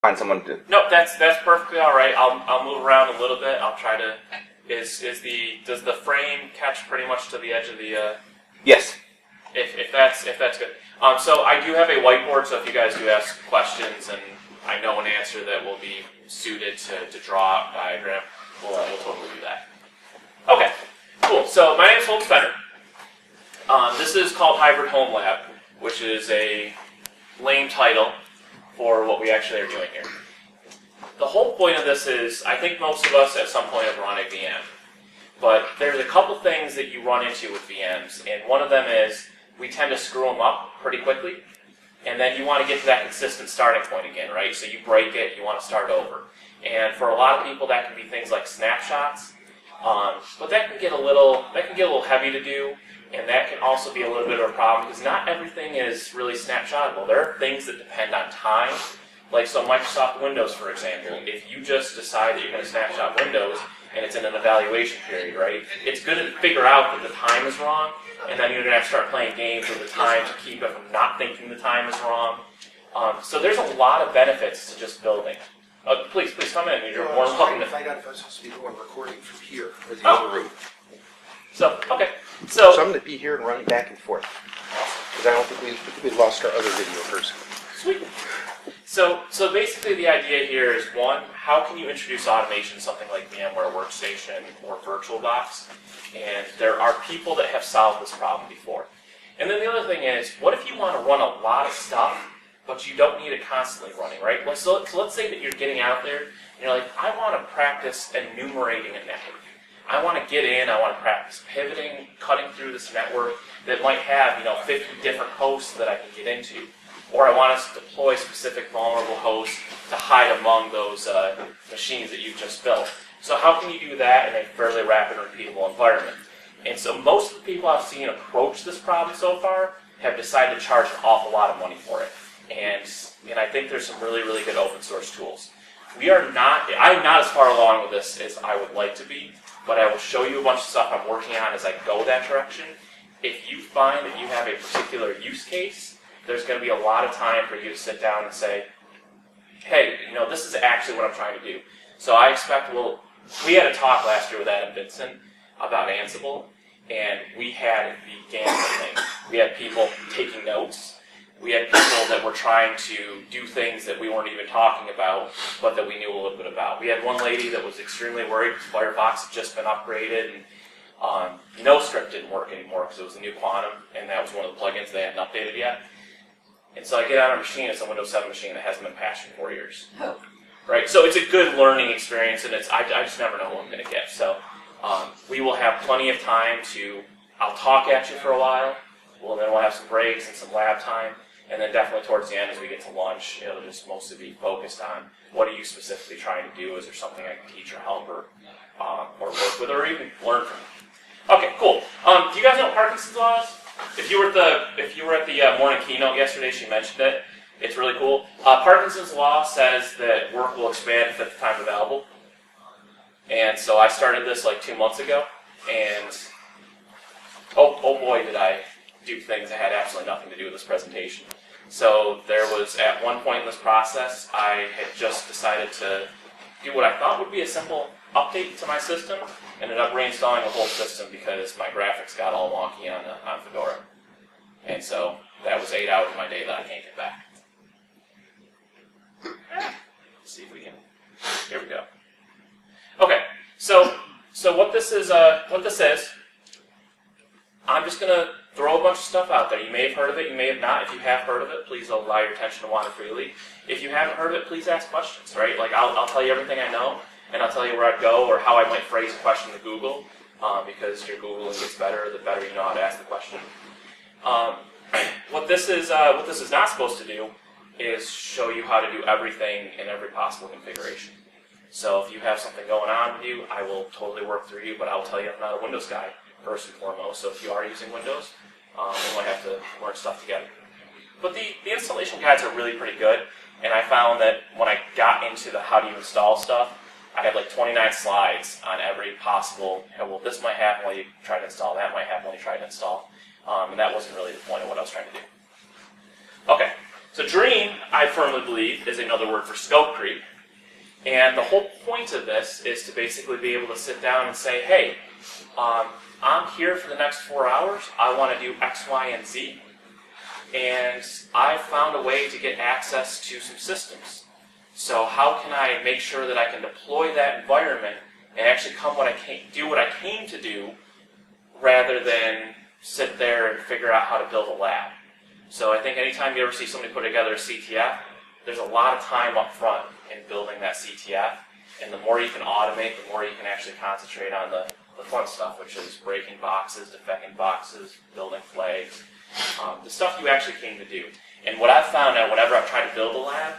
find someone to... No, that's perfectly all right. I'll move around a little bit. I'll try to... Does the frame catch pretty much to the edge of the... Yes. If that's good. So I do have a whiteboard, so if you guys do ask questions and I know an answer that will be suited to draw out a diagram, we'll totally do that. Okay, cool. So my name is Holden Fenner. This is called Hybrid Home Lab, which is a lame title for what we actually are doing here. The whole point of this is, I think most of us at some point have run a VM. But there's a couple things that you run into with VMs, and one of them is we tend to screw them up pretty quickly, and then you want to get to that consistent starting point again, right? So you break it, you want to start over. And for a lot of people, that can be things like snapshots, but that can get a little heavy to do, and that can also be a little bit of a problem because not everything is really snapshotable. There are things that depend on time, like so Microsoft Windows, for example. If you just decide that you're going to snapshot Windows and it's in an evaluation period, right, it's going to figure out that the time is wrong, and then you're going to have to start playing games with the time to keep it from not thinking the time is wrong. So there's a lot of benefits to just building. Please come in. You're more than welcome to find out if I was supposed to be going recording from here or the other room. So, okay. So I'm going to be here and running back and forth. Because I don't think we lost our other video person. Sweet. So basically the idea here is, one, how can you introduce automation to something like VMware Workstation or VirtualBox? And there are people that have solved this problem before. And then the other thing is, what if you want to run a lot of stuff, but you don't need it constantly running, right? So let's say that you're getting out there, and you're like, I want to practice enumerating a network. I want to get in, I want to practice pivoting, cutting through this network that might have 50 different hosts that I can get into. Or I want us to deploy specific vulnerable hosts to hide among those machines that you've just built. So how can you do that in a fairly rapid and repeatable environment? And so most of the people I've seen approach this problem so far have decided to charge an awful lot of money for it. And I think there's some really, really good open source tools. I'm not as far along with this as I would like to be, but I will show you a bunch of stuff I'm working on as I go that direction. If you find that you have a particular use case, there's going to be a lot of time for you to sit down and say, hey, this is actually what I'm trying to do. So I expect, we had a talk last year with Adam Vincent about Ansible, and we had the gambling thing. We had people taking notes. We had people that were trying to do things that we weren't even talking about, but that we knew a little bit about. We had one lady that was extremely worried because Firefox had just been upgraded, and NoScript didn't work anymore because it was a new Quantum, and that was one of the plugins they hadn't updated yet. And so I get on a machine, it's a Windows 7 machine that hasn't been patched in 4 years. Oh. Right? So it's a good learning experience, and I just never know what I'm going to get. So we will have plenty of time I'll talk at you for a while, then we'll have some breaks and some lab time, and then definitely towards the end as we get to lunch, it'll just mostly be focused on what are you specifically trying to do? Is there something I can teach or help or work with or even learn from? Okay, cool. Do you guys know what Parkinsons Law is? If you were at the morning keynote yesterday, she mentioned it. It's really cool. Parkinsons Law says that work will expand at the time available. And so I started this like 2 months ago, and oh boy, did I do things that had absolutely nothing to do with this presentation. So there was, at one point in this process, I had just decided to do what I thought would be a simple update to my system. Ended up reinstalling the whole system because my graphics got all wonky on Fedora. And so that was 8 hours of my day that I can't get back. Let's see if we can, here we go. Okay, so what this is, I'm just going to throw a bunch of stuff out there. You may have heard of it, you may have not. If you have heard of it, please allow your attention to wander freely. If you haven't heard of it, please ask questions, right? Like I'll tell you everything I know, and I'll tell you where I'd go or how I might phrase a question to Google, because your Googling gets better, the better you know how to ask the question. What this is not supposed to do is show you how to do everything in every possible configuration. So if you have something going on with you, I will totally work through you, but I'll tell you I'm not a Windows guy, first and foremost. So if you are using Windows, we might have to learn stuff together. But the installation guides are really pretty good, and I found that when I got into the how do you install stuff, I had like 29 slides on every possible, this might happen while you try to install, that might happen when you try to install. And that wasn't really the point of what I was trying to do. Okay, so So dream, I firmly believe, is another word for scope creep. And the whole point of this is to basically be able to sit down and say, hey, I'm here for the next 4 hours. I want to do X, Y, and Z. And I've found a way to get access to some systems. So how can I make sure that I can deploy that environment and actually do what I came to do, rather than sit there and figure out how to build a lab. So I think anytime you ever see somebody put together a CTF, there's a lot of time up front in building that CTF, and the more you can automate, the more you can actually concentrate on the fun stuff, which is breaking boxes, defecting boxes, building flags, the stuff you actually came to do. And what I've found out whenever I've tried to build a lab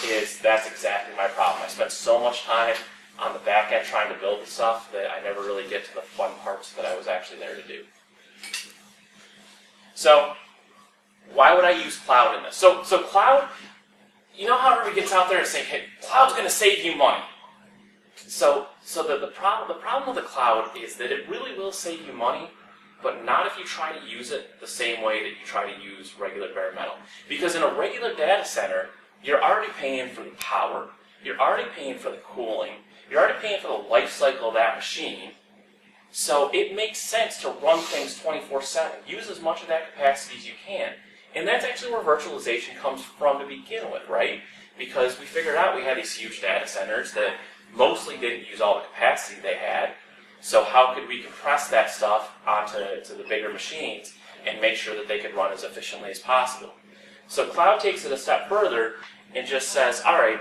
is that's exactly my problem. I spend so much time on the back end trying to build the stuff that I never really get to the fun parts that I was actually there to do. So why would I use cloud in this? So cloud, you know how everybody gets out there and say, hey, cloud's going to save you money. So the problem with the cloud is that it really will save you money, but not if you try to use it the same way that you try to use regular bare metal. Because in a regular data center, you're already paying for the power, you're already paying for the cooling, you're already paying for the life cycle of that machine. So it makes sense to run things 24/7. Use as much of that capacity as you can. And that's actually where virtualization comes from to begin with, right? Because we figured out we had these huge data centers that mostly didn't use all the capacity they had. So how could we compress that stuff onto the bigger machines and make sure that they could run as efficiently as possible? So cloud takes it a step further and just says, all right,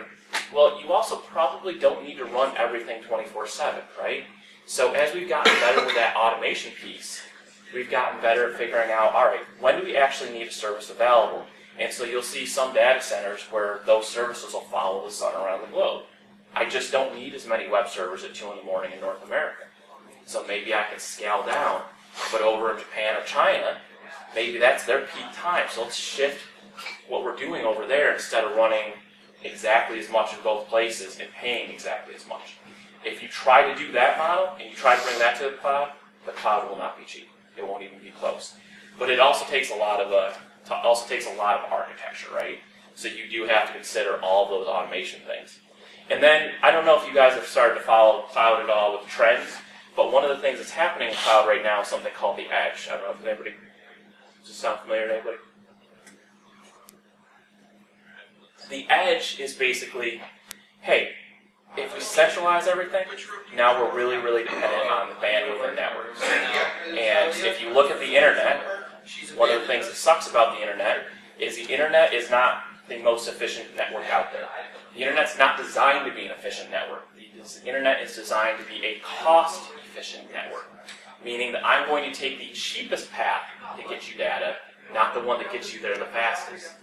well, you also probably don't need to run everything 24/7, right? So as we've gotten better with that automation piece, we've gotten better at figuring out, all right, when do we actually need a service available? And so you'll see some data centers where those services will follow the sun around the globe. I just don't need as many web servers at 2 in the morning in North America. So maybe I can scale down, but over in Japan or China, maybe that's their peak time. So let's shift what we're doing over there instead of running exactly as much in both places and paying exactly as much. If you try to do that model and you try to bring that to the cloud will not be cheap. It won't even be close. But it also takes a lot of architecture, right? So you do have to consider all those automation things. And then I don't know if you guys have started to follow cloud at all with trends, but one of the things that's happening in cloud right now is something called the edge. I don't know if anybody, does this sound familiar to anybody? The edge is basically, hey, if we centralize everything, now we're really, really dependent on the bandwidth and networks. And if you look at the internet, one of the things that sucks about the internet is not the most efficient network out there. The internet's not designed to be an efficient network. The internet is designed to be a cost-efficient network, meaning that I'm going to take the cheapest path to get you data, not the one that gets you there the fastest.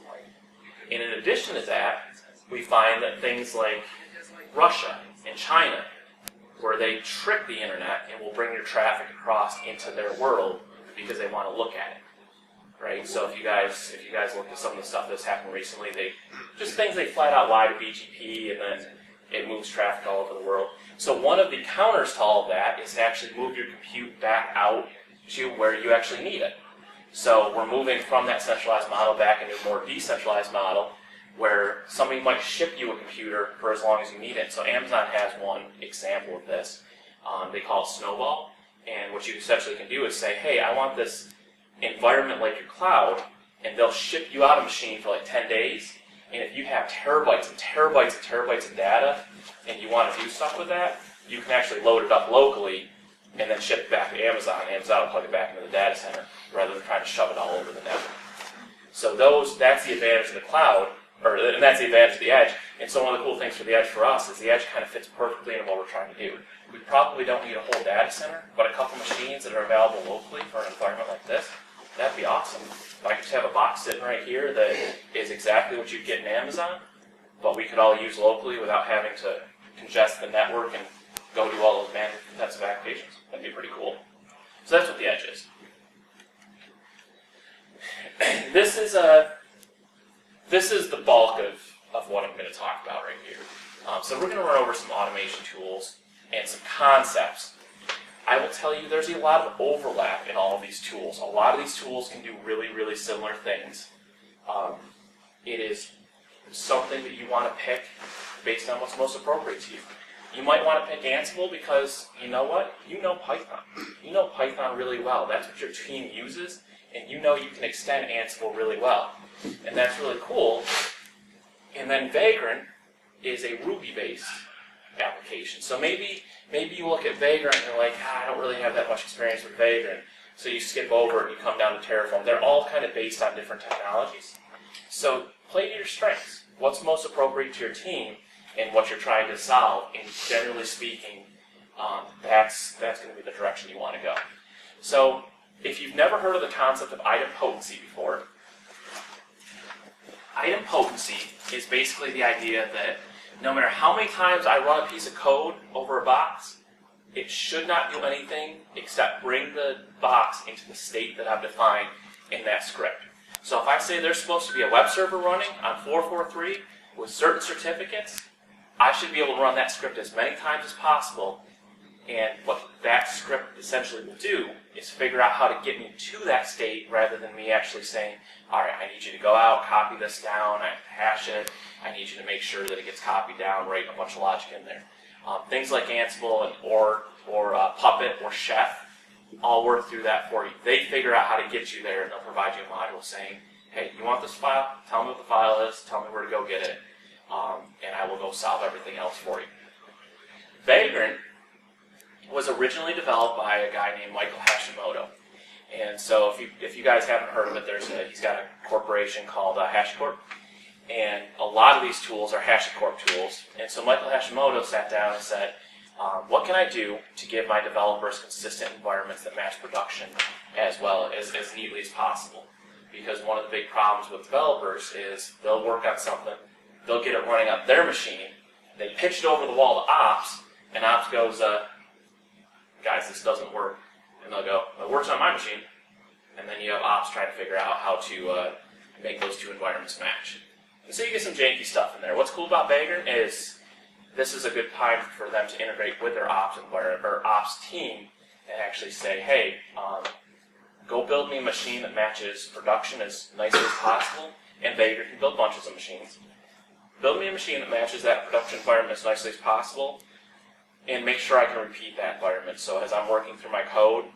And in addition to that, we find that things like Russia and China, where they trick the internet and will bring your traffic across into their world because they want to look at it, right? So if you guys look at some of the stuff that's happened recently, they flat out lie to BGP, and then it moves traffic all over the world. So one of the counters to all of that is to actually move your compute back out to where you actually need it. So we're moving from that centralized model back into a more decentralized model where somebody might ship you a computer for as long as you need it. So Amazon has one example of this. They call it Snowball. And what you essentially can do is say, hey, I want this environment like your cloud, and they'll ship you out a machine for like 10 days. And if you have terabytes and terabytes and terabytes of data, and you want to do stuff with that, you can actually load it up locally and then ship it back to Amazon. Amazon will plug it back into the data center rather than trying to shove it all over the network. So that's the advantage of the cloud, and that's the advantage of the edge. And so one of the cool things for the edge for us is the edge kind of fits perfectly into what we're trying to do. We probably don't need a whole data center, but a couple machines that are available locally for an environment like this, that'd be awesome. If I could just have a box sitting right here that is exactly what you'd get in Amazon, but we could all use locally without having to congest the network and go do all those bandwidth-intensive applications. That'd be pretty cool. So that's what the edge is. This is the bulk of what I'm going to talk about right here. So we're going to run over some automation tools and some concepts. I will tell you there's a lot of overlap in all of these tools. A lot of these tools can do really, really similar things. it is something that you want to pick based on what's most appropriate to you. You might want to pick Ansible because, you know what? You know Python. You know Python really well. That's what your team uses, and you know you can extend Ansible really well. And that's really cool. And then Vagrant is a Ruby-based application. So maybe you look at Vagrant and you're like, I don't really have that much experience with Vagrant. So you skip over and you come down to Terraform. They're all kind of based on different technologies. So play to your strengths. What's most appropriate to your team and what you're trying to solve. And generally speaking, that's going to be the direction you want to go. So if you've never heard of the concept of idempotency before, idempotency is basically the idea that no matter how many times I run a piece of code over a box, it should not do anything except bring the box into the state that I've defined in that script. So if I say there's supposed to be a web server running on 443 with certain certificates, I should be able to run that script as many times as possible. And what that script essentially will do is figure out how to get me to that state rather than me actually saying, all right, I need you to go out, copy this down, I have to hash it, I need you to make sure that it gets copied down, write a bunch of logic in there. Things like Ansible or Puppet or Chef all work through that for you. They figure out how to get you there, and they'll provide you a module saying, hey, you want this file? Tell me what the file is, tell me where to go get it, and I will go solve everything else for you. Vagrant was originally developed by a guy named Michael Hashimoto. And so if you guys haven't heard of it, he's got a corporation called HashiCorp. And a lot of these tools are HashiCorp tools. And so Michael Hashimoto sat down and said, what can I do to give my developers consistent environments that match production as well as neatly as possible? Because one of the big problems with developers is they'll work on something, they'll get it running on their machine, they pitch it over the wall to Ops, and Ops goes, guys, this doesn't work. And they'll go, it works on my machine. And then you have Ops trying to figure out how to make those two environments match. And so you get some janky stuff in there. What's cool about Vagrant is this is a good time for them to integrate with their Ops environment or Ops team and actually say, hey, go build me a machine that matches production as nicely as possible. And Vagrant can build bunches of machines. Build me a machine that matches that production environment as nicely as possible, and make sure I can repeat that environment. So as I'm working through my code,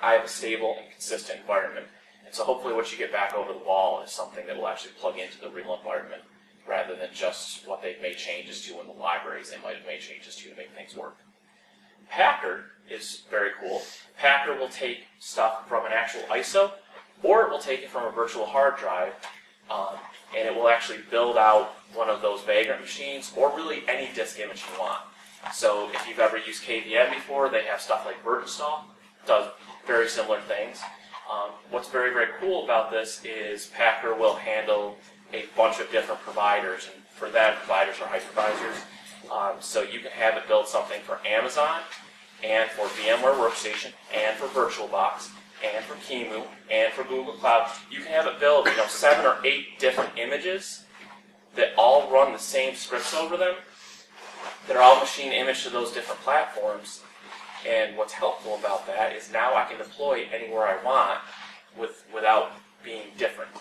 I have a stable and consistent environment. And so hopefully what you get back over the wall is something that will actually plug into the real environment rather than just what they've made changes to in the libraries they might have made changes to make things work. Packer is very cool. Packer will take stuff from an actual ISO, or it will take it from a virtual hard drive, and it will actually build out one of those Vagrant machines, or really any disk image you want. So if you've ever used KVM before, they have stuff like Install, does very similar things. What's very, very cool about this is Packer will handle a bunch of different providers, and for them, providers are hypervisors. So you can have it build something for Amazon, and for VMware Workstation, and for VirtualBox, and for QEMU, and for Google Cloud. You can have it build 7 or 8 different images that all run the same scripts over them. They're all machine image to those different platforms. And what's helpful about that is now I can deploy anywhere I want without being different.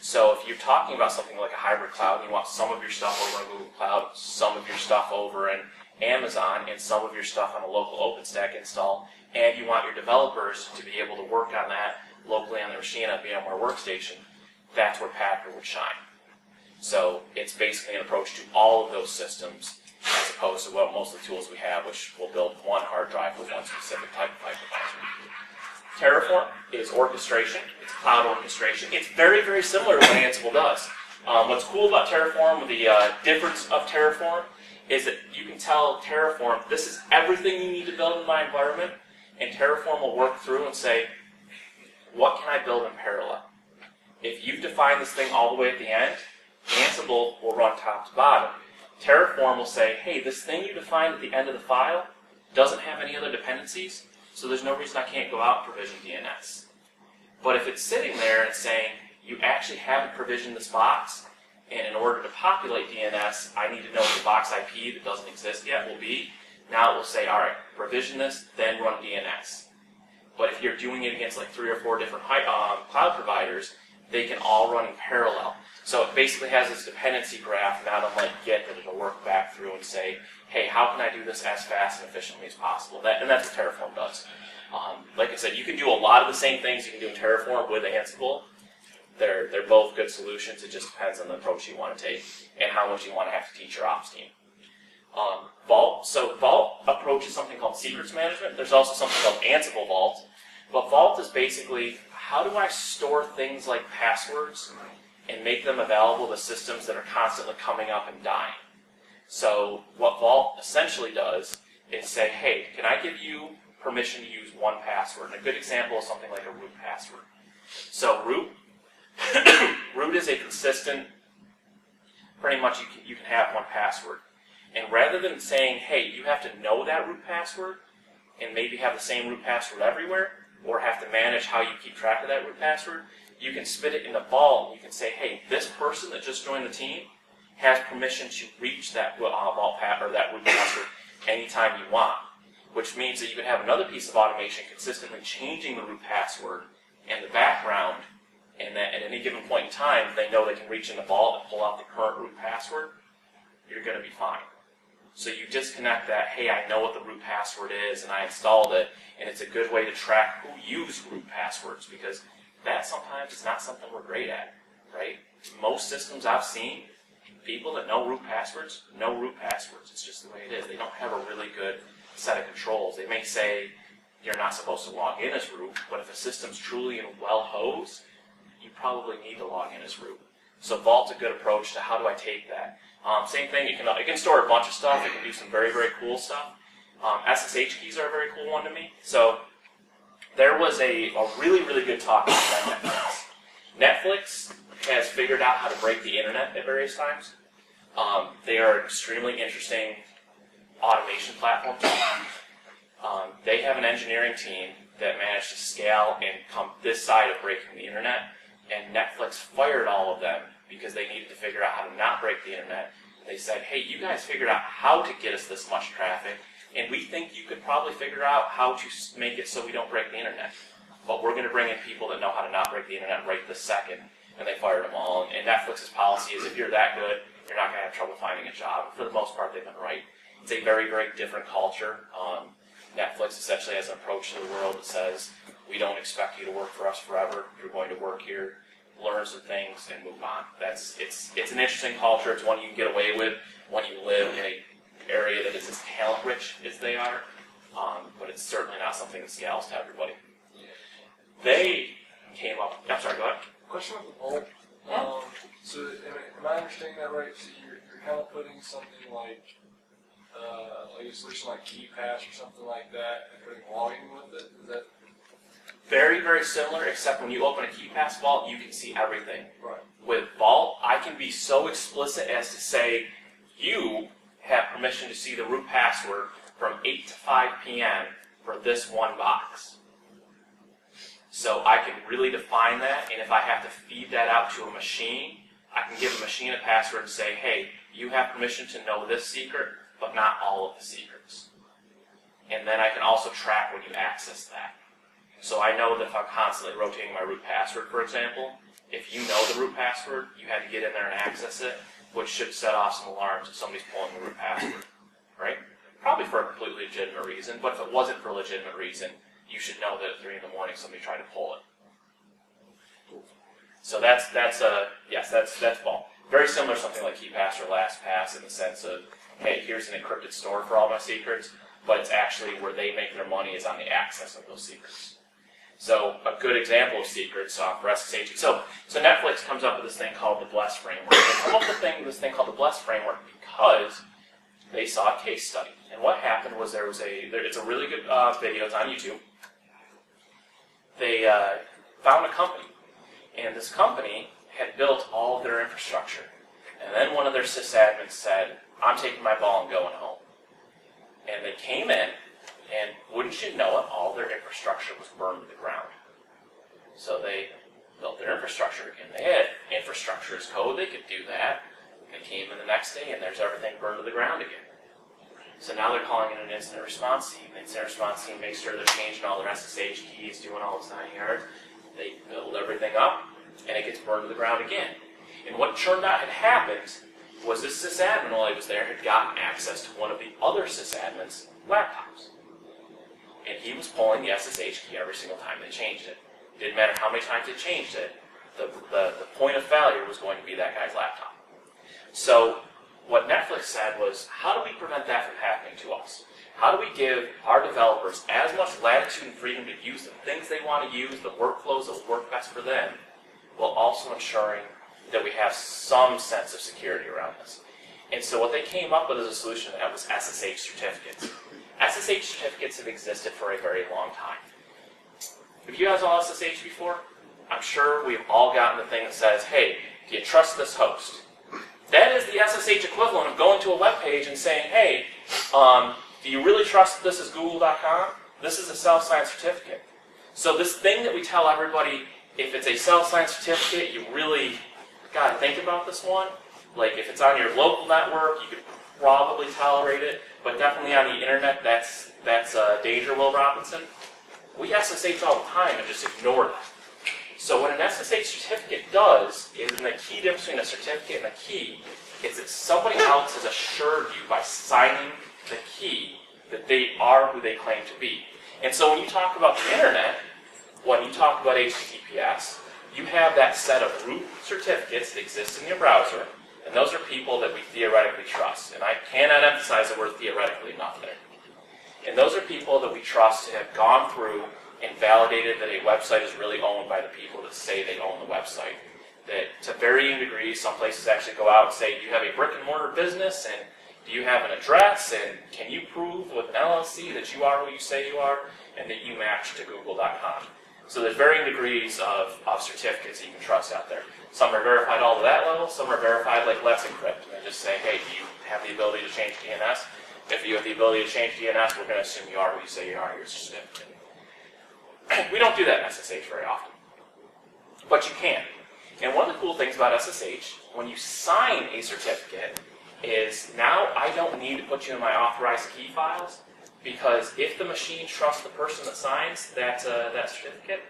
So if you're talking about something like a hybrid cloud, and you want some of your stuff over in Google Cloud, some of your stuff over in Amazon, and some of your stuff on a local OpenStack install, and you want your developers to be able to work on that locally on their machine on VMware Workstation, that's where Packer would shine. So it's basically an approach to all of those systems, as opposed to what most of the tools we have, which will build one hard drive with one specific type of hypervisor. Terraform is orchestration. It's cloud orchestration. It's very, very similar to what Ansible does. What's cool about Terraform, the difference of Terraform, is that you can tell Terraform, this is everything you need to build in my environment, and Terraform will work through and say, what can I build in parallel? If you've defined this thing all the way at the end, Ansible will run top to bottom. Terraform will say, hey, this thing you defined at the end of the file doesn't have any other dependencies, so there's no reason I can't go out and provision DNS. But if it's sitting there and saying, you actually haven't provisioned this box, and in order to populate DNS, I need to know what the box IP that doesn't exist yet will be, now it will say, all right, provision this, then run DNS. But if you're doing it against like 3 or 4 different cloud providers, they can all run in parallel. So it basically has this dependency graph, not unlike Git, that it'll work back through and say, hey, how can I do this as fast and efficiently as possible? And that's what Terraform does. Like I said, you can do a lot of the same things you can do in Terraform with Ansible. They're both good solutions. It just depends on the approach you want to take and how much you want to have to teach your ops team. Vault. So Vault approaches something called secrets management. There's also something called Ansible Vault. But Vault is basically, how do I store things like passwords and make them available to systems that are constantly coming up and dying? So what Vault essentially does is say, hey, can I give you permission to use one password? And a good example is something like a root password. So root is a consistent, pretty much you can have one password. And rather than saying, hey, you have to know that root password and maybe have the same root password everywhere, or have to manage how you keep track of that root password, you can spit it in the Vault and you can say, hey, this person that just joined the team has permission to reach that Vault or that root password anytime you want, which means that you can have another piece of automation consistently changing the root password in the background, and that at any given point in time, they know they can reach in the Vault and pull out the current root password. You're going to be fine. So you disconnect that, hey, I know what the root password is, and I installed it, and it's a good way to track who used root passwords, because that sometimes is not something we're great at, right? Most systems I've seen, people that know root passwords, know root passwords. It's just the way it is. They don't have a really good set of controls. They may say you're not supposed to log in as root, but if a system's truly and well hosed, you probably need to log in as root. So Vault's a good approach to how do I take that. Same thing, it can store a bunch of stuff. It can do some very, very cool stuff. SSH keys are a very cool one to me. So there was a really, really good talk about Netflix. Netflix has figured out how to break the internet at various times. They are an extremely interesting automation platform. They have an engineering team that managed to scale and come this side of breaking the internet, and Netflix fired all of them because they needed to figure out how to not break the internet. They said, hey, you guys figured out how to get us this much traffic, and we think you could probably figure out how to make it so we don't break the internet. But we're going to bring in people that know how to not break the internet right this second. And they fired them all. And Netflix's policy is if you're that good, you're not going to have trouble finding a job. For the most part, they've been right. It's a very, very different culture. Netflix essentially has an approach to the world that says, we don't expect you to work for us forever. You're going to work here, learn some things, and move on. It's an interesting culture. It's one you can get away with when you live in an area that is as talent-rich as they are. But it's certainly not something that scales to everybody. They came up... I'm sorry, go ahead. Question with the Vault. So am I understanding that right? So you're kind of putting something like a solution like KeyPass or something like that and putting logging with it? Is that... Very, very similar, except when you open a KeyPass Vault, you can see everything. Right. With Vault, I can be so explicit as to say, you have permission to see the root password from 8 to 5 p.m. for this one box. So I can really define that, and if I have to feed that out to a machine, I can give a machine a password and say, hey, you have permission to know this secret, but not all of the secrets. And then I can also track when you access that. So I know that if I'm constantly rotating my root password, for example, if you know the root password, you had to get in there and access it, which should set off some alarms if somebody's pulling the root password, right? Probably for a completely legitimate reason, but if it wasn't for a legitimate reason, you should know that at 3 in the morning somebody tried to pull it. So that's Vault. Very similar to something like KeyPass or LastPass in the sense of, hey, here's an encrypted store for all my secrets, but it's actually where they make their money is on the access of those secrets. So a good example of secrets for SSH. So Netflix comes up with this thing called the Bless Framework. They come up with this thing called the Bless Framework because they saw a case study. And what happened was it's a really good video, it's on YouTube. They found a company, and this company had built all of their infrastructure. And then one of their sysadmins said, I'm taking my ball and going home. And they came in, and wouldn't you know it, all their infrastructure was burned to the ground. So they built their infrastructure again. They had infrastructure as code, they could do that. They came in the next day, and there's everything burned to the ground again. So now they're calling in an incident response team. The incident response team makes sure they're changing all their SSH keys, doing all this 9 yards. They build everything up, and it gets burned to the ground again. And what turned out had happened was this sysadmin, while he was there, had gotten access to one of the other sysadmins' laptops. And he was pulling the SSH key every single time they changed it. Didn't matter how many times they changed it, the point of failure was going to be that guy's laptop. So what Netflix said was, how do we prevent that from happening to us? How do we give our developers as much latitude and freedom to use the things they want to use, the workflows that will work best for them, while also ensuring that we have some sense of security around this? And so what they came up with as a solution to that was SSH certificates. SSH certificates have existed for a very long time. Have you guys all SSH before? I'm sure we've all gotten the thing that says, hey, do you trust this host? That is the SSH equivalent of going to a web page and saying, hey, do you really trust this is google.com? This is a self-signed certificate. So this thing that we tell everybody, if it's a self-signed certificate, you really got to think about this one. Like if it's on your local network, you could probably tolerate it, but definitely on the internet, that's danger, Will Robinson. We SSH all the time and just ignore that. So what an SSH certificate does is, and the key difference between a certificate and a key is that somebody else has assured you by signing the key that they are who they claim to be. And so when you talk about the internet, when you talk about HTTPS, you have that set of root certificates that exist in your browser, and those are people that we theoretically trust. And I cannot emphasize the word theoretically enough there. And those are people that we trust to have gone through and validated that a website is really owned by the people that say they own the website. That to varying degrees, some places actually go out and say, do you have a brick and mortar business, and do you have an address, and can you prove with an LLC that you are who you say you are, and that you match to google.com. So there's varying degrees of certificates that you can trust out there. Some are verified all to that level, some are verified like Let's Encrypt, and they just say, hey, do you have the ability to change DNS? If you have the ability to change DNS, we're going to assume you are who you say you are, here's a certificate. We don't do that in SSH very often, but you can. And one of the cool things about SSH, when you sign a certificate, is now I don't need to put you in my authorized key files, because if the machine trusts the person that signs that certificate,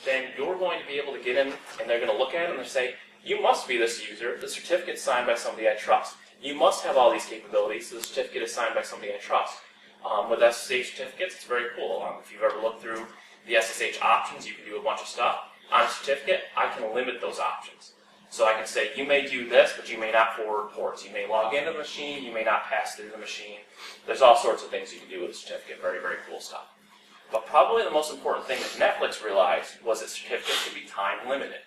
then you're going to be able to get in, and they're going to look at it and they'll say, you must be this user, the certificate's signed by somebody I trust. You must have all these capabilities, so the certificate is signed by somebody I trust. With SSH certificates, it's very cool. If you've ever looked through the SSH options, you can do a bunch of stuff. On a certificate, I can limit those options. So I can say, you may do this, but you may not forward ports. You may log into the machine, you may not pass through the machine. There's all sorts of things you can do with a certificate, very, very cool stuff. But probably the most important thing that Netflix realized was that certificates could be time limited.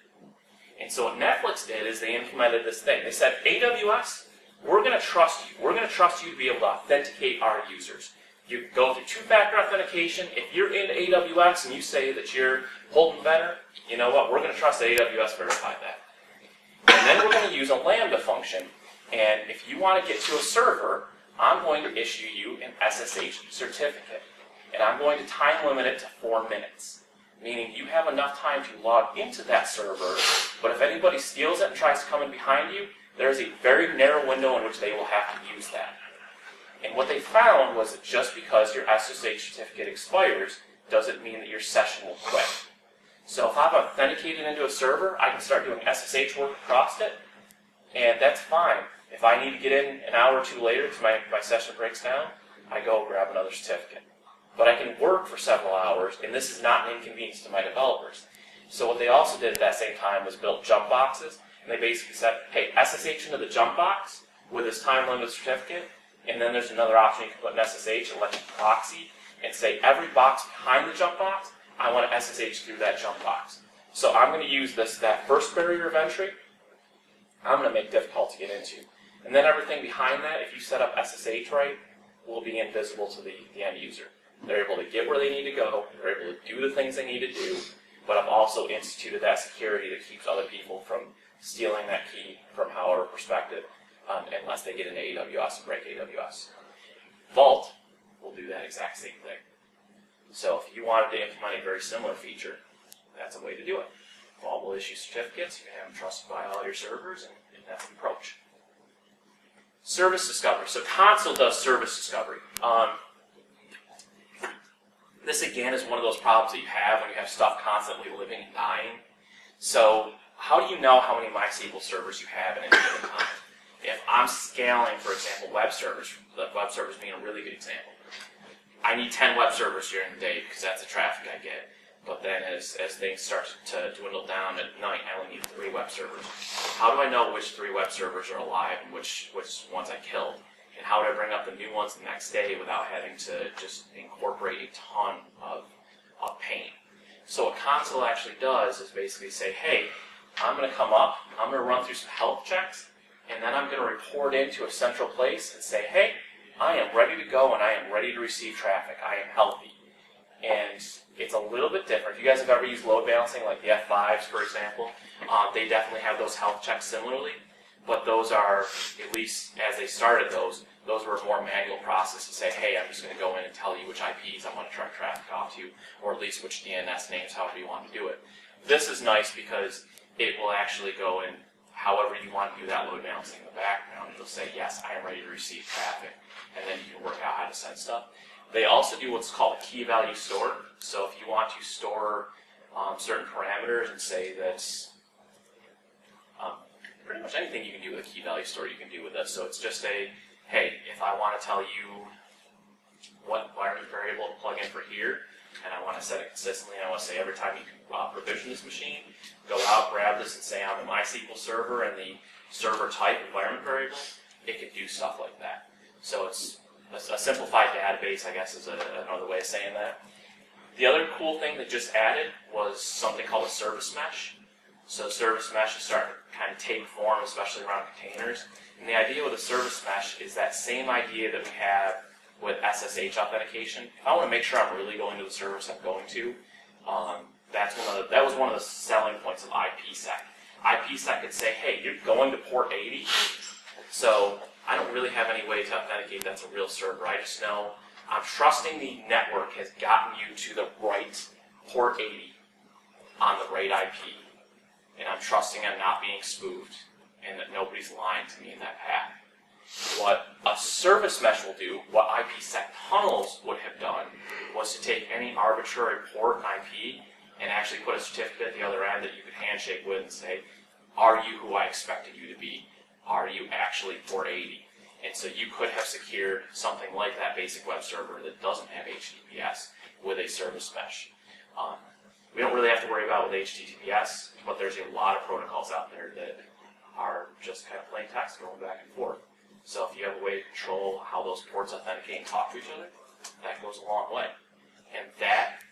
And so what Netflix did is they implemented this thing. They said, AWS, we're going to trust you. We're going to trust you to be able to authenticate our users. You go through two-factor authentication. If you're into AWS and you say that you're Holden Fenner, you know what? We're going to trust that AWS verified that. And then we're going to use a Lambda function. And if you want to get to a server, I'm going to issue you an SSH certificate. And I'm going to time limit it to 4 minutes. Meaning you have enough time to log into that server, but if anybody steals it and tries to come in behind you, there is a very narrow window in which they will have to use that. And what they found was that just because your SSH certificate expires doesn't mean that your session will quit. So if I've authenticated into a server, I can start doing SSH work across it, and that's fine. If I need to get in an hour or two later because my session breaks down, I go grab another certificate. But I can work for several hours, and this is not an inconvenience to my developers. So what they also did at that same time was build jump boxes, and they basically said, hey, SSH into the jump box with this time-limited certificate, and then there's another option you can put in SSH and let you proxy and say every box behind the jump box, I want to SSH through that jump box. So I'm going to use that first barrier of entry, I'm going to make difficult to get into. And then everything behind that, if you set up SSH right, will be invisible to the end user. They're able to get where they need to go, they're able to do the things they need to do, but I've also instituted that security that keeps other people from stealing that key from our perspective, unless they get into AWS and break AWS. Vault will do that exact same thing. So if you wanted to implement a very similar feature, that's a way to do it. Vault will issue certificates, you can have them trusted by all your servers, and that's the approach. Service discovery. So Consul does service discovery. This again is one of those problems that you have when you have stuff constantly living and dying. So how do you know how many MySQL servers you have at any given time? If I'm scaling, for example, web servers, the web servers being a really good example, I need 10 web servers during the day because that's the traffic I get. But then as things start to dwindle down at night, I only need 3 web servers. How do I know which 3 web servers are alive and which ones I killed? And how do I bring up the new ones the next day without having to just incorporate a ton of pain? So what console actually does is basically say, hey, I'm going to come up, I'm going to run through some health checks, and then I'm going to report into a central place and say, hey, I am ready to go and I am ready to receive traffic. I am healthy. And it's a little bit different. If you guys have ever used load balancing, like the F5s, for example, they definitely have those health checks similarly. But those are, at least as they started those were a more manual process to say, hey, I'm just going to go in and tell you which IPs I want to track traffic off to, or at least which DNS names, however you want to do it. This is nice because it will actually go in however you want to do that load balancing in the background. It'll say, yes, I am ready to receive traffic, and then you can work out how to send stuff. They also do what's called a key value store. So if you want to store certain parameters and say that pretty much anything you can do with a key value store, you can do with this. So it's just a, hey, if I want to tell you what environment variable to plug in for here, and I want to set it consistently, and I want to say every time you provision this machine, go out, grab this, and say I'm a MySQL server and the server type environment variable, it can do stuff like that. So it's a simplified database, I guess, is another way of saying that. The other cool thing that just added was something called a service mesh. So service mesh is starting to kind of take form, especially around containers. And the idea with a service mesh is that same idea that we have with SSH authentication. If I want to make sure I'm really going to the service I'm going to, that was one of the selling points of IPsec. IPsec could say, hey, you're going to port 80, so I don't really have any way to authenticate that's a real server. I just know I'm trusting the network has gotten you to the right port 80 on the right IP. And I'm trusting I'm not being spoofed and that nobody's lying to me in that path. What a service mesh will do, what IPsec tunnels would have done, was to take any arbitrary port and IP and actually put a certificate at the other end that you could handshake with and say, are you who I expected you to be? Are you actually port 80? And so you could have secured something like that basic web server that doesn't have HTTPS with a service mesh. We don't really have to worry about with HTTPS, but there's a lot of protocols out there that are just kind of plain text going back and forth. So if you have a way to control how those ports authenticate and talk to each other, that goes a long way. And that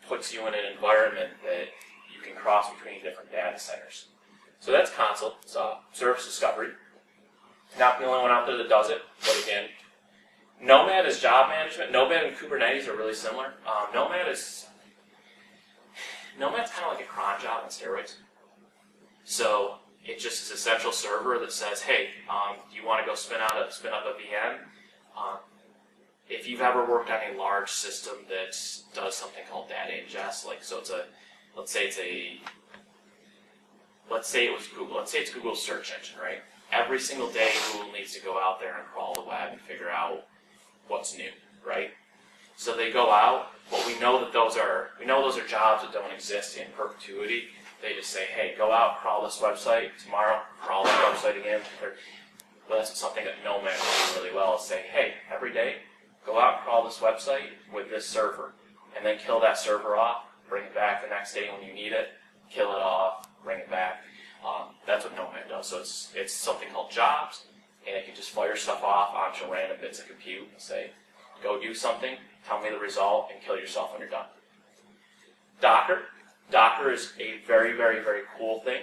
puts you in an environment that you can cross between different data centers. So that's console, it's service discovery. Not the only one out there that does it, but again, Nomad is job management. Nomad and Kubernetes are really similar. Nomad's kind of like a cron job on steroids. So it just is a central server that says, hey, do you want to go spin up a VM? If you've ever worked on a large system that does something called data ingest, like so, let's say it was Google. Let's say it's Google's search engine, right? Every single day, Google needs to go out there and crawl the web and figure out what's new, right? So they go out, but we know those are jobs that don't exist in perpetuity. They just say, hey, go out, crawl this website. Tomorrow, crawl that website again. But that's something that Nomad will do really well, is say, hey, every day, go out and crawl this website with this server, and then kill that server off, bring it back the next day when you need it, kill it off, bring it back. That's what Nomad does. So it's something called jobs, and it can just fire stuff off onto random bits of compute and say, go do something, tell me the result, and kill yourself when you're done. Docker is a very, very, very cool thing.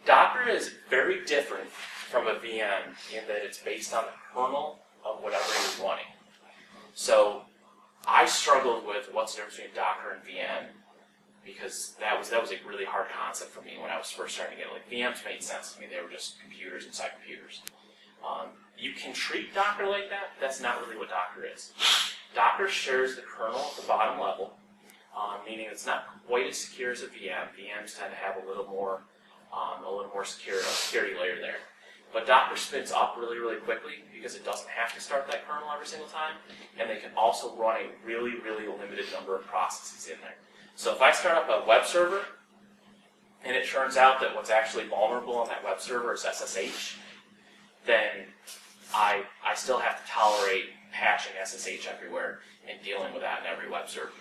Docker is very different from a VM in that it's based on the kernel of whatever you're running. So I struggled with what's the difference between Docker and VM, because that was a really hard concept for me when I was first starting to get it. Like, VMs made sense to me. They were just computers inside computers. You can treat Docker like that. That's not really what Docker is. Docker shares the kernel at the bottom level, meaning it's not quite as secure as a VM. VMs tend to have a little more security layer there. But Docker spins up really, really quickly because it doesn't have to start that kernel every single time, and they can also run a really, really limited number of processes in there. So if I start up a web server, and it turns out that what's actually vulnerable on that web server is SSH, then I still have to tolerate patching SSH everywhere and dealing with that in every web server.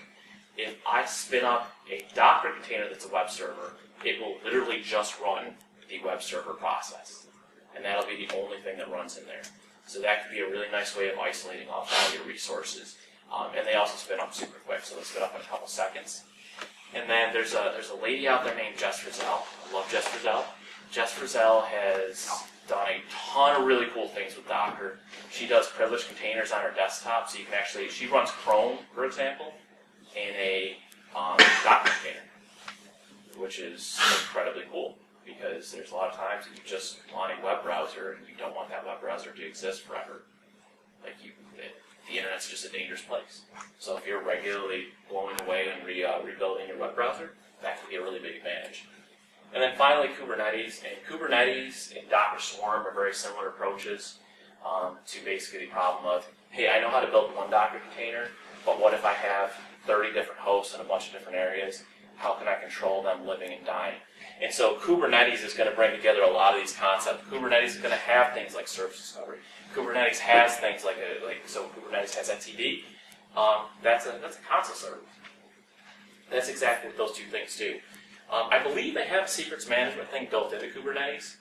If I spin up a Docker container that's a web server, it will literally just run the web server process. And that'll be the only thing that runs in there. So that could be a really nice way of isolating off all your resources. And they also spin up super quick, so they spin up in a couple seconds. And then there's a lady out there named Jess Frizzell. I love Jess Frizzell. Jess Frizzell has done a ton of really cool things with Docker. She does privileged containers on her desktop, so you can actually, she runs Chrome, for example, in a Docker container, which is incredibly cool, because there's a lot of times that you just want a web browser and you don't want that web browser to exist forever. Like the internet's just a dangerous place. So if you're regularly blowing away and rebuilding your web browser, that can be a really big advantage. And then finally, Kubernetes. And Kubernetes and Docker Swarm are very similar approaches to basically the problem of, hey, I know how to build one Docker container, but what if I have 30 different hosts in a bunch of different areas? How can I control them living and dying? And so Kubernetes is going to bring together a lot of these concepts. Kubernetes is going to have things like service discovery. Kubernetes has things so Kubernetes has etcd. That's a console server. That's exactly what those two things do. I believe they have a secrets management thing built into Kubernetes,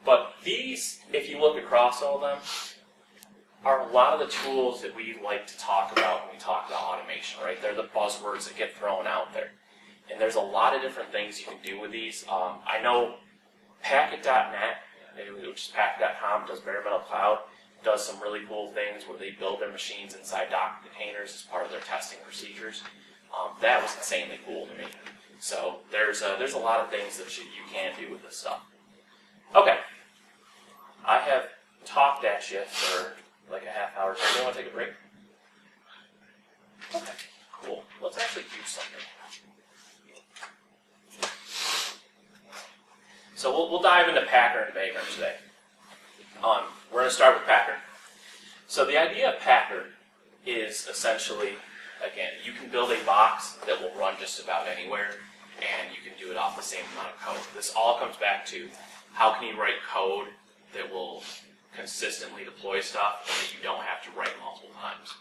but these, if you look across all of them, are a lot of the tools that we like to talk about when we talk about automation, right? They're the buzzwords that get thrown out there. And there's a lot of different things you can do with these. I know Packet.net, which is Packet.com, does bare metal cloud, does some really cool things where they build their machines inside Docker containers as part of their testing procedures. That was insanely cool to me. So there's a lot of things that you can do with this stuff. Okay, I have talked at you for like a half hour. So you want to take a break? Okay, cool. Let's actually do something. So we'll dive into Packer and Vagrant today. We're going to start with Packer. So the idea of Packer is essentially, again, you can build a box that will run just about anywhere, and you can do it off the same amount of code. This all comes back to how can you write code that will consistently deploy stuff and that you don't have to write multiple times.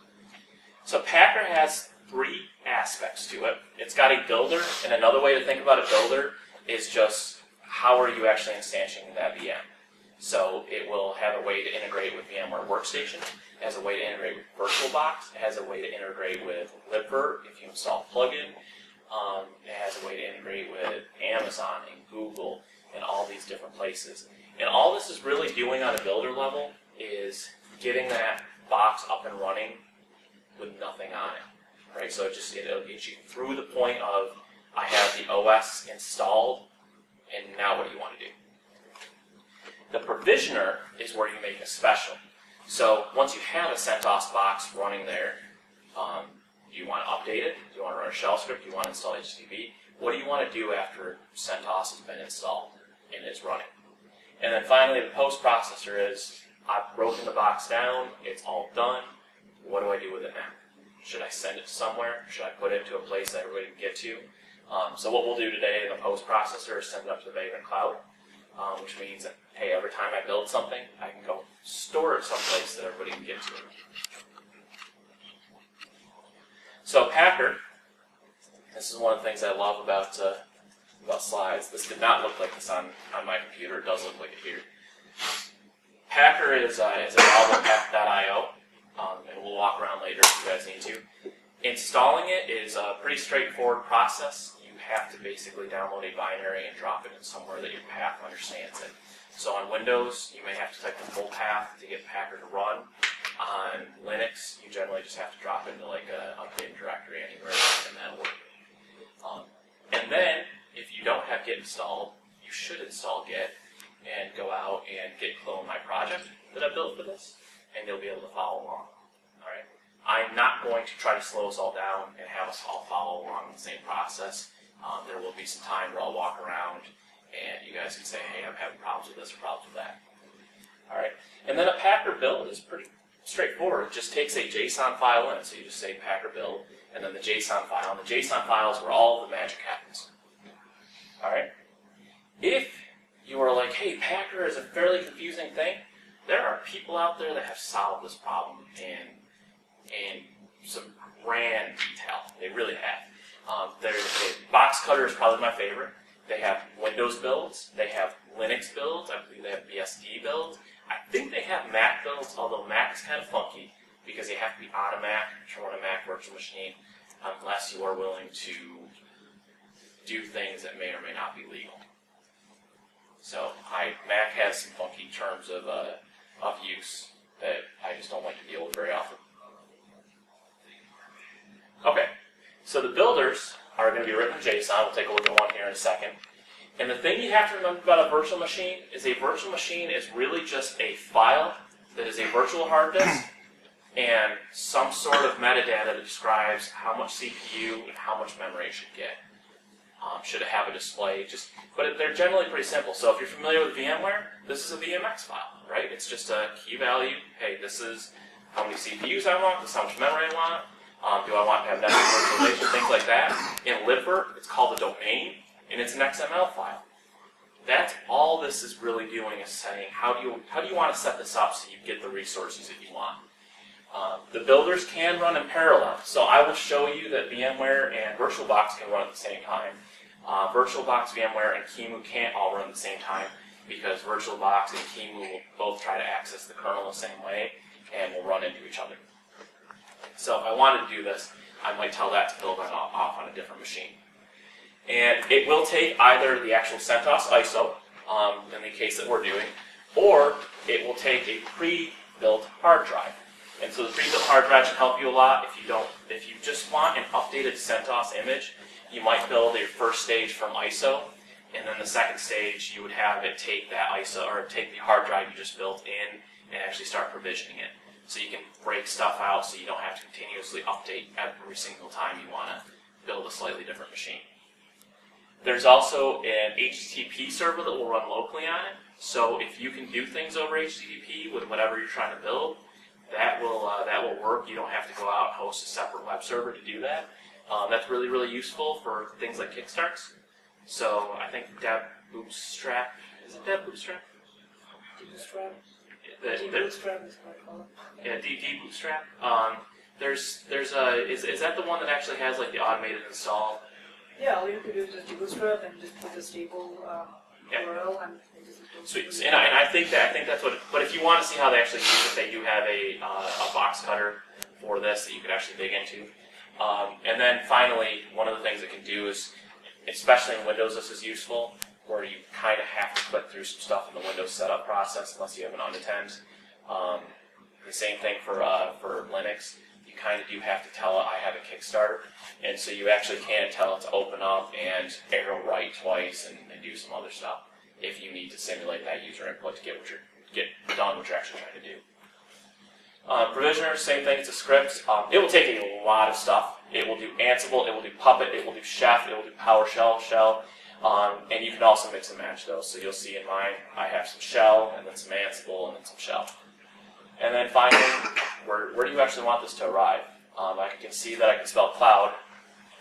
So Packer has three aspects to it. It's got a builder, and another way to think about a builder is just how are you actually instantiating that VM. So it will have a way to integrate with VMware Workstation, it has a way to integrate with VirtualBox, it has a way to integrate with libvirt if you install a plugin, it has a way to integrate with Amazon and Google and all these different places. And all this is really doing on a builder level is getting that box up and running with nothing on it, right? So it'll get you through the point of, I have the OS installed, and now what do you want to do? The provisioner is where you make it special. So once you have a CentOS box running there, do you want to update it? Do you want to run a shell script? Do you want to install HTTP? What do you want to do after CentOS has been installed and it's running? And then finally, the post processor is, I've broken the box down, it's all done. What do I do with it now? Should I send it somewhere? Should I put it to a place that everybody can get to? So what we'll do today in the post processor is send it up to the Vagrant cloud, which means that, hey, every time I build something, I can go store it someplace that everybody can get to it. So Packer, this is one of the things I love about slides. This did not look like this on my computer. It does look like it here. Packer is available at pack.io, and we'll walk around later if you guys need to. Installing it is a pretty straightforward process. You have to basically download a binary and drop it in somewhere that your path understands it. So on Windows, you may have to type the full path to get Packer to run. On Linux, you generally just have to drop it into like an updated directory anywhere, and that'll work. And then, if you don't have Git installed, you should install Git and go out and Git clone my project that I built for this, and you'll be able to follow along. All right. I'm not going to try to slow us all down and have us all follow along in the same process. There will be some time where I'll walk around and you guys can say, hey, I'm having problems with this or problems with that. All right. And then a Packer build is pretty straightforward. It just takes a JSON file in. So you just say Packer build and then the JSON file. And the JSON file is where all the magic happens. All right. If you are like, hey, Packer is a fairly confusing thing, there are people out there that have solved this problem in some grand detail. They really have. Box Cutter is probably my favorite. They have Windows builds. They have Linux builds. I believe they have BSD builds. I think they have Mac builds, although Mac is kind of funky because you have to be on a Mac to run a Mac virtual machine unless you are willing to do things that may or may not be legal. So Mac has some funky terms of use that I just don't like to deal with very often. Okay, so the builders are going to be written in JSON. We'll take a look at one here in a second. And the thing you have to remember about a virtual machine is a virtual machine is really just a file that is a virtual hard disk and some sort of metadata that describes how much CPU and how much memory it should get. Should it have a display? But they're generally pretty simple. So if you're familiar with VMware, this is a VMX file, right? It's just a key value. Hey, this is how many CPUs I want. This is how much memory I want. Do I want to have network virtualization? Things like that. In libvirt, it's called a domain, and it's an XML file. That's all this is really doing is saying how do you want to set this up so you get the resources that you want. The builders can run in parallel. So I will show you that VMware and VirtualBox can run at the same time. VirtualBox, VMware, and QEMU can't all run at the same time because VirtualBox and QEMU will both try to access the kernel the same way and will run into each other. So if I wanted to do this, I might tell that to build off on a different machine. And it will take either the actual CentOS ISO, in the case that we're doing, or it will take a pre-built hard drive. And so the pre-built hard drive should help you a lot. If you just want an updated CentOS image, you might build your first stage from ISO, and then the second stage you would have it take that ISO or take the hard drive you just built in and actually start provisioning it. So you can break stuff out so you don't have to continuously update every single time you want to build a slightly different machine. There's also an HTTP server that will run locally on it. So if you can do things over HTTP with whatever you're trying to build, that will work. You don't have to go out and host a separate web server to do that. That's really, really useful for things like Kickstarts. So I think Deb Bootstrap, is it Deb Bootstrap? Bootstrap? Bootstrap is what I call it. Yeah, Bootstrap. Is that the one that actually has like the automated install? Yeah, all you have to do is just bootstrap and just put a stable URL and it just. Sweet. And I think that's what. But if you want to see how they actually use it, they do have a box cutter for this that you could actually dig into. And then finally, one of the things it can do is, especially in Windows, this is useful, where you kind of have to click through some stuff in the Windows setup process unless you have an unattend. The same thing for Linux. You kind of do have to tell it I have a Kickstarter, and so you actually can tell it to open up and arrow right twice and do some other stuff if you need to simulate that user input to get done what you're actually trying to do. Provisioner, same thing, it's a script. It will take a lot of stuff. It will do Ansible, it will do Puppet, it will do Chef, it will do PowerShell, Shell, and you can also mix and match those. So you'll see in mine, I have some Shell, and then some Ansible, and then some Shell. And then finally, where do you actually want this to arrive? I can see that I can spell cloud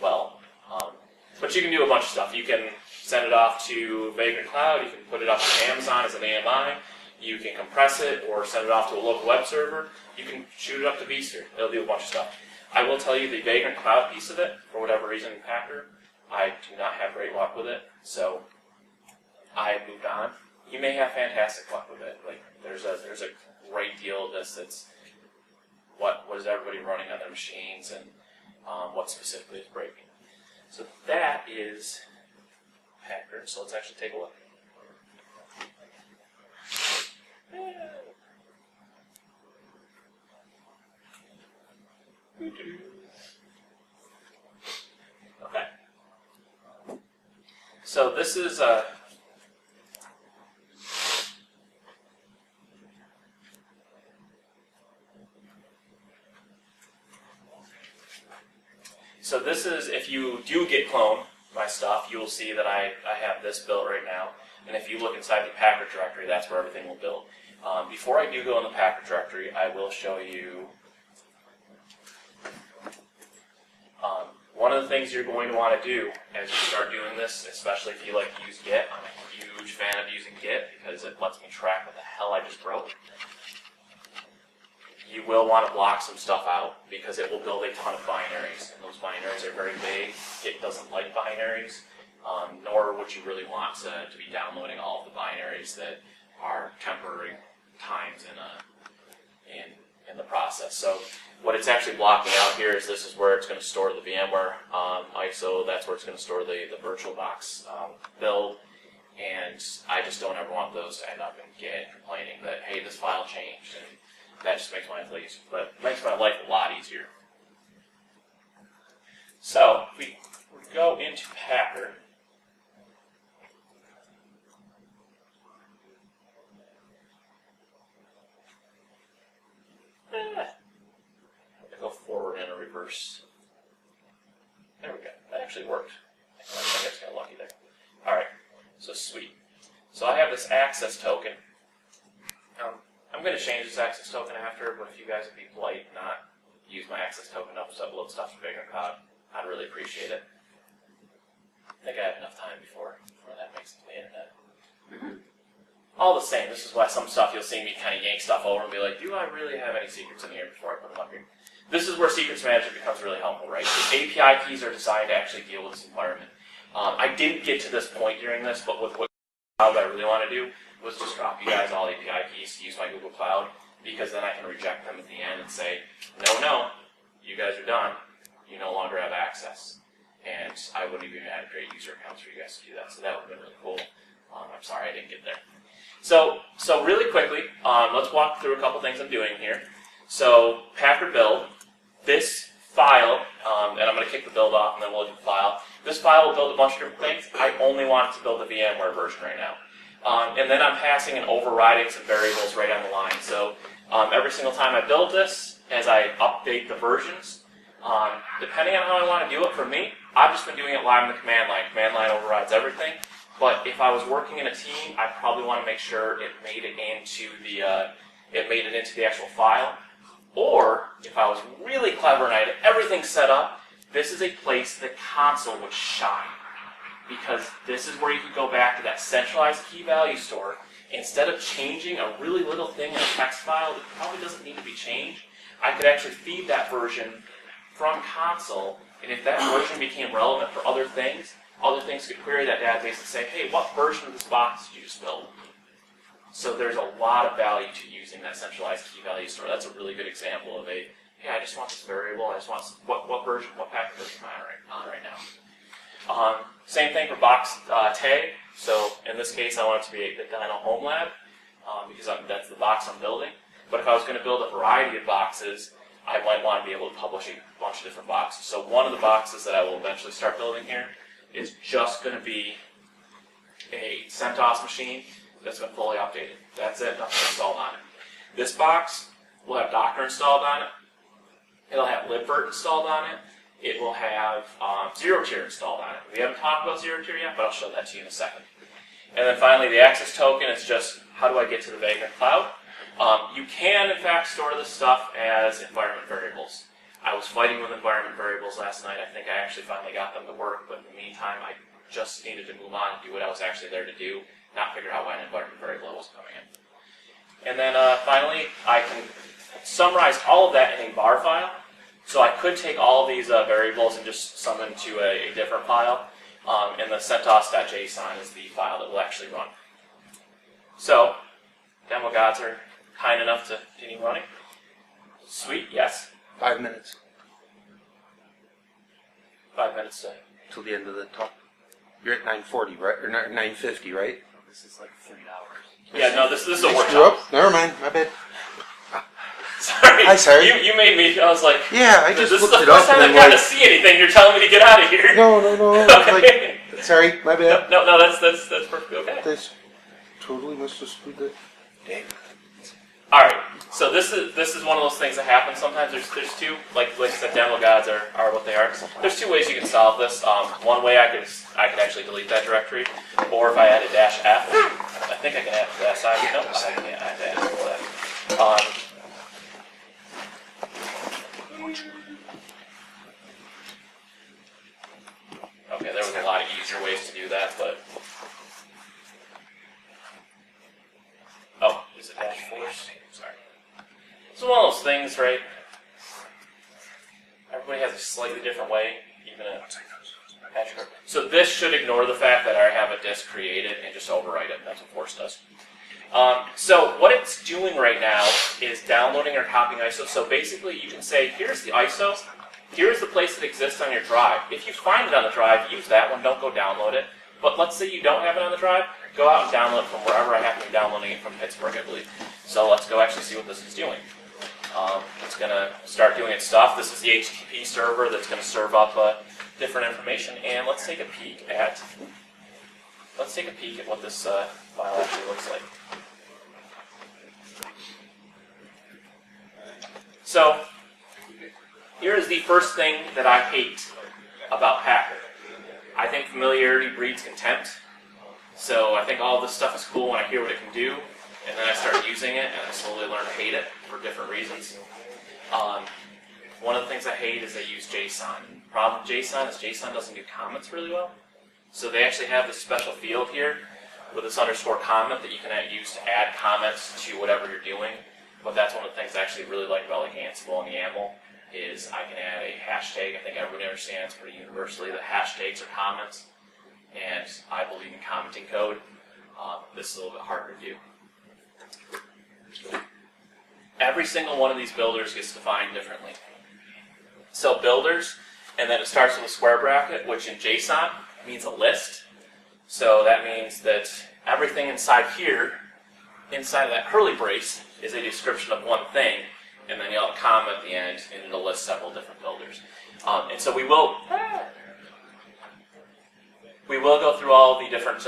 well, but you can do a bunch of stuff. You can send it off to Vagrant Cloud, you can put it up to Amazon as an AMI, you can compress it or send it off to a local web server, you can shoot it up to vSphere. It'll do a bunch of stuff. I will tell you the Vagrant Cloud piece of it, for whatever reason in Packer, I do not have great luck with it, so I moved on. You may have fantastic luck with it. Like there's a great deal of this that's what is everybody running on their machines and what specifically is breaking. So that is Packer, so let's actually take a look. Okay. So this is if you do get cloned my stuff, you will see that I have this built right now. And if you look inside the Packer directory, that's where everything will build. Before I do go in the Packer directory, I will show you one of the things you're going to want to do as you start doing this, especially if you like to use Git. I'm a huge fan of using Git because it lets me track what the hell I just wrote. You will want to block some stuff out because it will build a ton of binaries, and those binaries are very vague. Git doesn't like binaries, nor would you really want to be downloading all of the binaries that are temporary times in the process. So what it's actually blocking out here is this is where it's going to store the VMware ISO. That's where it's going to store the VirtualBox build. And I just don't ever want those to end up in Git complaining that, hey, this file changed. And that just makes my life easier, but makes my life a lot easier. So if we go into Packer, go forward and a reverse. There we go. That actually worked. I think I just got lucky there. All right. So sweet. So I have this access token. I'm going to change this access token after, but if you guys would be polite and not use my access token to upload stuff to Vagrant Cloud, I'd really appreciate it. I think I have enough time before that makes it to the internet. All the same, this is why some stuff you'll see me kind of yank stuff over and be like, do I really have any secrets in here before I put them up here? This is where secrets management becomes really helpful, right? The API keys are designed to actually deal with this environment. I didn't get to this point during this, but with what I really want to do was just drop you guys all API keys to use my Google Cloud, because then I can reject them at the end and say, no, you guys are done. You no longer have access. And I wouldn't even have to create user accounts for you guys to do that. So that would have been really cool. I'm sorry I didn't get there. So really quickly, let's walk through a couple things I'm doing here. So Packer build, this file, and I'm going to kick the build off and then we'll look at the file. This file will build a bunch of different things. I only want it to build the VMware version right now. And then I'm passing and overriding some variables right on the line. So every single time I build this, as I update the versions, depending on how I want to do it, for me, I've just been doing it live in the command line. Command line overrides everything. But if I was working in a team, I probably want to make sure it made it into the actual file. Or if I was really clever and I had everything set up, this is a place the console would shine. Because this is where you could go back to that centralized key value store. Instead of changing a really little thing in a text file that probably doesn't need to be changed, I could actually feed that version from console, and if that version became relevant for other things could query that database and say, hey, what version of this box did you just build? So there's a lot of value to using that centralized key value store. That's a really good example of hey, I just want this variable, I just want what version, what packet version am I on right now? Same thing for box tag. So in this case, I want it to be the Dino Home Lab because that's the box I'm building. But if I was going to build a variety of boxes, I might want to be able to publish a bunch of different boxes. So one of the boxes that I will eventually start building here is just going to be a CentOS machine that's been fully updated. That's it, nothing installed on it. This box will have Docker installed on it. It'll have libvirt installed on it. It will have ZeroTier installed on it. We haven't talked about ZeroTier yet, but I'll show that to you in a second. And then finally, the access token is just, how do I get to the Vagrant Cloud? You can, in fact, store this stuff as environment variables. I was fighting with environment variables last night. I think I actually finally got them to work, but in the meantime, I just needed to move on and do what I was actually there to do, not figure out why an environment variable was coming in. And then finally, I can summarize all of that in a bar file. So I could take all of these variables and just sum them to a different file, and the CentOS.json is the file that will actually run. So, demo gods are kind enough to continue running. Sweet, yes? 5 minutes 5 minutes to... till the end of the talk. You're at 9:40, right? Or 9:50, right? This is like 3 hours. Yeah, no, this is a I workshop. screw up? Never mind, my bad. Sorry. Hi, sorry. You made me, I was like... Yeah, I just this looked is the it up first time and I've then gotten to see anything. You're telling me to get out of here. No. I was Okay. like, sorry, my bad. No, that's perfectly okay. This totally must have screwed that. Dang. All right, so this is one of those things that happen. Sometimes there's two, like I said, demo gods are what they are. There's two ways you can solve this. One way I could actually delete that directory, or if I add a -f, I think I can add to that side. Nope, I can't add that. right? Everybody has a slightly different way, even a patch code. So this should ignore the fact that I have a disk created and just overwrite it. That's what force does. So what it's doing right now is downloading or copying ISO. So basically you can say, here's the ISO, here's the place that exists on your drive. If you find it on the drive, use that one, don't go download it. But let's say you don't have it on the drive, go out and download it from wherever. I happen to be downloading it from Pittsburgh, I believe. So let's go actually see what this is doing. It's going to start doing its stuff. This is the HTTP server that's going to serve up different information. And let's take a peek at what this file actually looks like. So here is the first thing that I hate about Packer. I think familiarity breeds contempt. So I think all this stuff is cool when I hear what it can do, and then I start using it, and I slowly learn to hate it for different reasons. One of the things I hate is they use JSON. The problem with JSON is JSON doesn't do comments really well. So they actually have this special field here with this underscore comment that you can use to add comments to whatever you're doing. But that's one of the things I actually really like about like Ansible and YAML is I can add a hashtag. I think everybody understands pretty universally that hashtags are comments, and I believe in commenting code. This is a little bit harder to do. Every single one of these builders gets defined differently. So builders, and then it starts with a square bracket, which in JSON means a list. So that means that everything inside here, inside of that curly brace, is a description of one thing, and then you'll have a comma at the end, and it'll list several different builders. And so we will go through all the different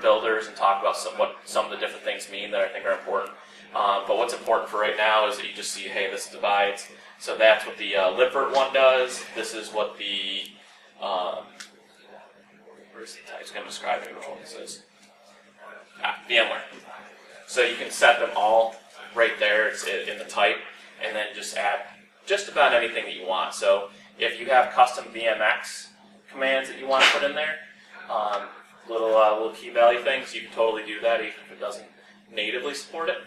builders and talk about what some of the different things mean that I think are important. But what's important for right now is that you just see, hey, this divides. So that's what the libvirt one does. This is what the where's the type? It's going to describe which one this is. VMware. So you can set them all right there. It's in the type, and then just add just about anything that you want. So if you have custom VMX commands that you want to put in there, little key value things, you can totally do that even if it doesn't natively support it.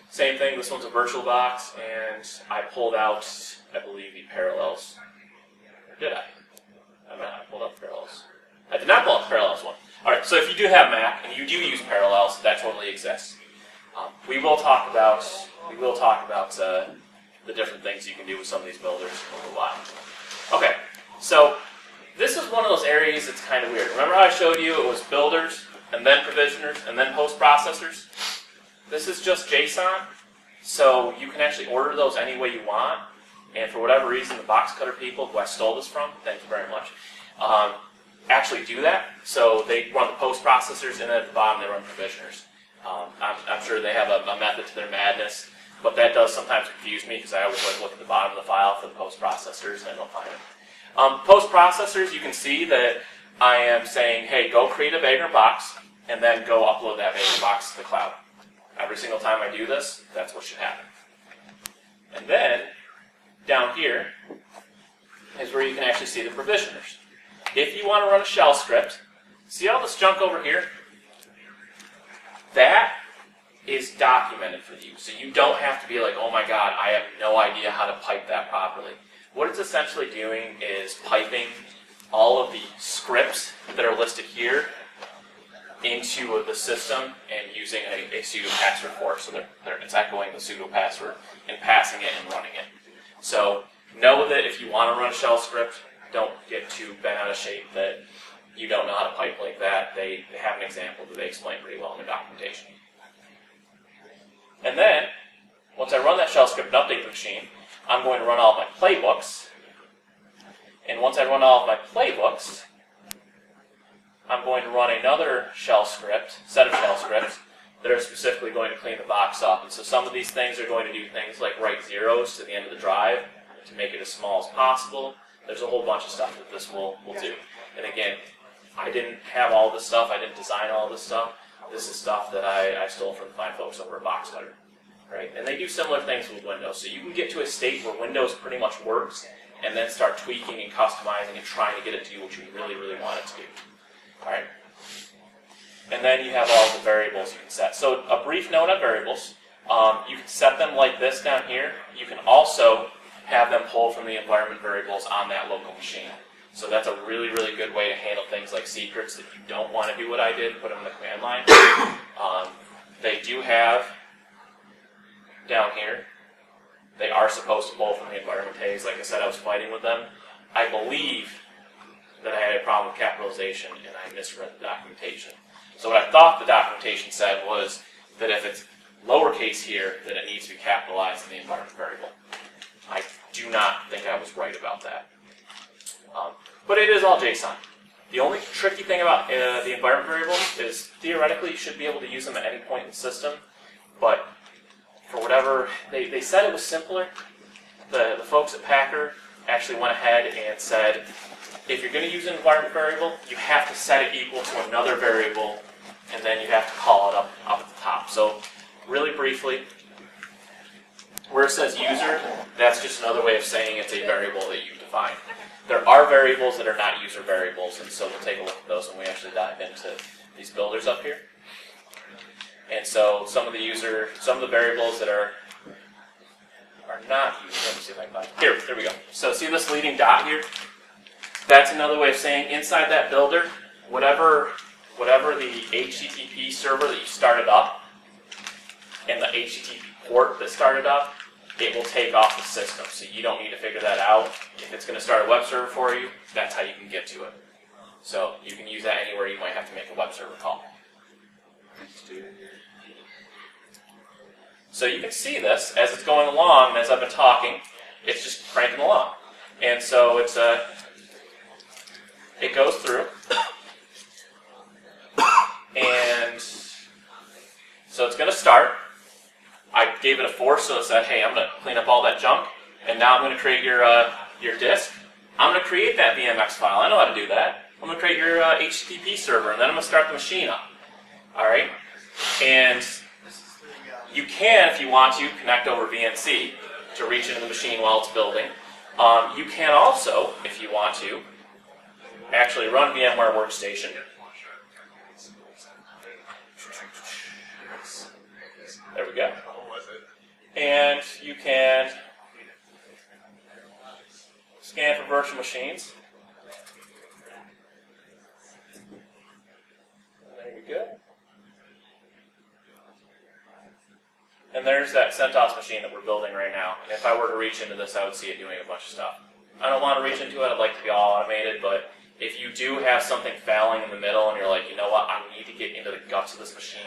Same thing, this one's a VirtualBox, and I pulled out, I believe, the parallels. Or did I? I pulled out the parallels. I did not pull out the parallels one. Alright, so if you do have Mac and you do use parallels, that totally exists. We will talk about the different things you can do with some of these builders in a little while. Okay, so this is one of those areas that's kind of weird. Remember how I showed you it was builders, and then provisioners, and then post-processors? This is just JSON, so you can actually order those any way you want, and for whatever reason, the box cutter people who I stole this from, thank you very much, actually do that. So they run the post-processors, and then at the bottom they run provisioners. I'm sure they have a method to their madness, but that does sometimes confuse me because I always like to look at the bottom of the file for the post-processors, and I don't find it. Post-processors, you can see that I am saying, hey, go create a Vagrant box, and then go upload that Vagrant box to the cloud. Every single time I do this, that's what should happen. And then, down here, is where you can actually see the provisioners. If you want to run a shell script, see all this junk over here? That is documented for you. So you don't have to be like, oh my god, I have no idea how to pipe that properly. What it's essentially doing is piping all of the scripts that are listed here into the system and using a pseudo password for it. So it's echoing the pseudo password and passing it and running it. So know that if you want to run a shell script, don't get too bent out of shape that you don't know how to pipe like that. They have an example that they explain pretty well in their documentation. And then, once I run that shell script and update the machine, I'm going to run all of my playbooks. And once I run all of my playbooks, I'm going to run another shell script, set of shell scripts, that are specifically going to clean the box up. And so some of these things are going to do things like write zeros to the end of the drive to make it as small as possible. There's a whole bunch of stuff that this will do. And again, I didn't have all this stuff. I didn't design all this stuff. This is stuff that I stole from the fine folks over at Boxcutter. Right? And they do similar things with Windows. So you can get to a state where Windows pretty much works and then start tweaking and customizing and trying to get it to do what you really, really want it to do. All right. And then you have all the variables you can set. So a brief note on variables. You can set them like this down here. You can also have them pull from the environment variables on that local machine. So that's a really, really good way to handle things like secrets that you don't want to do what I did, put them in the command line. They do have down here, they are supposed to pull from the environment tags. Like I said, I was fighting with them. I believe that I had a problem with capitalization and I misread the documentation. So what I thought the documentation said was that if it's lowercase here, then it needs to be capitalized in the environment variable. I do not think I was right about that. But it is all JSON. The only tricky thing about the environment variable is theoretically you should be able to use them at any point in the system, but for whatever, they said it was simpler. The folks at Packer actually went ahead and said, if you're going to use an environment variable, you have to set it equal to another variable, and then you have to call it up at the top. So really briefly, where it says user, that's just another way of saying it's a variable that you define. There are variables that are not user variables, and so we'll take a look at those when we actually dive into these builders up here. And so some of the variables that are not user, let me see if I can find it. There we go. So see this leading dot here? That's another way of saying inside that builder, whatever the HTTP server that you started up and the HTTP port that started up, it will take off the system. So you don't need to figure that out. If it's going to start a web server for you, that's how you can get to it. So you can use that anywhere you might have to make a web server call. So you can see this as it's going along, and as I've been talking, it's just cranking along. And so it goes through. And so it's going to start. I gave it a force, so it said, hey, I'm going to clean up all that junk, and now I'm going to create your disk. I'm going to create that VMX file. I know how to do that. I'm going to create your HTTP server, and then I'm going to start the machine up. All right? And you can, if you want to, connect over VNC to reach into the machine while it's building. You can also, if you want to, actually run VMware Workstation. There we go. And you can scan for virtual machines. There we go. And there's that CentOS machine that we're building right now. And if I were to reach into this, I would see it doing a bunch of stuff. I don't want to reach into it. I'd like to be all automated, but if you do have something failing in the middle and you're like, you know what, I need to get into the guts of this machine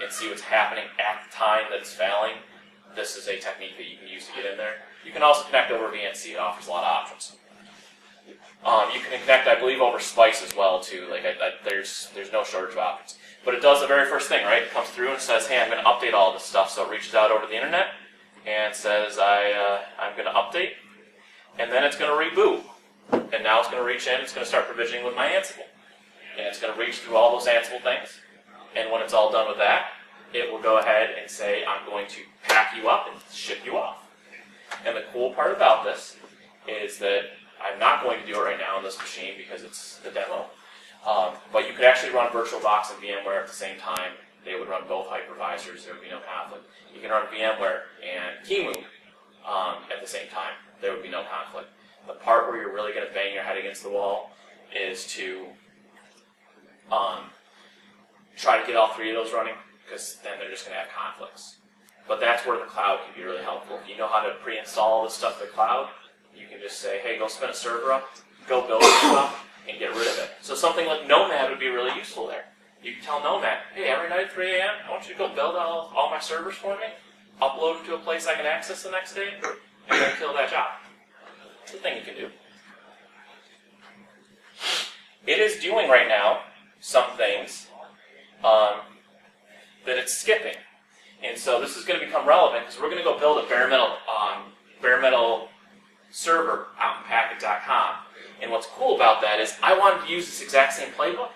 and see what's happening at the time that it's failing, this is a technique that you can use to get in there. You can also connect over VNC. It offers a lot of options. You can connect, I believe, over Spice as well, too. Like there's no shortage of options. But it does the very first thing, right? It comes through and says, hey, I'm going to update all this stuff. So it reaches out over the internet and says, I'm going to update. And then it's going to reboot. And now it's going to reach in, it's going to start provisioning with my Ansible. And it's going to reach through all those Ansible things. And when it's all done with that, it will go ahead and say, I'm going to pack you up and ship you off. And the cool part about this is that I'm not going to do it right now on this machine because it's the demo. But you could actually run VirtualBox and VMware at the same time. They would run both hypervisors. There would be no conflict. You can run VMware and QEMU at the same time. There would be no conflict. The part where you're really going to bang your head against the wall is to try to get all three of those running, because then they're just going to have conflicts. But that's where the cloud can be really helpful. If you know how to pre-install this stuff in the cloud, you can just say, hey, go spin a server up, go build it up, and get rid of it. So something like Nomad would be really useful there. You can tell Nomad, hey, every night at 3 a.m., I want you to go build all my servers for me, upload them to a place I can access the next day, and then kill that job. It's a thing you can do. It is doing right now some things that it's skipping. And so this is going to become relevant because we're going to go build a bare metal server out in packet.com. And what's cool about that is I wanted to use this exact same playbook.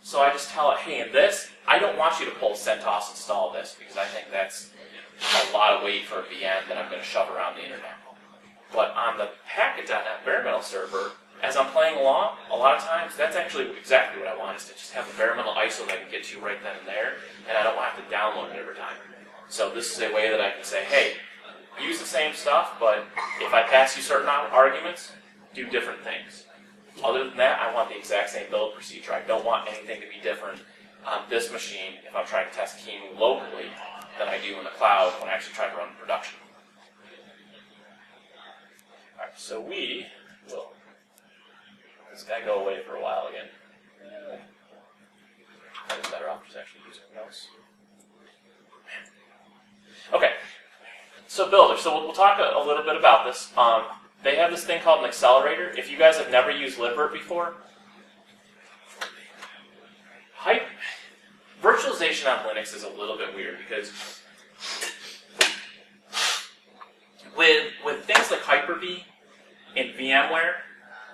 So I just tell it, hey, in this, I don't want you to pull CentOS install this because I think that's a lot of weight for a VM that I'm going to shove around the internet. But on the packet.net bare metal server, as I'm playing along, a lot of times that's actually exactly what I want, is to just have a bare metal ISO that I can get to right then and there, and I don't have to download it every time. So this is a way that I can say, hey, use the same stuff, but if I pass you certain arguments, do different things. Other than that, I want the exact same build procedure. I don't want anything to be different on this machine if I'm trying to test QEMU locally than I do in the cloud when I actually try to run production. All right, so we will let this guy go away for a while again. It's better off just actually using notes. Okay, so builder. So we'll talk a little bit about this. They have this thing called an accelerator. If you guys have never used libvirt before, virtualization on Linux is a little bit weird because with things like Hyper-V and VMware,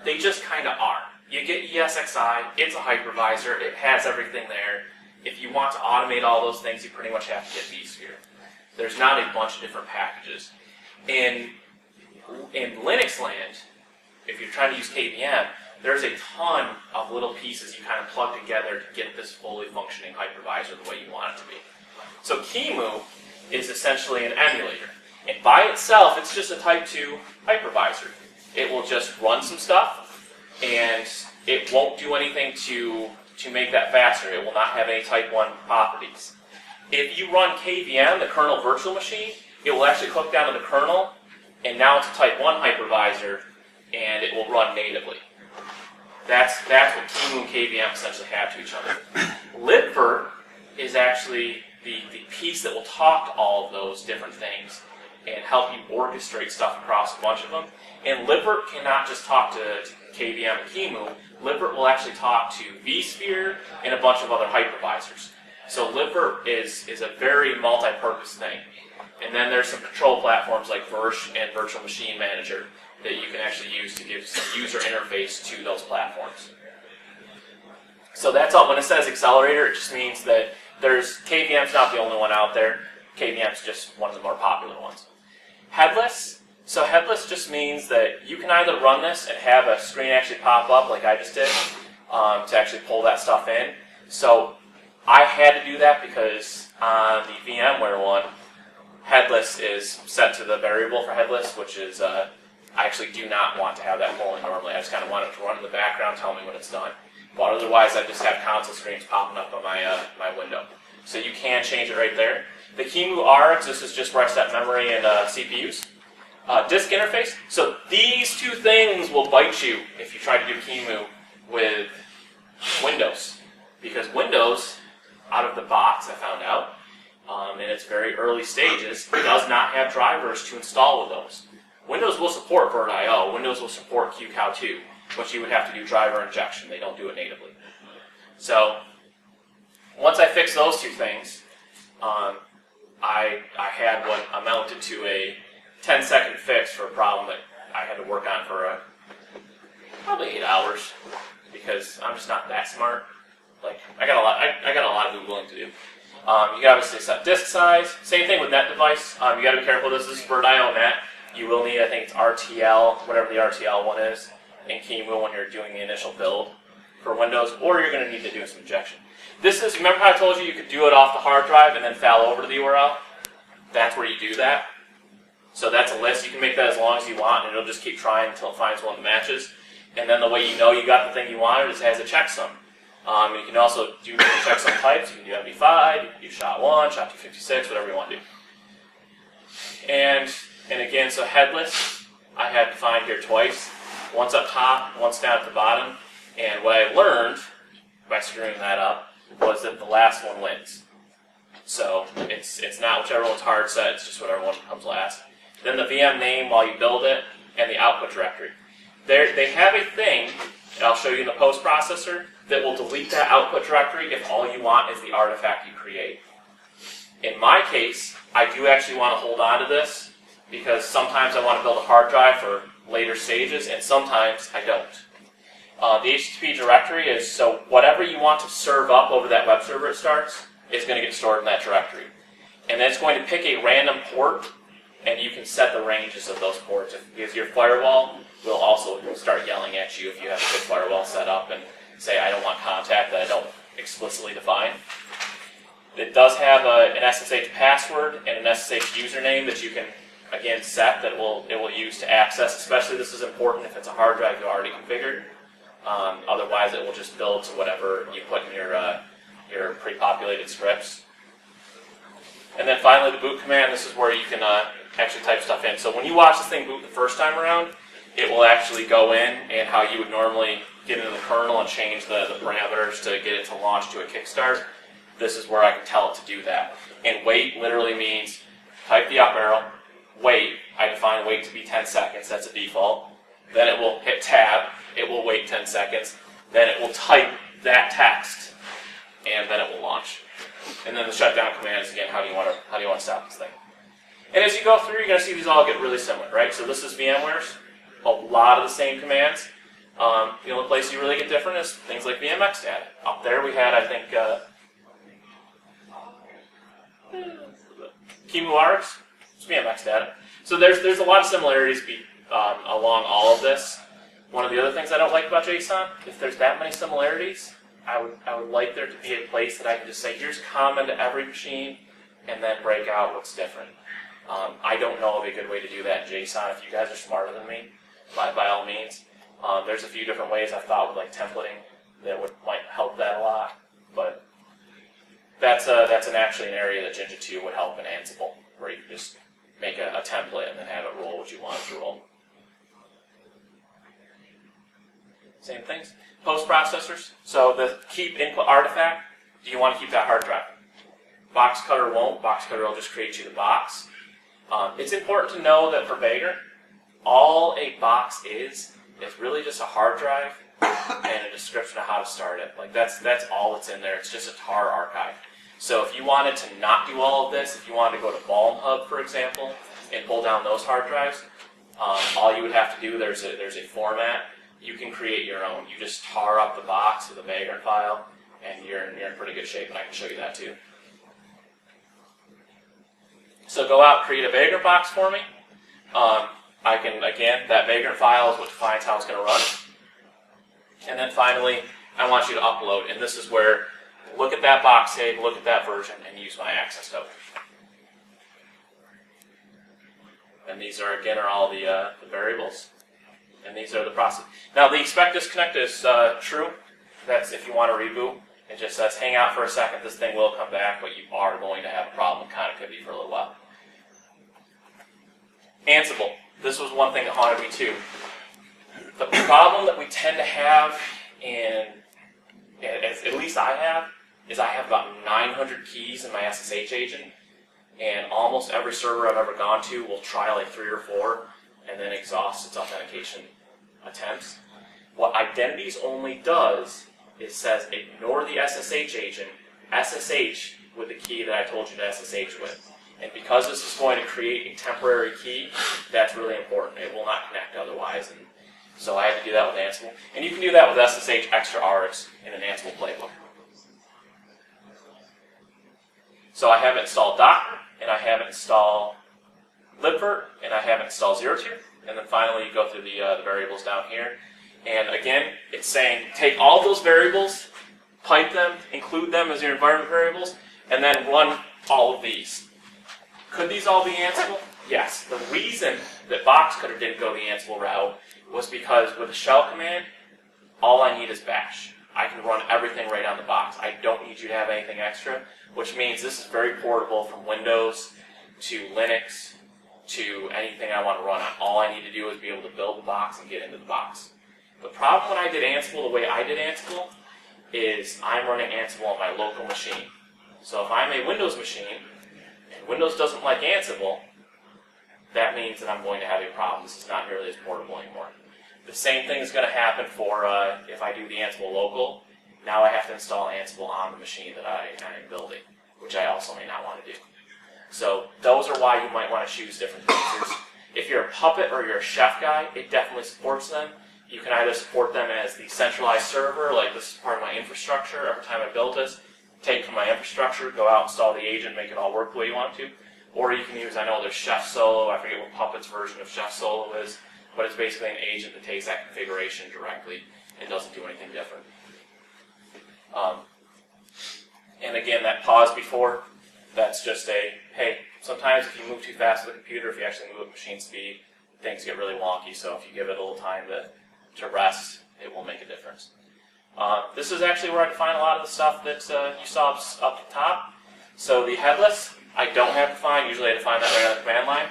they just kind of are. You get ESXi, it's a hypervisor, it has everything there. If you want to automate all those things, you pretty much have to get vSphere. There's not a bunch of different packages. In Linux land, if you're trying to use KVM, there's a ton of little pieces you kind of plug together to get this fully functioning hypervisor the way you want it to be. So QEMU is essentially an emulator. And by itself, it's just a type 2 hypervisor. It will just run some stuff, and it won't do anything to make that faster. It will not have any type 1 properties. If you run KVM, the kernel virtual machine, it will actually hook down to the kernel, and now it's a type 1 hypervisor, and it will run natively. That's what QEMU and KVM essentially have to each other. libvirt is actually the piece that will talk to all of those different things and help you orchestrate stuff across a bunch of them. And libvirt cannot just talk to KVM and QEMU. libvirt will actually talk to vSphere and a bunch of other hypervisors. So libvirt is a very multi-purpose thing. And then there's some control platforms like Virsh and Virtual Machine Manager that you can actually use to give some user interface to those platforms. So that's all. When it says accelerator, it just means that KVM's not the only one out there. KVM's just one of the more popular ones. Headless. So headless just means that you can either run this and have a screen actually pop up like I just did to actually pull that stuff in. So I had to do that because on the VMware one, headless is set to the variable for headless, which is I actually do not want to have that pulling normally. I just kind of want it to run in the background, tell me when it's done. But otherwise, I just have console screens popping up on my window. So you can change it right there. The QEMU ARGs, this is just where I set memory and CPUs. Disk interface. So these two things will bite you if you try to do QEMU with Windows. Because Windows, out of the box, I found out, in its very early stages, does not have drivers to install with those. Windows will support virt.io, Windows will support QCOW2, but you would have to do driver injection. They don't do it natively. So once I fixed those two things, I had what amounted to a 10-second fix for a problem that I had to work on for probably 8 hours because I'm just not that smart. Like I got a lot of Googling to do. You can obviously set disk size. Same thing with net device. You got to be careful. This is virt.io net. You will need, I think it's RTL, whatever the RTL one is, and QEMU when you're doing the initial build for Windows, or you're going to need to do some injection. This is, remember how I told you could do it off the hard drive and then file over to the URL? That's where you do that. So that's a list. You can make that as long as you want, and it'll just keep trying until it finds one that matches. And then the way you know you got the thing you wanted is it has a checksum. You can also do different checksum types. You can do MD5, you can do SHA-1, SHA-256, whatever you want to do. And again, so headless, I had defined here twice. Once up top, once down at the bottom. And what I learned by screwing that up was that the last one wins. So it's not whichever one's hard set, it's just whatever one comes last. Then the VM name while you build it, and the output directory. They have a thing, and I'll show you in the post processor, that will delete that output directory if all you want is the artifact you create. In my case, I do actually want to hold on to this, because sometimes I want to build a hard drive for later stages, and sometimes I don't. The HTTP directory is, so whatever you want to serve up over that web server it starts, is going to get stored in that directory. And then it's going to pick a random port, and you can set the ranges of those ports. Because your firewall will also start yelling at you if you have a good firewall set up and say, I don't want contact that I don't explicitly define. It does have an SSH password and an SSH username that you can, again, set that it will use to access. Especially this is important if it's a hard drive you already configured. Otherwise, it will just build to whatever you put in your pre-populated scripts. And then finally, the boot command. This is where you can actually type stuff in. So when you watch this thing boot the first time around, it will actually go in and how you would normally get into the kernel and change the parameters to get it to launch to a kickstart. This is where I can tell it to do that. And wait literally means type the up arrow, wait. I define wait to be 10 seconds. That's a default. Then it will hit tab. It will wait 10 seconds. Then it will type that text, and then it will launch. And then the shutdown command is, again, how do you want to stop this thing? And as you go through, you're going to see these all get really similar, right? So this is VMware's. A lot of the same commands. The only place you really get different is things like VMX data. Up there we had, I think, KimuRx, it's VMX data. So there's a lot of similarities along all of this. One of the other things I don't like about JSON, if there's that many similarities, I would like there to be a place that I can just say, here's common to every machine, and then break out what's different. I don't know of a good way to do that in JSON. If you guys are smarter than me, by all means. There's a few different ways I've thought with like templating that might help that a lot, but that's actually an area that Jinja 2 would help in Ansible, where you can just make a template and then have it roll what you want it to roll. Same things. Post processors. So the keep input artifact, do you want to keep that hard drive? Box cutter won't. Box cutter will just create you the box. It's important to know that for Vagrant, all a box is really just a hard drive and a description of how to start it. Like that's all that's in there. It's just a tar archive. So if you wanted to not do all of this, if you wanted to go to Balm Hub, for example, and pull down those hard drives, all you would have to do, there's a format. You can create your own. You just tar up the box with a Vagrant file, and you're in pretty good shape, and I can show you that too. So go out, create a Vagrant box for me. I can, again, that Vagrant file is what defines how it's going to run. And then finally, I want you to upload, and this is where, look at that box save, look at that version, and use my access token. And these are, again, all the variables. And these are the process. Now, the expect disconnect is true. That's if you want to reboot. It just says, hang out for a second, this thing will come back, but you are going to have a problem with connectivity for a little while. Ansible. This was one thing that haunted me too. The problem that we tend to have, at least I have, is I have about 900 keys in my SSH agent, and almost every server I've ever gone to will try like 3 or 4, and then exhaust its authentication attempts. What Identities only does is says ignore the SSH agent, SSH with the key that I told you to SSH with. And because this is going to create a temporary key, that's really important. It will not connect otherwise. And so I had to do that with Ansible. And you can do that with SSH extra R's in an Ansible playbook. So I have installed Docker, and I have installed libvirt, and I have installed ZeroTier. And then finally you go through the variables down here. And again, it's saying take all those variables, pipe them, include them as your environment variables, and then run all of these. Could these all be Ansible? Yes. The reason that Boxcutter didn't go the Ansible route was because with a shell command, all I need is bash. I can run everything right on the box. I don't need you to have anything extra, which means this is very portable from Windows to Linux to anything I want to run on. All I need to do is be able to build the box and get into the box. The problem when I did Ansible the way I did Ansible is I'm running Ansible on my local machine. So if I'm a Windows machine, and Windows doesn't like Ansible, that means that I'm going to have a problem. This is not nearly as portable anymore. The same thing is going to happen for if I do the Ansible local. Now I have to install Ansible on the machine that I am building, which I also may not want to do. So those are why you might want to choose different features. If you're a Puppet or you're a Chef guy, it definitely supports them. You can either support them as the centralized server, like this is part of my infrastructure. Every time I build this, take from my infrastructure, go out, install the agent, make it all work the way you want to. Or you can use, I know there's Chef Solo, I forget what Puppet's version of Chef Solo is, but it's basically an agent that takes that configuration directly and doesn't do anything different. And again, that pause before, that's just a, hey, sometimes if you move too fast with a computer, if you actually move at machine speed, things get really wonky. So if you give it a little time to rest, it will make a difference. This is actually where I define a lot of the stuff that you saw up at the top. So the headless, I don't have defined. Usually I define that right on the command line.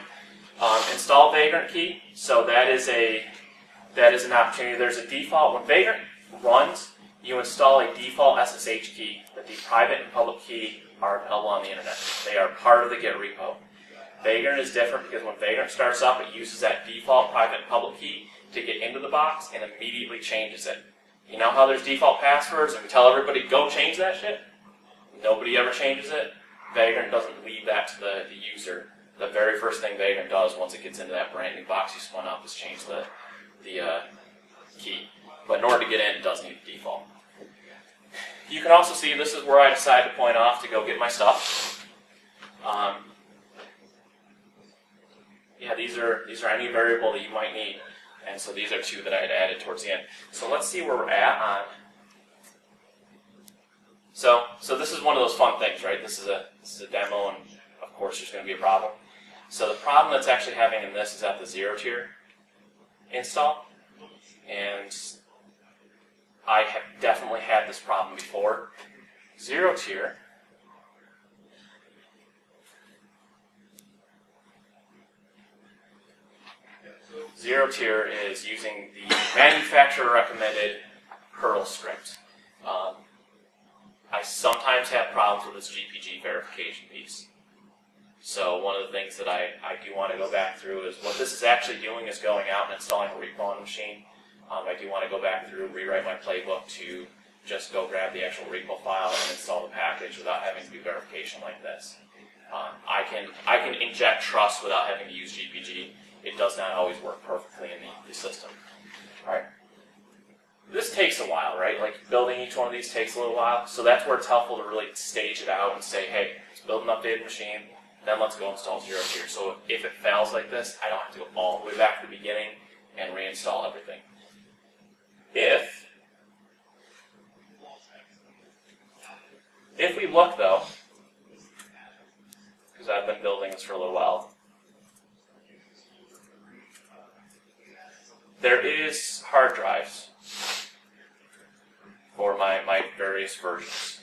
Install Vagrant key. So that is an opportunity. There's a default. When Vagrant runs, you install a default SSH key, but the private and public key are available on the internet. They are part of the Git repo. Vagrant is different because when Vagrant starts up, it uses that default private and public key to get into the box and immediately changes it. You know how there's default passwords and we tell everybody, go change that shit? Nobody ever changes it. Vagrant doesn't leave that to the user. The very first thing Vagrant does once it gets into that brand new box you spun up is change the key. But in order to get in, it does need the default. You can also see this is where I decide to point off to go get my stuff. Yeah, these are any variable that you might need. And so these are two that I had added towards the end. So let's see where we're at on. So this is one of those fun things, right? This is a demo, and of course there's going to be a problem. So the problem that's actually having in this is at the 0 tier install, and I have definitely had this problem before. 0 tier. Zero tier is using the manufacturer recommended Perl script. I sometimes have problems with this GPG verification piece. So one of the things that I do want to go back through is what this is actually doing is going out and installing a repo on the machine. I do want to go back through and rewrite my playbook to just go grab the actual repo file and install the package without having to do verification like this. I can inject trust without having to use GPG. It does not always work perfectly in the system. All right. This takes a while, right? Like building each one of these takes a little while. So that's where it's helpful to really stage it out and say, hey, let's build an updated machine, then let's go install 0 tier. So if it fails like this, I don't have to go all the way back to the beginning and reinstall everything. If we look though, because I've been building this for a little while, there is hard drives for my various versions.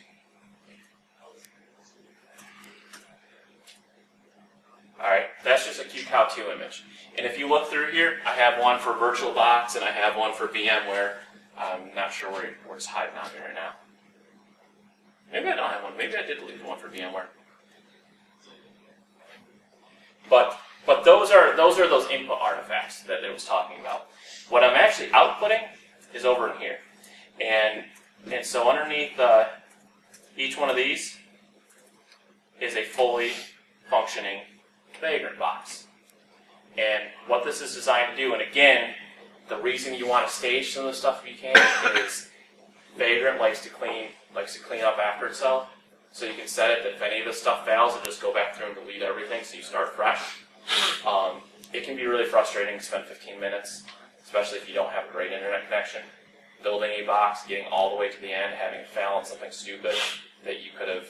Alright, that's just a QCOW2 image. And if you look through here, I have one for VirtualBox and I have one for VMware. I'm not sure where it's hiding out here right now. Maybe I don't have one. Maybe I did delete the one for VMware. But those are those input artifacts that it was talking about. What I'm actually outputting is over in here. And so underneath each one of these is a fully functioning Vagrant box. And what this is designed to do, and again, the reason you want to stage some of the stuff if you can is Vagrant likes to clean up after itself. So you can set it that if any of this stuff fails, it'll just go back through and delete everything so you start fresh. It can be really frustrating to spend 15 minutes, especially if you don't have a great internet connection, building a box, getting all the way to the end, having it fail on something stupid that you could have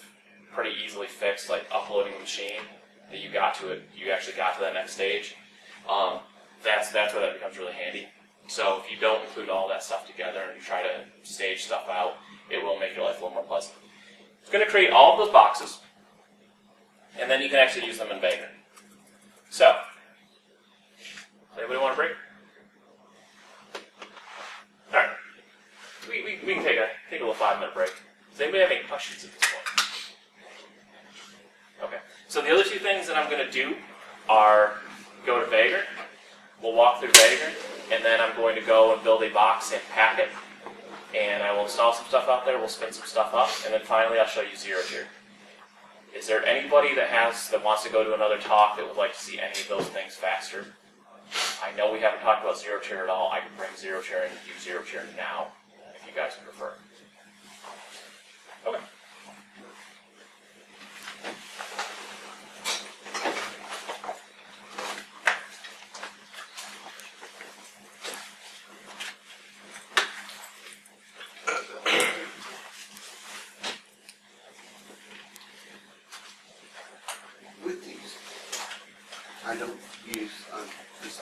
pretty easily fixed, like uploading the machine, that you actually got to that next stage. That's where that becomes really handy. So if you don't include all that stuff together and you try to stage stuff out, it will make your life a little more pleasant. It's going to create all of those boxes, and then you can actually use them in Vagrant. So, does anybody want a break? All right, we can take a little 5-minute break. Does anybody have any questions at this point? Okay. So the other two things that I'm going to do are go to Vagrant. We'll walk through Vagrant, and then I'm going to go and build a box and pack it. And I will install some stuff out there. We'll spin some stuff up, and then finally I'll show you 0 tier. Is there anybody that wants to go to another talk that would like to see any of those things faster? I know we haven't talked about 0 tier at all. I can bring 0 tier and do 0 tier now, if you guys prefer. Okay.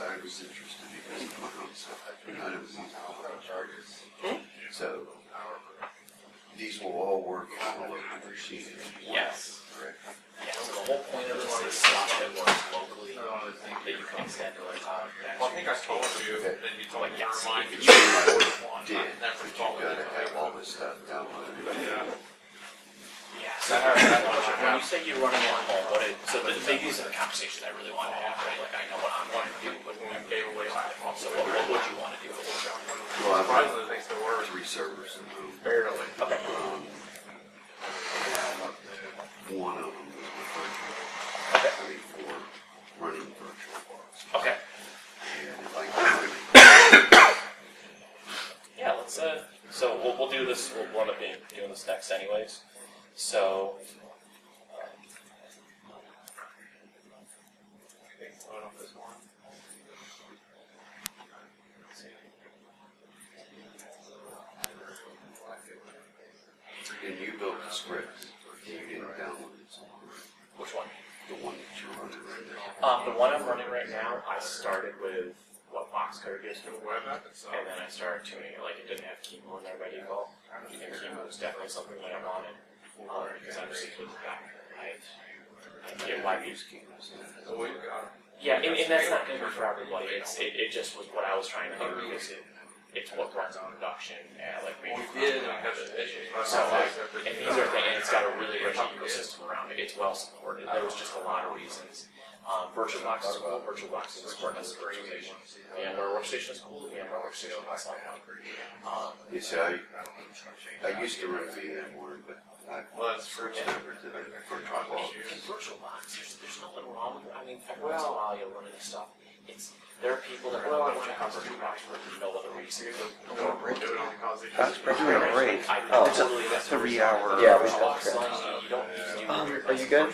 I was interested because of my own stuff. None of these targets. So these will all work on a local machine. Yes. Correct. Yeah, so the whole point of this is stuff that works locally that you can extend to like Well, I think I told you that you told me to remind you. You did, but you gotta have all this stuff downloaded. yeah. So when you say you're running at home, so maybe this is a conversation I really want to have, right? Like I know what I'm wanting to do, but when we gave away my phone, so what would you want to do? Well, Surprisingly, thanks to word. 3 servers in home. Barely. Okay. One of them is with virtual. Okay. I mean, for running virtual box. Okay. And if I can, Yeah, let's so we'll do this, we'll end up doing this next anyways. So and you built the script, you didn't download it somewhere. which one? The one that you're running right now. The one I'm running right now, I started with what Boxcar gives me, Web app itself. and then I started tuning it like it didn't have chemo in there by default. And chemo was definitely something that I wanted because I'm super back. I get why we use chemo. So we've got. Yeah, and that's not going to be for everybody. It just was what I was trying to do because it's what runs on production and like we did have some issues. So and these are things, and it's got a really rich ecosystem around it. It's well supported. There was just a lot of reasons. VirtualBox is cool. VirtualBox is support as a virtualization. VMware Workstation is cool. VMware Workstation is like You see, I used to run VMware, but I switched over to the virtual box. in VirtualBox, there's nothing wrong with it. I mean, every once in a while you'll run into stuff. There are people that are going to check out VirtualBox for no other reason. That's pretty great. It's a 3-hour. Yeah, we are you good?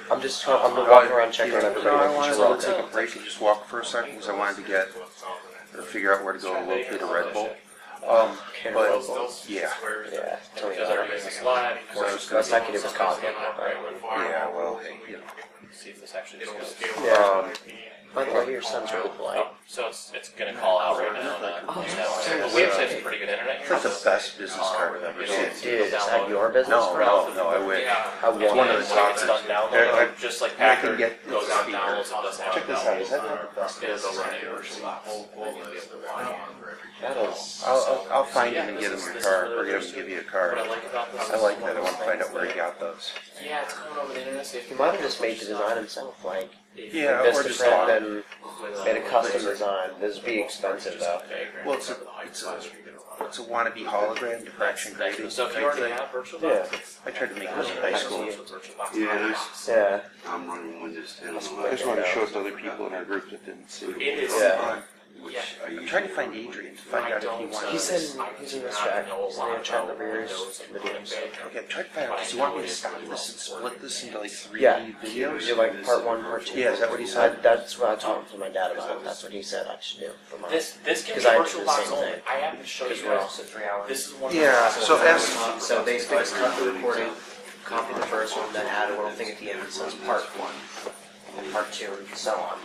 I'm walking around checking on everybody. No, I wanted Sure. to take a break and just walk for a second because I wanted to figure out where to go to locate a Red Bull. But yeah, Yeah, tell me Because about our it. business live, Best I can do is coffee. yeah. Well, hey, you know. see if this actually goes. Yeah. By the way, your son's really polite. So it's going to call out right now. We actually have some pretty good internet It's here. like the best business card I've ever seen. Dude, is that your business? No, I wish. I want one of the It's top. done download, just like I can Packard get goes the on speaker. downloads and doesn't have Check this out. Is that downloads. not the best It'll go business run card in I've ever seen? That is. I'll find him and get him your card, or get him to give you a card. What I like about this I like that. I want to find out where he got those. Yeah, it's coming over the internet. So He might have just made the design himself, like Yeah, or just Vistaprint, then made a custom design. This would be expensive though. Well, it's a wannabe hologram diffraction grading So if you type already thing. have virtual Yeah. I tried to make this in high school. Yeah, Yeah. I'm running Windows 10 on I just wanted to show it to other people in our group that didn't see it. It is. Yeah. which I I'm usually trying to find Adrian to find out if he wants. He's in this track. He's in the track over here. Videos. Okay, I'm trying to find out. Does he want me to stop this and split this into like 3 Yeah. videos? You're like part 1, part 2. Yeah, is that what he said? That's what I talked to my dad about. That's what he said I should do for mine. This can be 'Cause I did virtual the box same only. thing. I happen to show you Because we're guys. also 3 hours. This is one. Yeah, so as So basically, just cut the recording, copy the first one, then add a little thing at the end that says part 1, and part 2, and so on.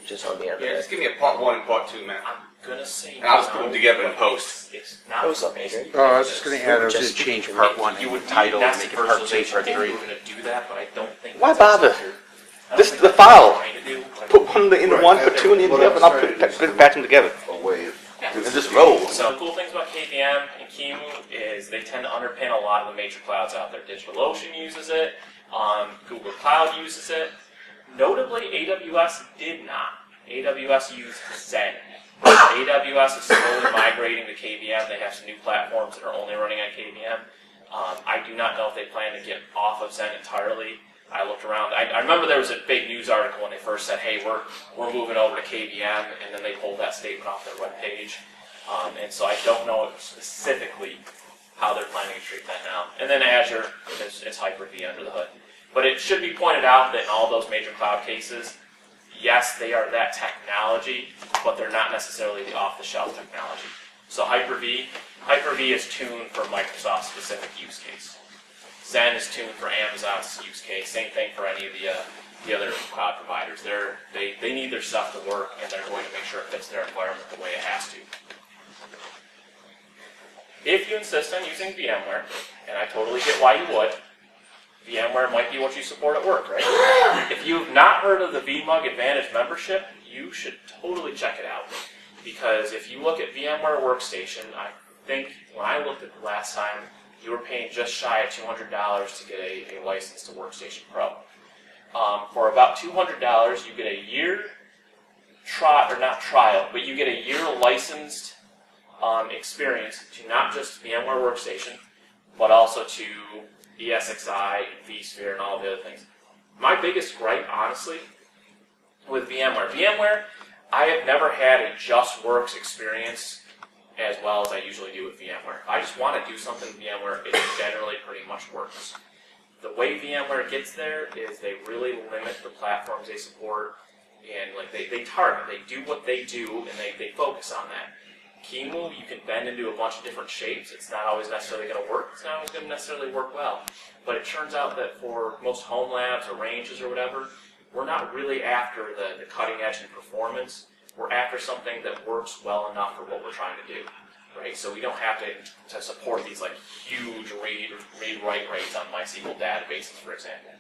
Just on the end of Yeah, it. just give me a part 1 and part 2, man. I'm gonna say. And I'll just put them together in post. It's not. What's up, Adrian? Oh, I was just going to add, I was going to change part 1 You and would title and that's make it part 2, virtualization. part If 3. you were gonna do that, but I don't think. Why that's bother? what you're- I don't This think is the that's what file. you're trying to do. Put one into one, put two in the other, and I'll patch them together. a way of And just roll. So the cool things about KVM and QEMU is they tend to underpin a lot of the major clouds out there. DigitalOcean uses it, Google Cloud uses it. Notably, AWS did not. AWS used Zen. AWS is slowly migrating to KVM. They have some new platforms that are only running on KVM. I do not know if they plan to get off of Zen entirely. I looked around. I remember there was a big news article when they first said, "Hey, we're moving over to KVM," and then they pulled that statement off their webpage. And so I don't know specifically how they're planning to treat that now. And then Azure is Hyper-V under the hood. But it should be pointed out that in all those major cloud cases, yes, they are that technology, but they're not necessarily the off-the-shelf technology. So Hyper-V is tuned for Microsoft-specific use case. Zen is tuned for Amazon's use case. Same thing for any of the the other cloud providers. They need their stuff to work, and they're going to make sure it fits their environment the way it has to. If you insist on using VMware, and I totally get why you would, VMware might be what you support at work, right? If you've not heard of the vMug Advantage membership, you should totally check it out. Because if you look at VMware Workstation, I think when I looked at it last time, you were paying just shy of $200 to get a license to Workstation Pro. For about $200, you get a year trial, but you get a year licensed experience to not just VMware Workstation, but also to ESXi, vSphere, and all the other things. My biggest gripe, honestly, with VMware, I have never had a just works experience as well as I usually do with VMware. If I just want to do something in VMware, it generally pretty much works. The way VMware gets there is they really limit the platforms they support, and like they target, they do what they do, and they focus on that. QEMU, you can bend into a bunch of different shapes. It's not always necessarily going to work. It's not always going to necessarily work well. But it turns out that for most home labs or ranges or whatever, we're not really after the cutting edge in performance. We're after something that works well enough for what we're trying to do, right? So we don't have to support these like huge read-write rates on MySQL databases, for example.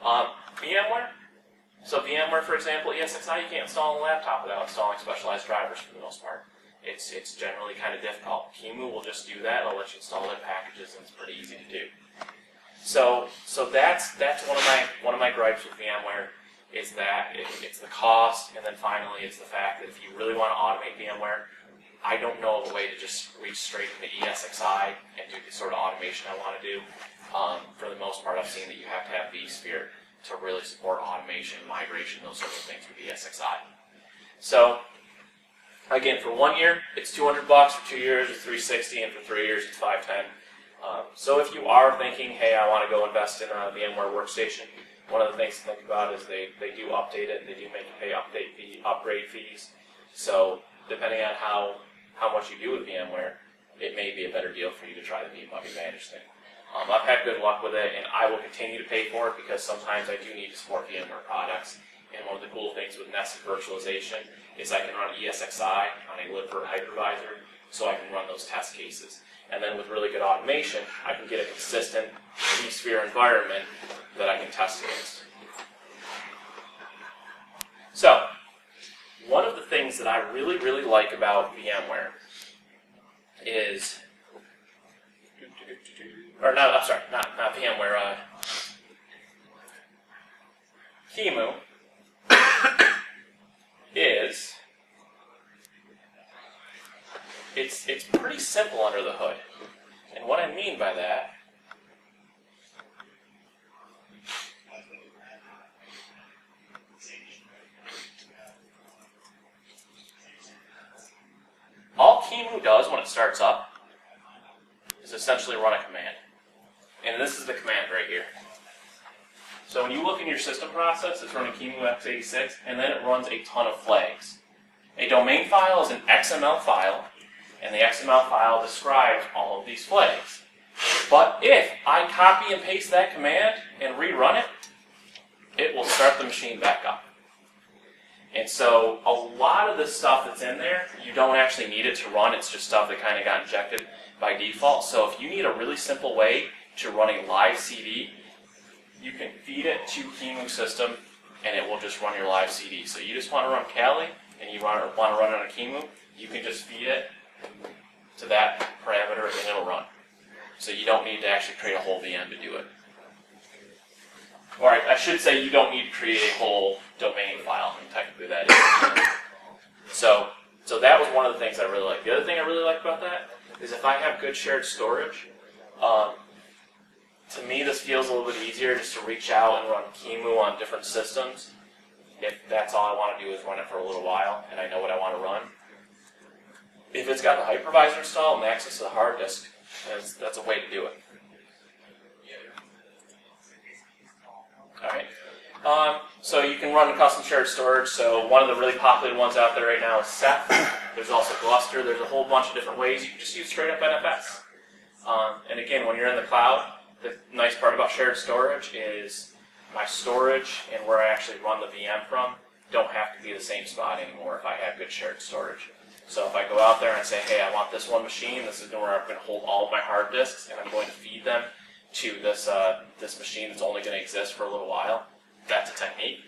VMware. So VMware, for example, ESXi, you can't install on a laptop without installing specialized drivers for the most part. It's generally kind of difficult. QEMU will just do that. It'll let you install their packages, and it's pretty easy to do. So that's one of my gripes with VMware is that it's the cost, and then finally it's the fact that if you really want to automate VMware, I don't know of a way to just reach straight into ESXi and do the sort of automation I want to do. For the most part, I've seen that you have to have vSphere to really support automation, migration, those sorts of things with ESXi. So again, for 1 year, it's $200. For 2 years, it's $360, and for 3 years, it's $510. So if you are thinking, hey, I want to go invest in a VMware Workstation, one of the things to think about is they do update it. They do make you pay upgrade fees. So depending on how much you do with VMware, it may be a better deal for you to try the vMug Advantage thing. I've had good luck with it, and I will continue to pay for it because sometimes I do need to support VMware products. And one of the cool things with nested virtualization is I can run ESXi on a libvirt hypervisor, so I can run those test cases. And then with really good automation, I can get a consistent vSphere environment that I can test against. So, one of the things that I really, really like about VMware is, or no, I'm sorry, not VMware, QEMU is it's pretty simple under the hood. And what I mean by that all QEMU does when it starts up is essentially run a command. And this is the command right here. So when you look in your system process, it's running QEMU x86, and then it runs a ton of flags. A domain file is an XML file, and the XML file describes all of these flags. But if I copy and paste that command and rerun it, it will start the machine back up. And so a lot of the stuff that's in there, you don't actually need it to run. It's just stuff that kind of got injected by default. So if you need a really simple way to run a live CD, you can feed it to QEMU system, and it will just run your live CD. So you just want to run Kali, and you want to run it on a QEMU, you can just feed it to that parameter, and it'll run. So you don't need to actually create a whole VM to do it. Or I should say you don't need to create a whole domain file, and technically that is. So that was one of the things I really like. The other thing I really like about that is if I have good shared storage, to me this feels a little bit easier just to reach out and run QEMU on different systems. If that's all I want to do is run it for a little while, and I know what I want to run. If it's got the hypervisor installed and access to the hard disk, that's a way to do it. Alright, so you can run custom shared storage. So one of the really popular ones out there right now is Ceph. There's also Gluster. There's a whole bunch of different ways. You can just use straight up NFS. And again, when you're in the cloud, the nice part about shared storage is my storage and where I actually run the VM from don't have to be the same spot anymore if I have good shared storage. So if I go out there and say, hey, I want this one machine, this is where I'm going to hold all of my hard disks, and I'm going to feed them to this this machine that's only going to exist for a little while, that's a technique.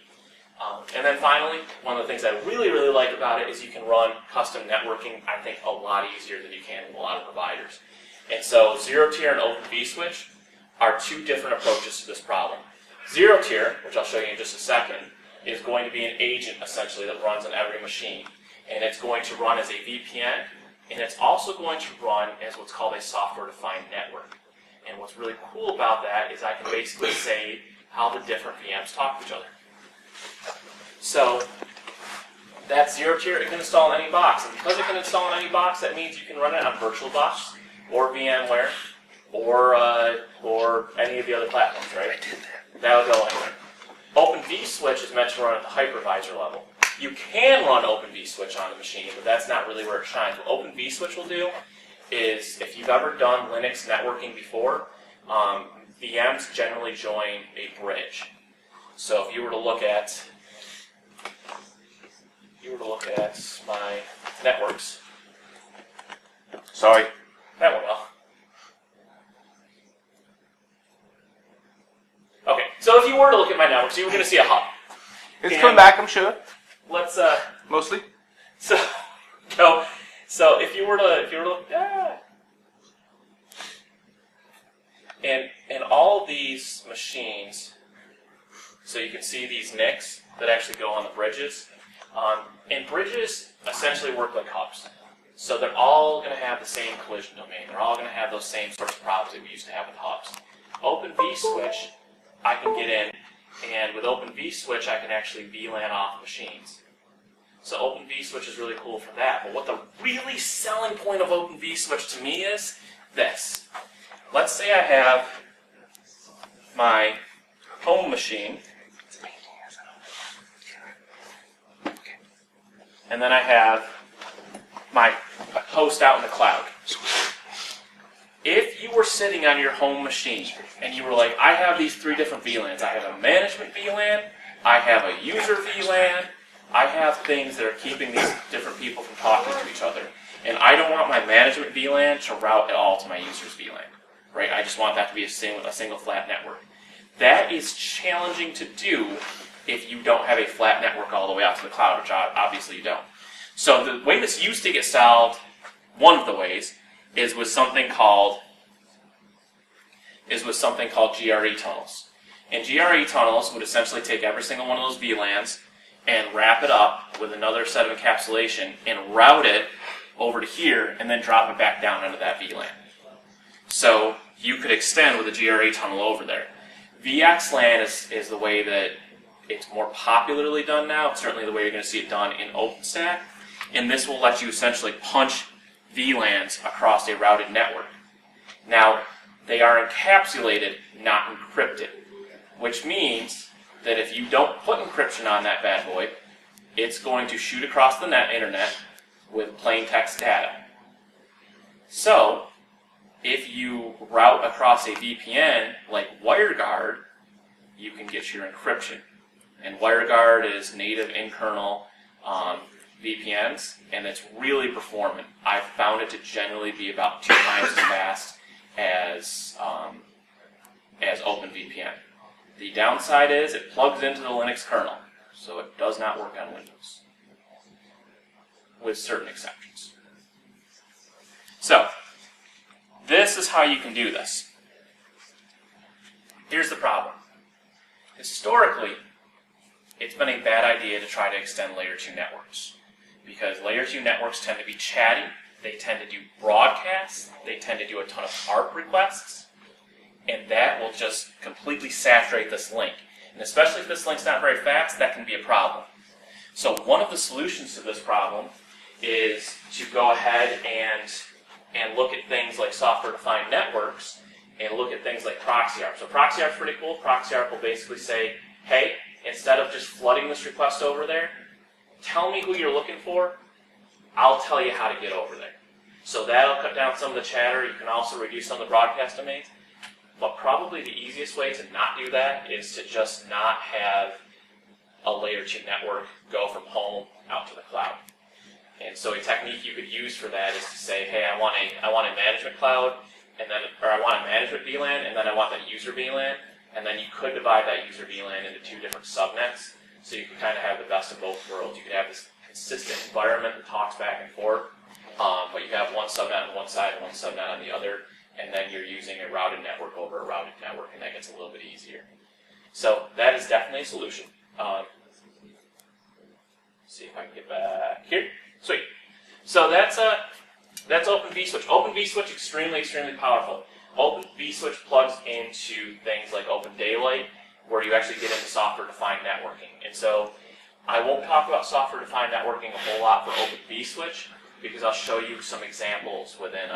And then finally, one of the things I really, really like about it is you can run custom networking, I think, a lot easier than you can with a lot of providers. And so zero tier and Open vSwitch are two different approaches to this problem. Zero tier, which I'll show you in just a second, is going to be an agent, essentially, that runs on every machine. And it's going to run as a VPN, and it's also going to run as what's called a software-defined network. And what's really cool about that is I can basically say how the different VMs talk to each other. So that zero tier, it can install on any box. And because it can install on any box, that means you can run it on VirtualBox or VMware or any of the other platforms, right? That'll go anywhere. Open vSwitch is meant to run at the hypervisor level. You can run Open vSwitch on the machine, but that's not really where it shines. What Open vSwitch will do is, if you've ever done Linux networking before, VMs generally join a bridge. So if you were to look at my networks. Sorry. That went well. Okay, so if you were to look at my networks, you were going to see a hub. It's coming back, I'm sure. Let's Mostly. So if you were to and all of these machines, so you can see these NICs that actually go on the bridges. And bridges essentially work like hubs. So they're all going to have the same collision domain. They're all going to have those same sorts of problems that we used to have with hubs. Open vSwitch, I can get in, and with Open vSwitch, I can actually VLAN off machines. So Open vSwitch is really cool for that. But what the really selling point of Open vSwitch to me is this. Let's say I have my home machine, and then I have my host out in the cloud. If you were sitting on your home machine and you were like, I have these 3 different VLANs. I have a management VLAN, I have a user VLAN, I have things that are keeping these different people from talking to each other. And I don't want my management VLAN to route at all to my user's VLAN. Right? I just want that to be a single flat network. That is challenging to do if you don't have a flat network all the way out to the cloud, which obviously you don't. So the way this used to get solved, one of the ways, is with something called GRE tunnels. And GRE tunnels would essentially take every single one of those VLANs and wrap it up with another set of encapsulation and route it over to here and then drop it back down into that VLAN. So you could extend with a GRE tunnel over there. VXLAN is the way that it's more popularly done now. It's certainly the way you're going to see it done in OpenStack. And this will let you essentially punch VLANs across a routed network. Now, they are encapsulated, not encrypted, which means that if you don't put encryption on that bad boy, it's going to shoot across the internet with plain text data. So, if you route across a VPN like WireGuard, you can get your encryption. And WireGuard is native in-kernel VPNs, and it's really performant. I've found it to generally be about 2 times as fast as OpenVPN. The downside is it plugs into the Linux kernel, so it does not work on Windows, with certain exceptions. So, this is how you can do this. Here's the problem. Historically, it's been a bad idea to try to extend layer 2 networks, because layer 2 networks tend to be chatty, they tend to do broadcasts, they tend to do a ton of ARP requests, and that will just completely saturate this link. And especially if this link's not very fast, that can be a problem. So one of the solutions to this problem is to go ahead and look at things like software-defined networks and look at things like ProxyARP. So ProxyARP's pretty cool. ProxyARP will basically say, hey, instead of just flooding this request over there, tell me who you're looking for, I'll tell you how to get over there. So that'll cut down some of the chatter. You can also reduce some of the broadcast domains. but probably the easiest way to not do that is to just not have a layer 2 network go from home out to the cloud. And so a technique you could use for that is to say, hey, I want a management cloud, and then, or I want a management VLAN, and then I want that user VLAN, and then you could divide that user VLAN into 2 different subnets, so you can kind of have the best of both worlds. You could have this consistent environment that talks back and forth, but you have one subnet on one side and one subnet on the other, and then you're using a routed network over a routed network, and that gets a little bit easier. So that is definitely a solution. See if I can get back here. Sweet. So that's Open vSwitch. Open vSwitch, extremely, extremely powerful. Open vSwitch plugs into things like Open Daylight, where you actually get into software-defined networking. And so I won't talk about software-defined networking a whole lot for Open vSwitch, because I'll show you some examples within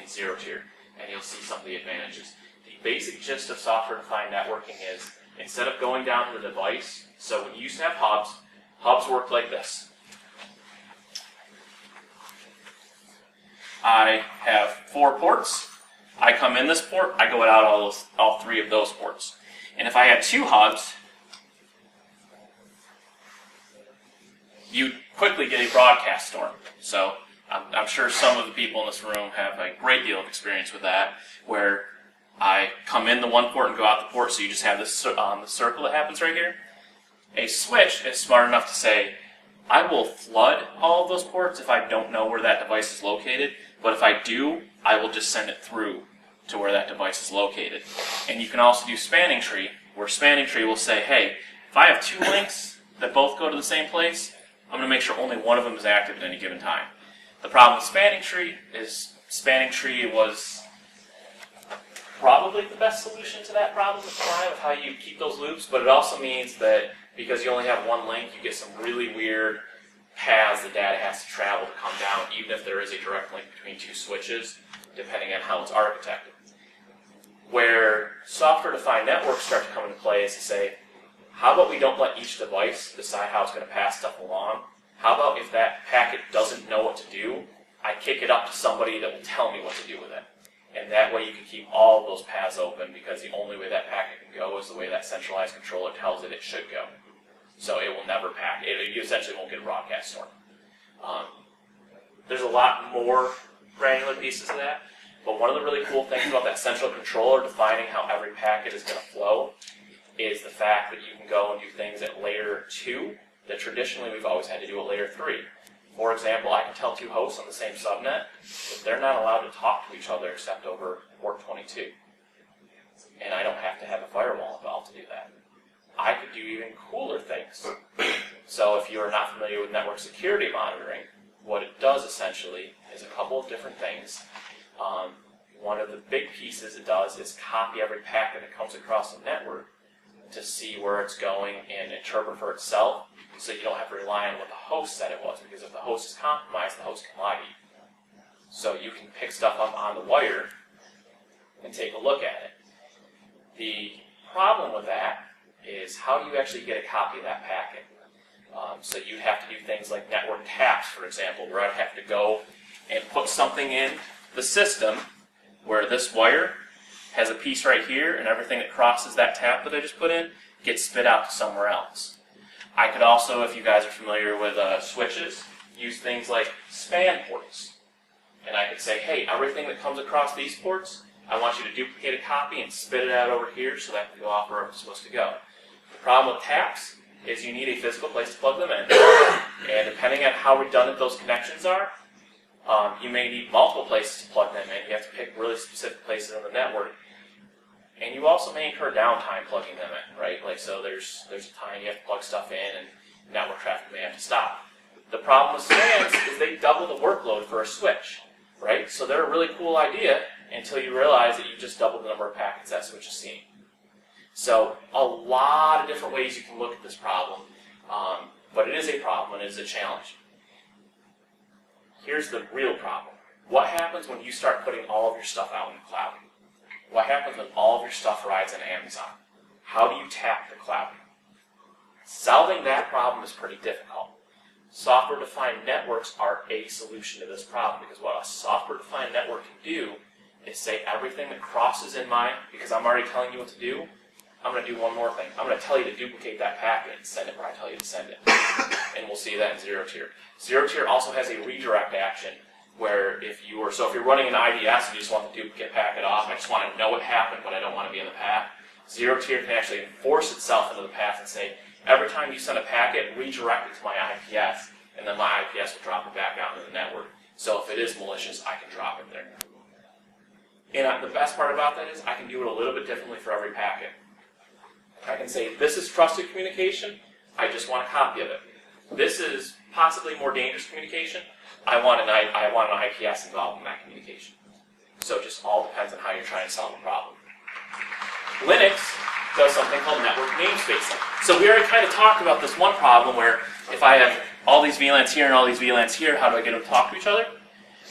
in Zero Tier, and you'll see some of the advantages. The basic gist of software-defined networking is, instead of going down to the device, so when you used to have hubs worked like this. I have 4 ports. I come in this port, I go out all 3 of those ports. And if I had 2 hubs, you quickly get a broadcast storm. So I'm sure some of the people in this room have a great deal of experience with that, where I come in the one port and go out the port, so you just have this the circle that happens right here. A switch is smart enough to say, I will flood all of those ports if I don't know where that device is located, but if I do, I will just send it through to where that device is located. And you can also do spanning tree, where spanning tree will say, hey, if I have 2 links that both go to the same place, I'm going to make sure only one of them is active at any given time. The problem with spanning tree is spanning tree was probably the best solution to that problem at the time of how you keep those loops, but it also means that because you only have 1 link, you get some really weird paths the data has to travel to come down, even if there is a direct link between 2 switches, depending on how it's architected. Where software-defined networks start to come into play is to say, how about we don't let each device decide how it's going to pass stuff along? How about if that packet doesn't know what to do, I kick it up to somebody that will tell me what to do with it. And that way you can keep all of those paths open, because the only way that packet can go is the way that centralized controller tells it should go. So it will never pack. You essentially won't get a broadcast storm. There's a lot more granular pieces of that, but one of the really cool things about that central controller defining how every packet is going to flow is the fact that you can go and do things at layer 2 that traditionally we've always had to do at layer 3. For example, I can tell 2 hosts on the same subnet that they're not allowed to talk to each other except over port 22. And I don't have to have a firewall involved to do that. I could do even cooler things. So if you are not familiar with network security monitoring, what it does essentially is a couple of different things. One of the big pieces it does is copy every packet that comes across the network to see where it's going and interpret for itself, so you don't have to rely on what the host said it was, because if the host is compromised, the host can lie to you. So you can pick stuff up on the wire and take a look at it. The problem with that is how do you actually get a copy of that packet? So you'd have to do things like network taps, for example, where I'd have to go and put something in the system where this wire has a piece right here, and everything that crosses that tap that I just put in gets spit out to somewhere else. I could also, if you guys are familiar with switches, use things like span ports. And I could say, hey, everything that comes across these ports, I want you to duplicate a copy and spit it out over here so that can go off where it's supposed to go. The problem with taps is you need a physical place to plug them in. And depending on how redundant those connections are, you may need multiple places to plug them in. You have to pick really specific places on the network. And you also may incur downtime plugging them in, right? Like, so there's a time you have to plug stuff in and network traffic may have to stop. The problem with spans is they double the workload for a switch, right? So they're a really cool idea until you realize that you just doubled the number of packets that switch is seeing. So a lot of different ways you can look at this problem, but it is a problem and it is a challenge. Here's the real problem. What happens when you start putting all of your stuff out in the cloud? What happens when all of your stuff rides on Amazon? How do you tap the cloud? Solving that problem is pretty difficult. Software-defined networks are a solution to this problem, because what a software-defined network can do is say everything that crosses in my, because I'm already telling you what to do, I'm going to do one more thing. I'm going to tell you to duplicate that packet and send it where I tell you to send it. And we'll see that in zero tier. Zero tier also has a redirect action where if you're running an IDS and you just want the duplicate packet off, I just want to know what happened, but I don't want to be in the path. Zero tier can actually enforce itself into the path and say, every time you send a packet, redirect it to my IPS, and then my IPS will drop it back out into the network. So if it is malicious, I can drop it there. And the best part about that is I can do it a little bit differently for every packet. I can say, this is trusted communication, I just want a copy of it. This is possibly more dangerous communication, I want an IPS involved in that communication. So it just all depends on how you're trying to solve the problem. Linux does something called network namespacing. So we already kind of talked about this one problem where if I have all these VLANs here and all these VLANs here, how do I get them to talk to each other?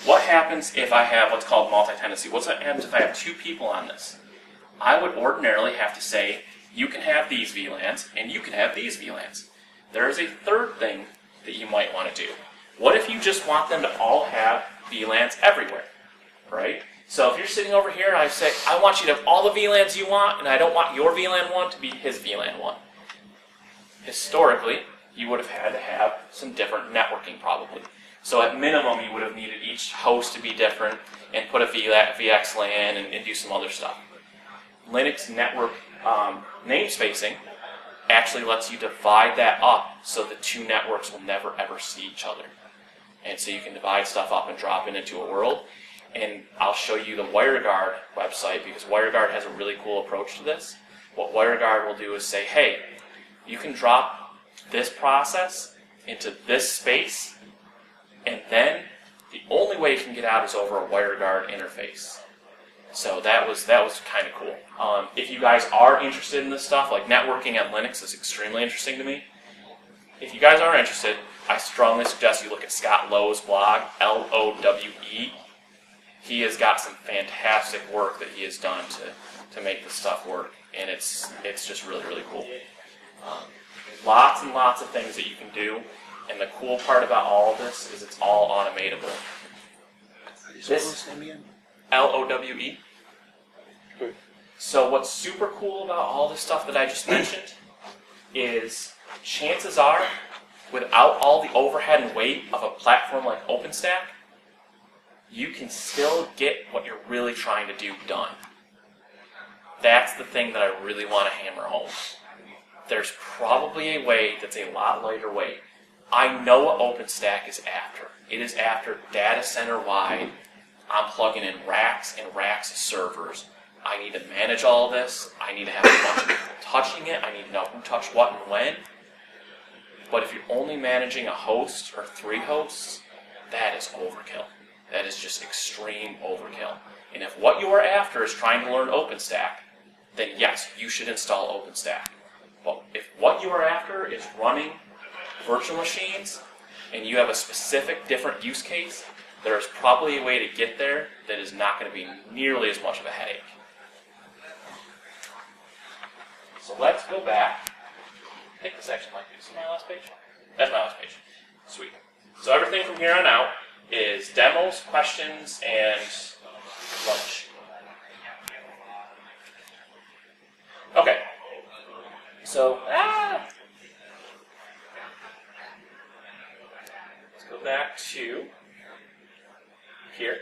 What happens if I have what's called multi-tenancy? What happens if I have two people on this? I would ordinarily have to say, you can have these VLANs, and you can have these VLANs. There is a third thing that you might want to do. What if you just want them to all have VLANs everywhere, right? So if you're sitting over here and I say, I want you to have all the VLANs you want, and I don't want your VLAN 1 to be his VLAN 1. Historically, you would have had to have some different networking probably. So at minimum, you would have needed each host to be different and put a VXLAN and do some other stuff. Linux network namespacing actually lets you divide that up so the two networks will never ever see each other. And so you can divide stuff up and drop it into a world. And I'll show you the WireGuard website because WireGuard has a really cool approach to this. What WireGuard will do is say, hey, you can drop this process into this space, and then the only way you can get out is over a WireGuard interface. So that was kind of cool. If you guys are interested in this stuff, like networking at Linux is extremely interesting to me. If you guys are interested, I strongly suggest you look at Scott Lowe's blog, LOWE. He has got some fantastic work that he has done to make this stuff work, and it's just really, really cool. Lots and lots of things that you can do, and the cool part about all of this is it's all automatable. This LOWE. So what's super cool about all this stuff that I just mentioned is chances are, without all the overhead and weight of a platform like OpenStack, you can still get what you're really trying to do done. That's the thing that I really want to hammer home. There's probably a way that's a lot lighter weight. I know what OpenStack is after. It is after data center wide. I'm plugging in racks and racks of servers. I need to manage all this. I need to have a bunch of people touching it. I need to know who touched what and when. But if you're only managing a host or 3 hosts, that is overkill. That is just extreme overkill. And if what you are after is trying to learn OpenStack, then yes, you should install OpenStack. But if what you are after is running virtual machines, and you have a specific different use case, there is probably a way to get there that is not going to be nearly as much of a headache. So let's go back. I think this actually might be my last page. That's my last page. Sweet. So everything from here on out is demos, questions, and lunch. Okay. So, let's go back to here.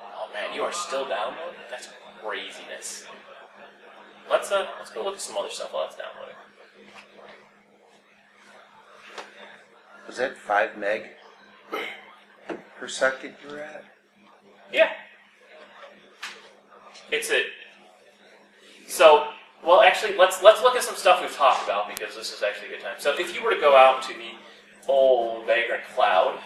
Oh man, you are still downloading? That's craziness. Let's go look at some other stuff while it's downloading. Was that 5 meg per second you were at? Yeah. Well, actually, let's look at some stuff we've talked about because this is actually a good time. So if you were to go out to the old Vagrant cloud,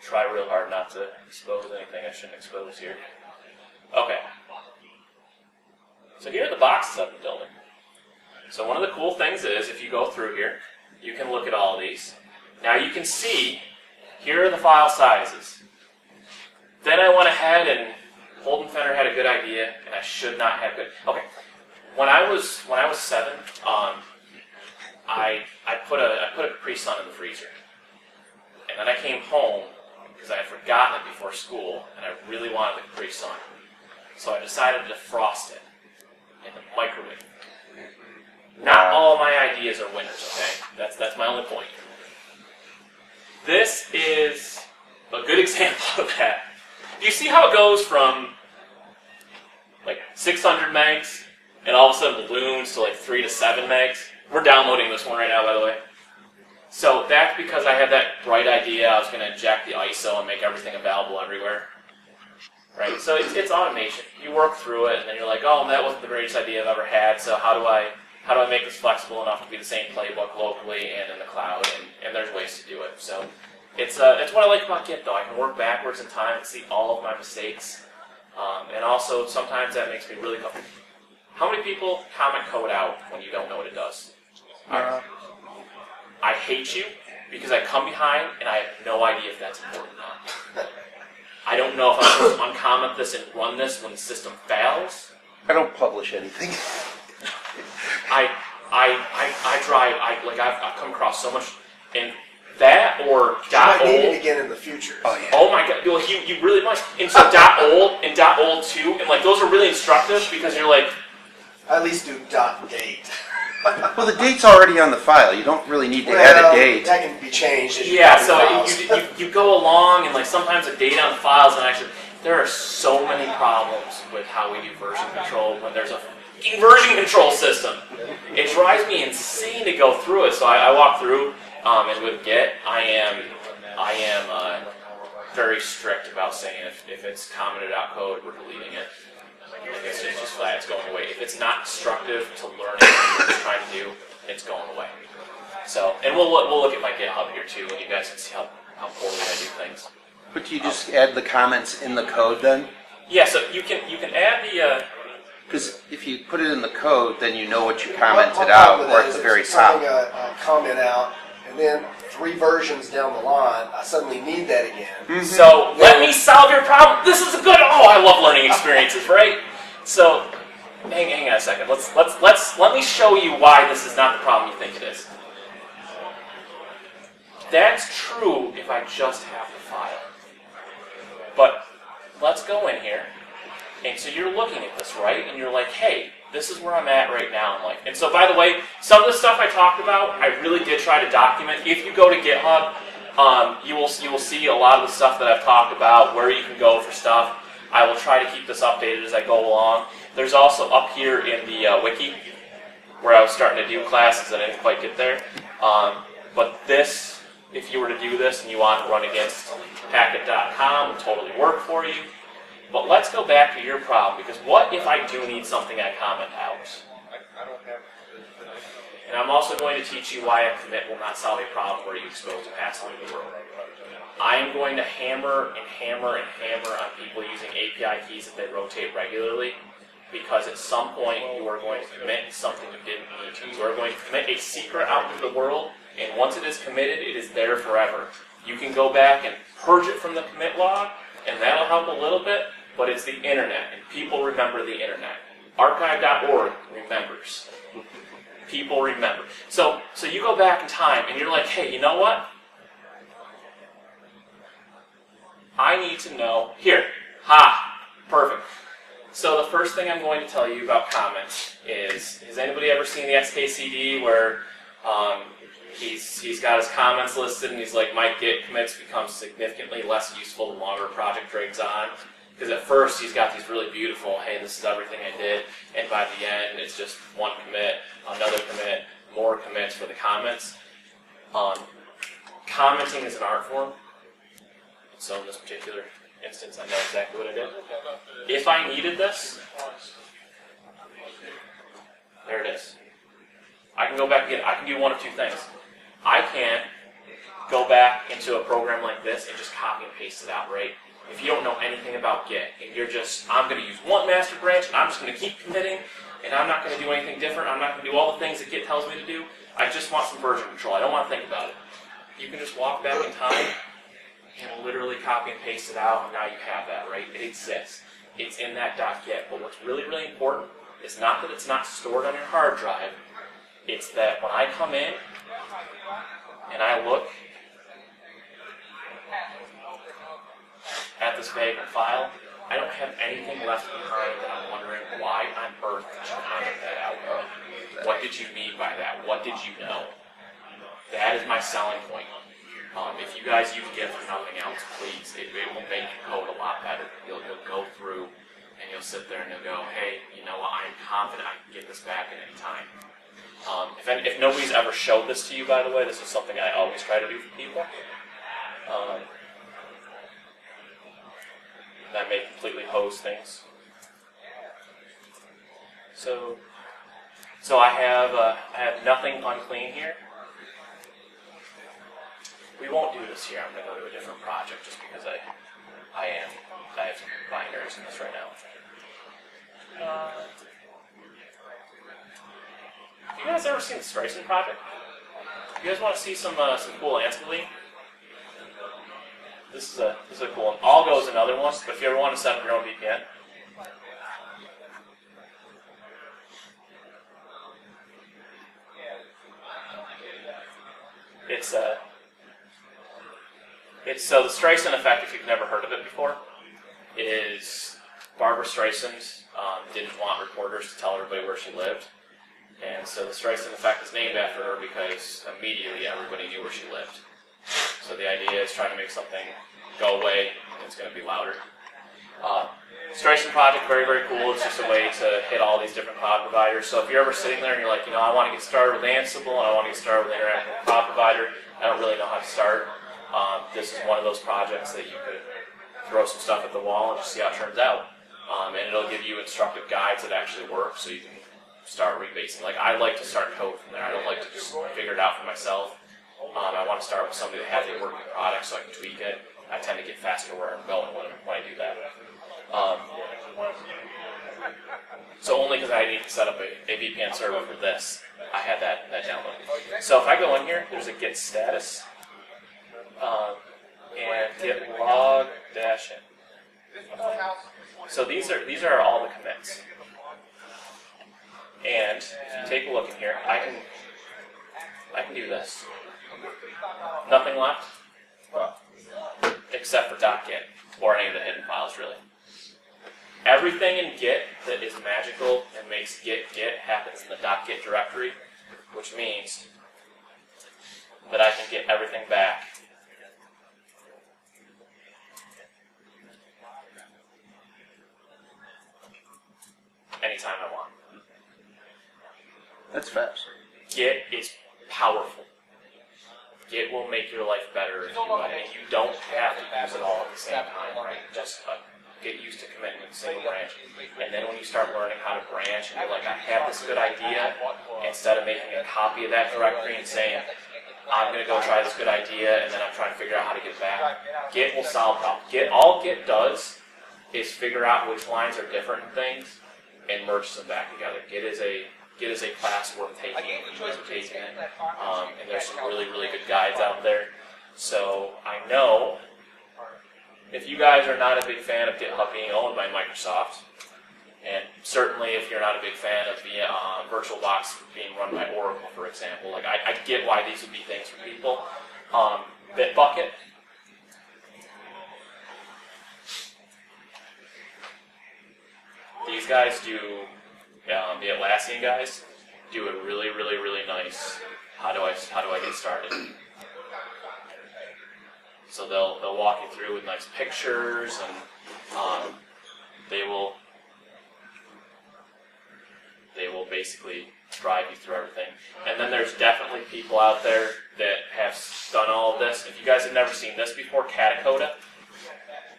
try real hard not to expose anything I shouldn't expose here. Okay. So here are the boxes I've been building. So one of the cool things is, if you go through here, you can look at all of these. Now you can see, here are the file sizes. Then I went ahead and Holden Fenner had a good idea, and I should not have good. Okay, when I was 7, I put a Capri Sun in the freezer, and then I came home, because I had forgotten it before school, and I really wanted the Capri Sun. So I decided to defrost it in the microwave. Not all my ideas are winners, okay? That's my only point. This is a good example of that. Do you see how it goes from like 600 megs and all of a sudden balloons to like 3 to 7 megs? We're downloading this one right now, by the way. So that's because I had that bright idea. I was going to inject the ISO and make everything available everywhere. Right? So it's automation. You work through it, and then you're like, oh, that wasn't the greatest idea I've ever had, so how do I make this flexible enough to be the same playbook locally and in the cloud? And there's ways to do it. So it's what I like about Git, though. I can work backwards in time and see all of my mistakes. And also, sometimes that makes me really comfortable. How many people comment code out when you don't know what it does? I hate you because I come behind and I have no idea if that's important or not. I don't know if I'm supposed to uncomment this and run this when the system fails. I don't publish anything. I've come across so much, and that or You dot might need it old. again in the future. Oh yeah. Oh my god, well, you really must. And so dot old and dot old too, and like those are really instructive because you're like, I at least do dot date. Well, the date's already on the file. You don't really need to add a date. That can be changed as you yeah. copy So files. you go along and like sometimes the data on files and actually there are so many problems with how we do version control when there's a version control system. It drives me insane to go through it. So I walk through, and with Git, I am very strict about saying if it's commented out code, we're deleting it. It's just flat, it's going away. If it's not instructive to learning what you're trying to do, it's going away. So, and we'll look at my GitHub here too, and you guys can see how poorly I do things. But do you just add the comments in the code then? Yeah, so you can add the. Because if you put it in the code, then you know what you commented My out, problem or with at that the is very if top. putting a comment out, and then 3 versions down the line, I suddenly need that again. So let me solve your problem. This is a good. Oh, I love learning experiences, right? So, hang on a second. Let me show you why this is not the problem you think it is. That's true if I just have the file. But let's go in here. And so you're looking at this, right? And you're like, hey, this is where I'm at right now in life. And so, by the way, some of the stuff I talked about, I really did try to document. If you go to GitHub, you will see a lot of the stuff that I've talked about, where you can go for stuff. I will try to keep this updated as I go along. There's also up here in the wiki, where I was starting to do classes and I didn't quite get there. But this, if you were to do this and you want to run against packet.com, would totally work for you. But let's go back to your problem, because what if I do need something I comment out? And I'm also going to teach you why a commit will not solve a problem where you expose a password to the world. I am going to hammer and hammer and hammer on people using API keys that they rotate regularly, because at some point you are going to commit something you didn't need to. You are going to commit a secret out into the world, and once it is committed, it is there forever. You can go back and purge it from the commit log, and that'll help a little bit, but it's the internet, and people remember the internet. Archive.org remembers. People remember. So you go back in time, and you're like, hey, you know what? I need to know. Here. Perfect. So the first thing I'm going to tell you about comments is, has anybody ever seen the XKCD where he's got his comments listed and he's like, my Git commits become significantly less useful the longer a project drags on? Because at first he's got these really beautiful, hey, this is everything I did, and by the end it's just one commit, another commit, more commits for the comments. Commenting is an art form. So in this particular instance, I know exactly what I did. If I needed this, there it is. I can go back again. I can do one of two things. I can go back into a program like this and just copy and paste it out, right? If you don't know anything about Git, and you're just, I'm going to use one master branch, and I'm just going to keep committing, and I'm not going to do anything different, I'm not going to do all the things that Git tells me to do, I just want some version control. I don't want to think about it. You can just walk back in time and literally copy and paste it out, and now you have that, right? It exists. It's in that .git. But what's really, really important is not that it's not stored on your hard drive. It's that when I come in and I look, left behind that I'm wondering why on earth did you comment that out? What did you mean by that? What did you know? That is my selling point. If you guys use GIF for nothing else, please, it will make your code a lot better. You'll go through and you'll sit there and you'll go, hey, you know what, I'm confident I can get this back at any time. If nobody's ever showed this to you, by the way, this is something I always try to do for people. That may completely hose things. So I have nothing unclean here. We won't do this here. I'm going to go to a different project just because I have some binaries in this right now. Have you guys ever seen the Strison project? You guys want to see some cool Ansible? This is a cool one. Algo is another one, but if you ever want to set up your own VPN, so the Streisand effect, if you've never heard of it before, is Barbara Streisand didn't want reporters to tell everybody where she lived, and so the Streisand effect is named after her because immediately everybody knew where she lived. So the idea is trying to make something go away, and it's going to be louder. Streisand project, very, very cool. It's just a way to hit all these different cloud providers. So if you're ever sitting there and you're like, you know, I want to get started with Ansible, and I want to get started with interacting with a cloud provider, I don't really know how to start. This is one of those projects that you could throw some stuff at the wall and just see how it turns out. And it'll give you instructive guides that actually work, so you can start rebasing. Like, I like to start code from there. I don't like to just figure it out for myself. I want to start with somebody that has a working product so I can tweak it. I tend to get faster where I'm going when I do that. So only because I need to set up a VPN server for this, I had that downloaded. So if I go in here, there's a git status, and git log -in. So these are all the commits. And if you take a look in here, I can do this. Nothing left, except for .git, or any of the hidden files, really. Everything in Git that is magical and makes Git happens in the .git directory, which means that I can get everything back anytime I want. That's fast. Git is powerful. Git will make your life better if you want it. You don't have to use it all at the same time, right? Just get used to committing to the single branch. And then when you start learning how to branch, and you're like, I have this good idea, instead of making a copy of that directory and saying, I'm going to go try this good idea, and then I'm trying to figure out how to get it back, Git will solve problems. All Git does is figure out which lines are different in things and merges them back together. Git is a class worth taking and taking it. And there's some really, really good guides out there. So I know if you guys are not a big fan of GitHub being owned by Microsoft, and certainly if you're not a big fan of the VirtualBox being run by Oracle, for example, like I get why these would be things for people. Bitbucket. These guys do, the Atlassian guys do a really, really, really nice, how do I get started? So they'll walk you through with nice pictures, and they will basically drive you through everything. And then there's definitely people out there that have done all of this. If you guys have never seen this before, Katacoda.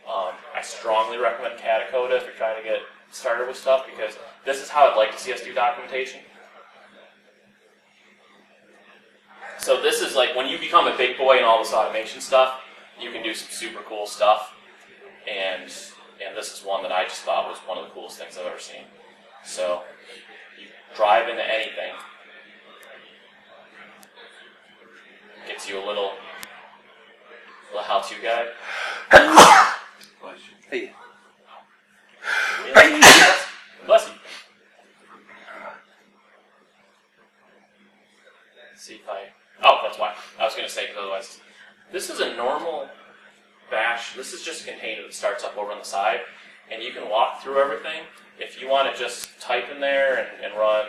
I strongly recommend Katacoda if you're trying to get started with stuff, because this is how I'd like to see us do documentation. So this is like when you become a big boy in all this automation stuff, you can do some super cool stuff, and this is one that I just thought was one of the coolest things I've ever seen. So you drive into anything, gets you a little how-to guide. Hey. Bless you. Let's see if oh, that's why. I was going to say, because otherwise, this is a normal bash. This is just a container that starts up over on the side. and you can walk through everything. If you want to just type in there and run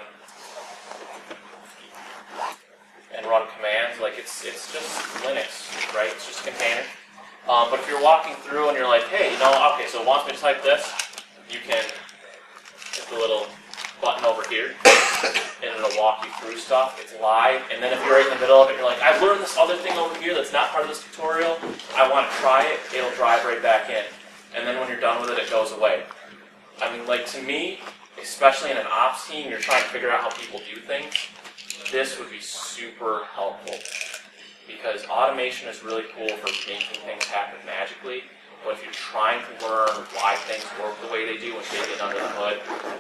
commands, like it's just Linux, right? It's just a container. But if you're walking through and you're like, hey, okay, so it wants me to type this, you can hit the little button over here, and it'll walk you through stuff. It's live, and then if you're right in the middle of it, you're like, I learned this other thing over here that's not part of this tutorial. I want to try it. It'll drive right back in, and then when you're done with it, it goes away. I mean, like to me, especially in an ops team, you're trying to figure out how people do things. This would be super helpful because automation is really cool for making things happen magically. But if you're trying to learn why things work the way they do and dig in under the hood,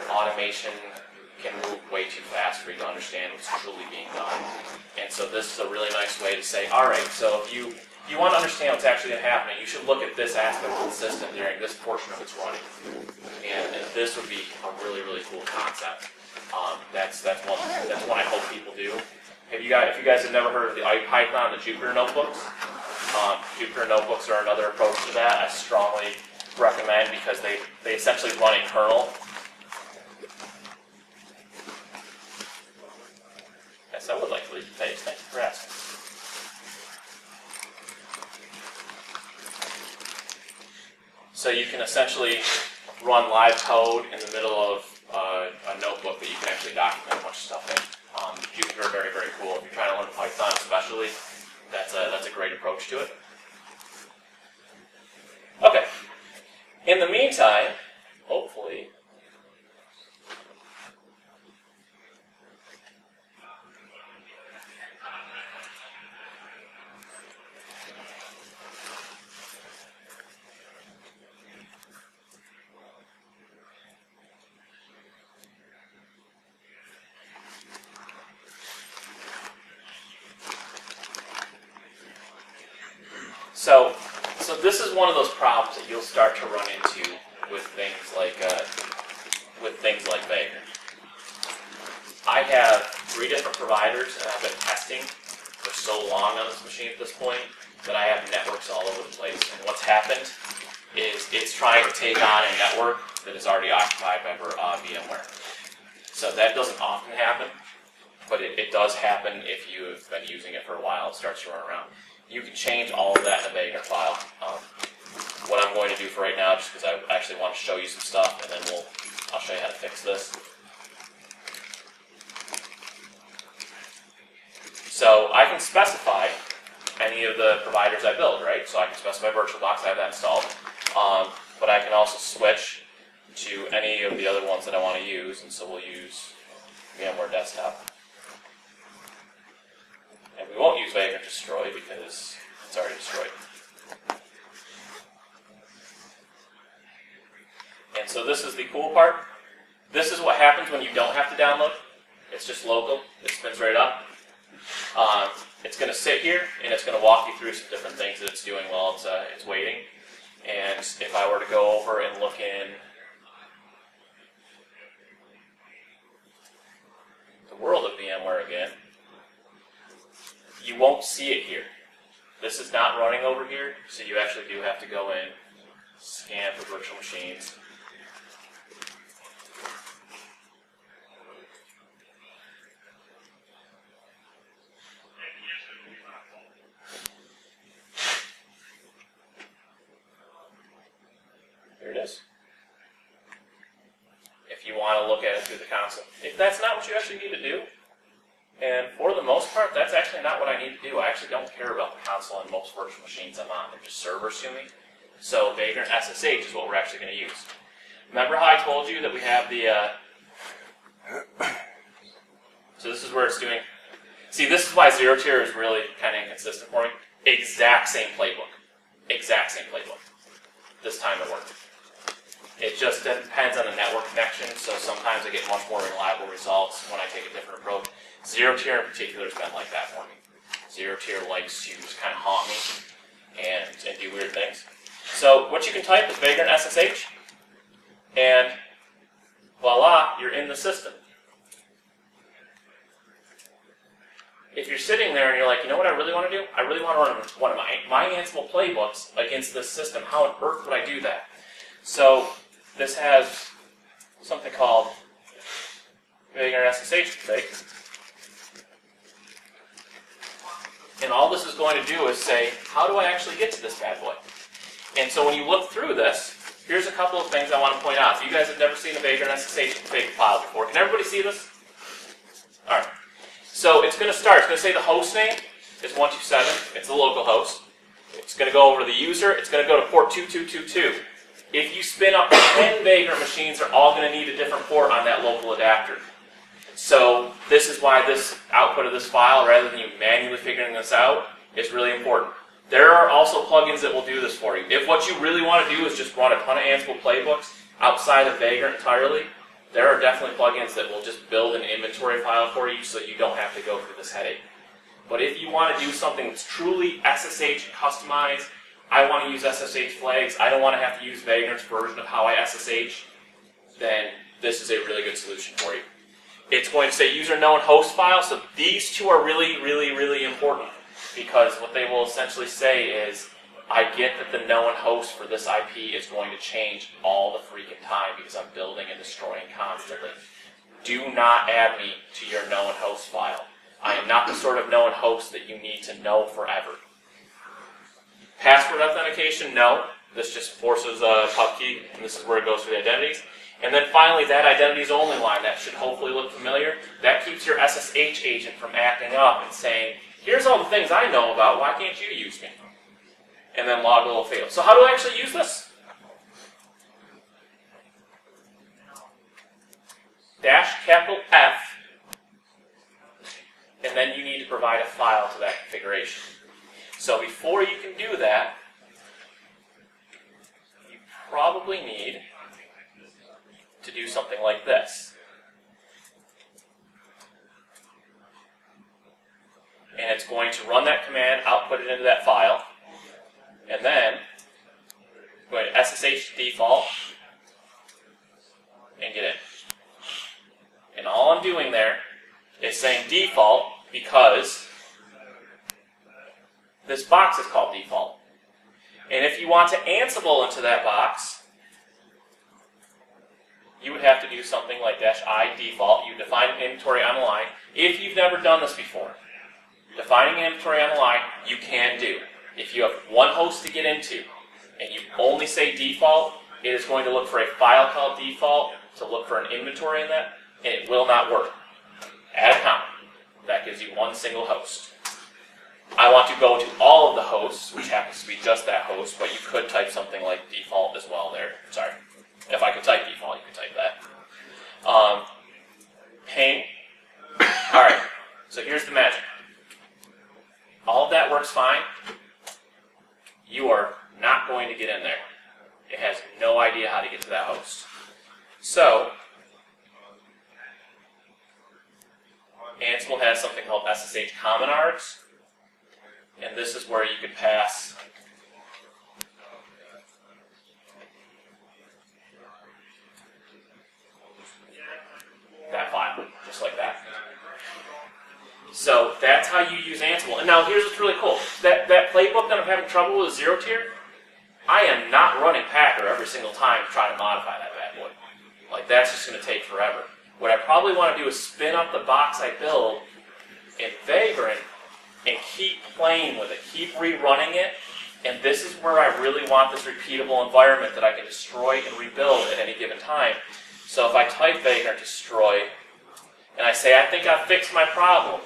automation can move way too fast for you to understand what's truly being done. And so this is a really nice way to say, all right, so if you want to understand what's actually happening, you should look at this aspect of the system during this portion of its running. And this would be a really, really cool concept. That's one I hope people do. If you guys have never heard of the Python, the Jupyter notebooks, Jupyter notebooks are another approach to that. I strongly recommend because they essentially run a kernel. Yes, I would like to leave the page. Thank you for asking. So you can essentially run live code in the middle of a notebook that you can actually document a bunch of stuff in. Jupyter, very, very cool. If you're trying to learn Python especially, that's a great approach to it. Okay. In the meantime, hopefully, So this is one of those problems that you'll start to run into with things like Vagrant. I have 3 different providers, and I've been testing for so long on this machine at this point that I have networks all over the place. And what's happened is it's trying to take on a network that is already occupied by VMware. So that doesn't often happen, but it does happen if you've been using it for a while. It starts to run around. You can change all of that in a Vagrant file. What I'm going to do for right now, just because I actually want to show you some stuff, and then I'll show you how to fix this. So I can specify any of the providers I build, right? So I can specify VirtualBox, I have that installed. But I can also switch to any of the other ones that I want to use, and so we'll use VMware Desktop. And we won't use Vagrant Destroy because it's already destroyed. And so this is the cool part. This is what happens when you don't have to download. It's just local. It spins right up. It's going to sit here, and it's going to walk you through some different things that it's doing while it's waiting. And if I were to go over and look in the world of VMware again, you won't see it here. This is not running over here, so you actually do have to go in, scan for virtual machines. Here it is. If you want to look at it through the console. If that's not what you actually need to do, and for the most part, that's actually not what I need to do. I actually don't care about the console on most virtual machines I'm on. They're just servers to me. So Vagrant SSH is what we're actually going to use. Remember how I told you that we have the... So this is where it's doing... See, this is why zero tier is really kind of inconsistent for me. Exact same playbook. Exact same playbook. This time it worked. It just depends on the network connection, so sometimes I get much more reliable results when I take a different approach. Zero tier in particular has been like that for me. Zero tier likes to just kind of haunt me and do weird things. So what you can type is Vagrant SSH, and voila, you're in the system. If you're sitting there and you're like, you know what I really want to do? I really want to run one of my Ansible playbooks against this system. How on earth would I do that? So this has something called Vagrant SSH config. And all this is going to do is say, how do I actually get to this bad boy? And so when you look through this, here's a couple of things I want to point out. If you guys have never seen a Vagrant SSH config file before, can everybody see this? All right. So it's going to start. It's going to say the host name is 127. It's the local host. It's going to go over to the user. It's going to go to port 2222. If you spin up 10 Vagrant machines, they're all going to need a different port on that local adapter. So this is why this output of this file, rather than you manually figuring this out, is really important. There are also plugins that will do this for you. If what you really want to do is just run a ton of Ansible playbooks outside of Vagrant entirely, there are definitely plugins that will just build an inventory file for you so that you don't have to go through this headache. But if you want to do something that's truly SSH customized, I want to use SSH flags, I don't want to have to use Vagrant's version of how I SSH, then this is a really good solution for you. It's going to say user known host file, so these two are really, really, really important, because what they will essentially say is, I get that the known host for this IP is going to change all the freaking time because I'm building and destroying constantly. Do not add me to your known host file. I am not the sort of known host that you need to know forever. Password authentication, no. This just forces a pub key, and this is where it goes for the identities. And then finally, that identities only line, that should hopefully look familiar. That keeps your SSH agent from acting up and saying, here's all the things I know about, why can't you use me? And then log a little fail. So how do I actually use this? -F, and then you need to provide a file to that configuration. So before you can do that, you probably need to do something like this. And it's going to run that command, output it into that file, and then I'm going to SSH default and get in. And all I'm doing there is saying default because this box is called default. And if you want to Ansible into that box, you would have to do something like -I default. You define an inventory on the line. If you've never done this before, defining an inventory on the line, you can do. If you have one host to get into, and you only say default, it is going to look for a file called default to look for an inventory in that, and it will not work. Add a comma. That gives you one single host. I want to go to all of the hosts, which happens to be just that host, but you could type something like default as well there. Sorry. If I could type default, you could type that. Ping. Alright, so here's the magic. All of that works fine. You are not going to get in there. It has no idea how to get to that host. So, Ansible has something called SSH common args, and this is where you could pass that file, just like that. So that's how you use Ansible. And now here's what's really cool. That playbook that I'm having trouble with, zero tier, I am not running Packer every single time to try to modify that bad boy. Like, that's just going to take forever. What I probably want to do is spin up the box I build in Vagrant and keep playing with it, keep rerunning it, and this is where I really want this repeatable environment that I can destroy and rebuild at any given time. So if I type Vagrant destroy, and I say, I think I've fixed my problem,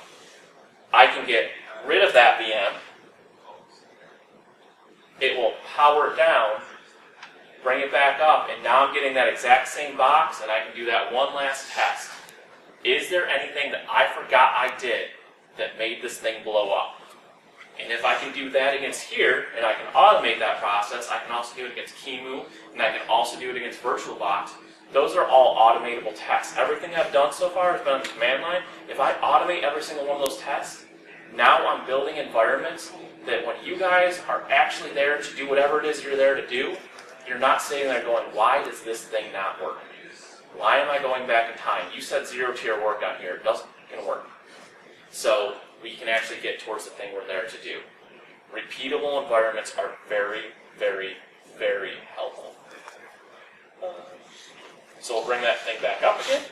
I can get rid of that VM, it will power it down, bring it back up, and now I'm getting that exact same box, and I can do that one last test. Is there anything that I forgot I did that made this thing blow up? And if I can do that against here, and I can automate that process, I can also do it against Kimu, and I can also do it against VirtualBox. Those are all automatable tests. Everything I've done so far has been on the command line. If I automate every single one of those tests, now I'm building environments that when you guys are actually there to do whatever it is you're there to do, you're not sitting there going, why does this thing not work? Why am I going back in time? You said zero tier work on here. It doesn't work. So we can actually get towards the thing we're there to do. Repeatable environments are very, very, very helpful. So we'll bring that thing back up again.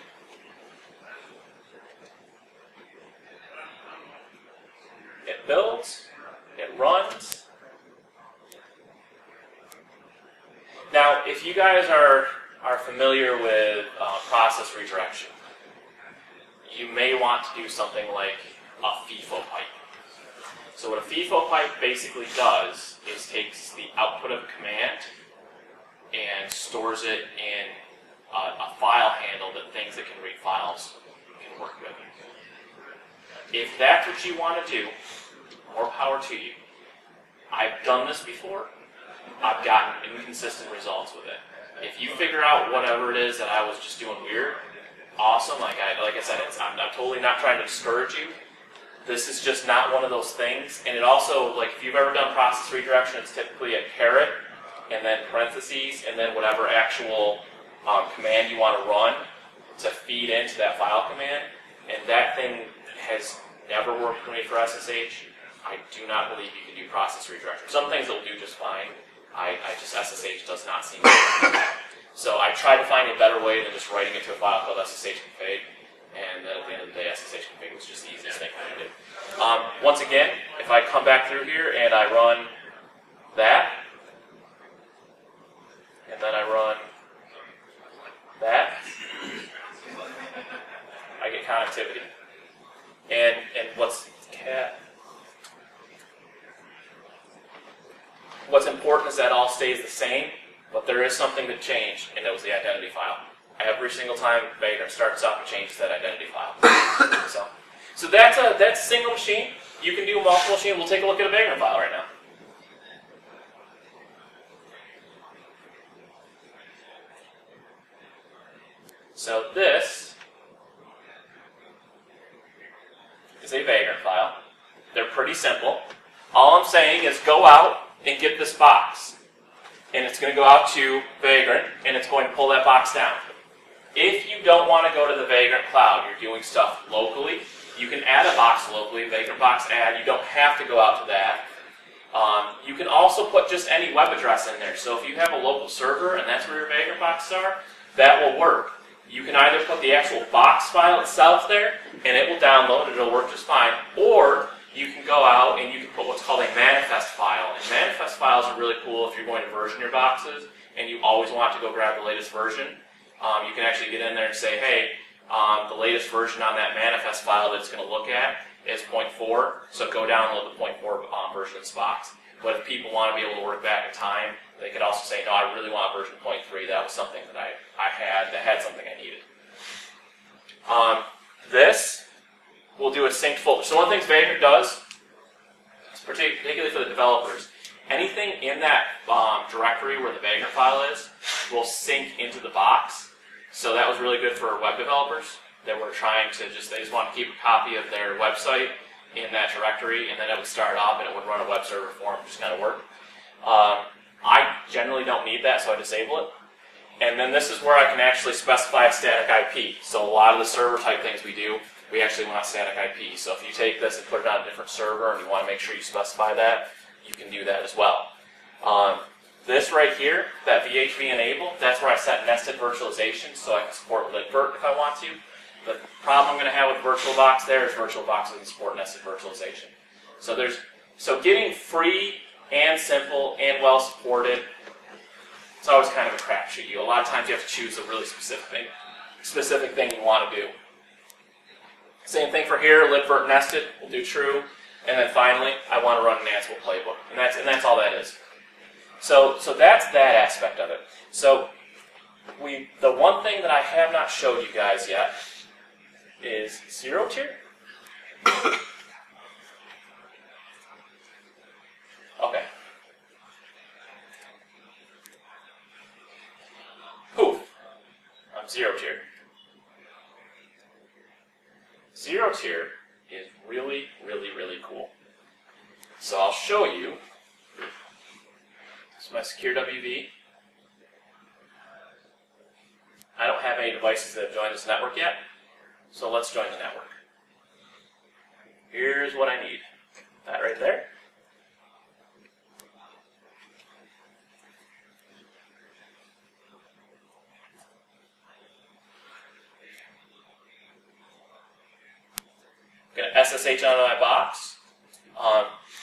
It builds, it runs. Now, if you guys are familiar with process redirection, you may want to do something like a FIFO pipe. So what a FIFO pipe basically does is takes the output of a command and stores it in a file handle that things that can read files can work with. If that's what you want to do, more power to you. I've done this before. I've gotten inconsistent results with it. If you figure out whatever it is that I was just doing weird, awesome. Like I said, I'm totally not trying to discourage you. This is just not one of those things. And it also, like if you've ever done process redirection, it's typically a caret and then parentheses and then whatever actual command you want to run to feed into that file command. And that thing has never worked for me for SSH. I do not believe you can do process redirection. Some things it'll do just fine. SSH does not seem to work. So I tried to find a better way than just writing it to a file called sshconfig, and then at the end of the day, sshconfig was just the easiest thing to do. Once again, if I come back through here and I run that, and then I run that, I get connectivity. And what's cat? What's important is that all stays the same, but there is something that changed, and it was the identity file. Every single time Vagrant starts up, it changes that identity file. So that's a single machine. You can do multiple machines. We'll take a look at a Vagrant file right now. So this is a Vagrant file. They're pretty simple. All I'm saying is go out and get this box. And it's going to go out to Vagrant, and it's going to pull that box down. If you don't want to go to the Vagrant cloud, you're doing stuff locally, you can add a box locally, Vagrant box add. You don't have to go out to that. You can also put just any web address in there. So if you have a local server, and that's where your Vagrant boxes are, that will work. You can either put the actual box file itself there, and it will download, it'll work just fine, or you can go out and you can put what's called a manifest file. And manifest files are really cool if you're going to version your boxes and you always want to go grab the latest version. You can actually get in there and say, hey, the latest version on that manifest file that it's going to look at is 0.4, so go download the 0.4 version of this box. But if people want to be able to work back in time, they could also say, no, I really want version 0.3. That was something that I had something I needed. This will do a synced folder. So one of the things Vagrant does, particularly for the developers, anything in that directory where the Vagrant file is will sync into the box. So that was really good for web developers that were trying to they just want to keep a copy of their website in that directory, and then it would start up and it would run a web server for them, just kind of work. I generally don't need that, so I disable it. And then this is where I can actually specify a static IP. So a lot of the server type things we do, we actually want static IP. So if you take this and put it on a different server and you want to make sure you specify that, you can do that as well. This right here, that VHV enable, that's where I set nested virtualization, so I can support libvirt if I want to. The problem I'm going to have with VirtualBox there is VirtualBox doesn't support nested virtualization. So getting free and simple and well supported, it's always kind of a crapshoot. A lot of times you have to choose a really specific thing you want to do. Same thing for here, libvirt nested, we'll do true. And then finally, I want to run an Ansible playbook. And that's all that is. So that's that aspect of it. So the one thing that I have not showed you guys yet is zero tier. Okay. Poof. I'm zero tier. Zero tier is really, really, really cool. So I'll show you. This is my SecureWV. I don't have any devices that have joined this network yet, so let's join the network. Here's what I need. That right there. SSH on my box.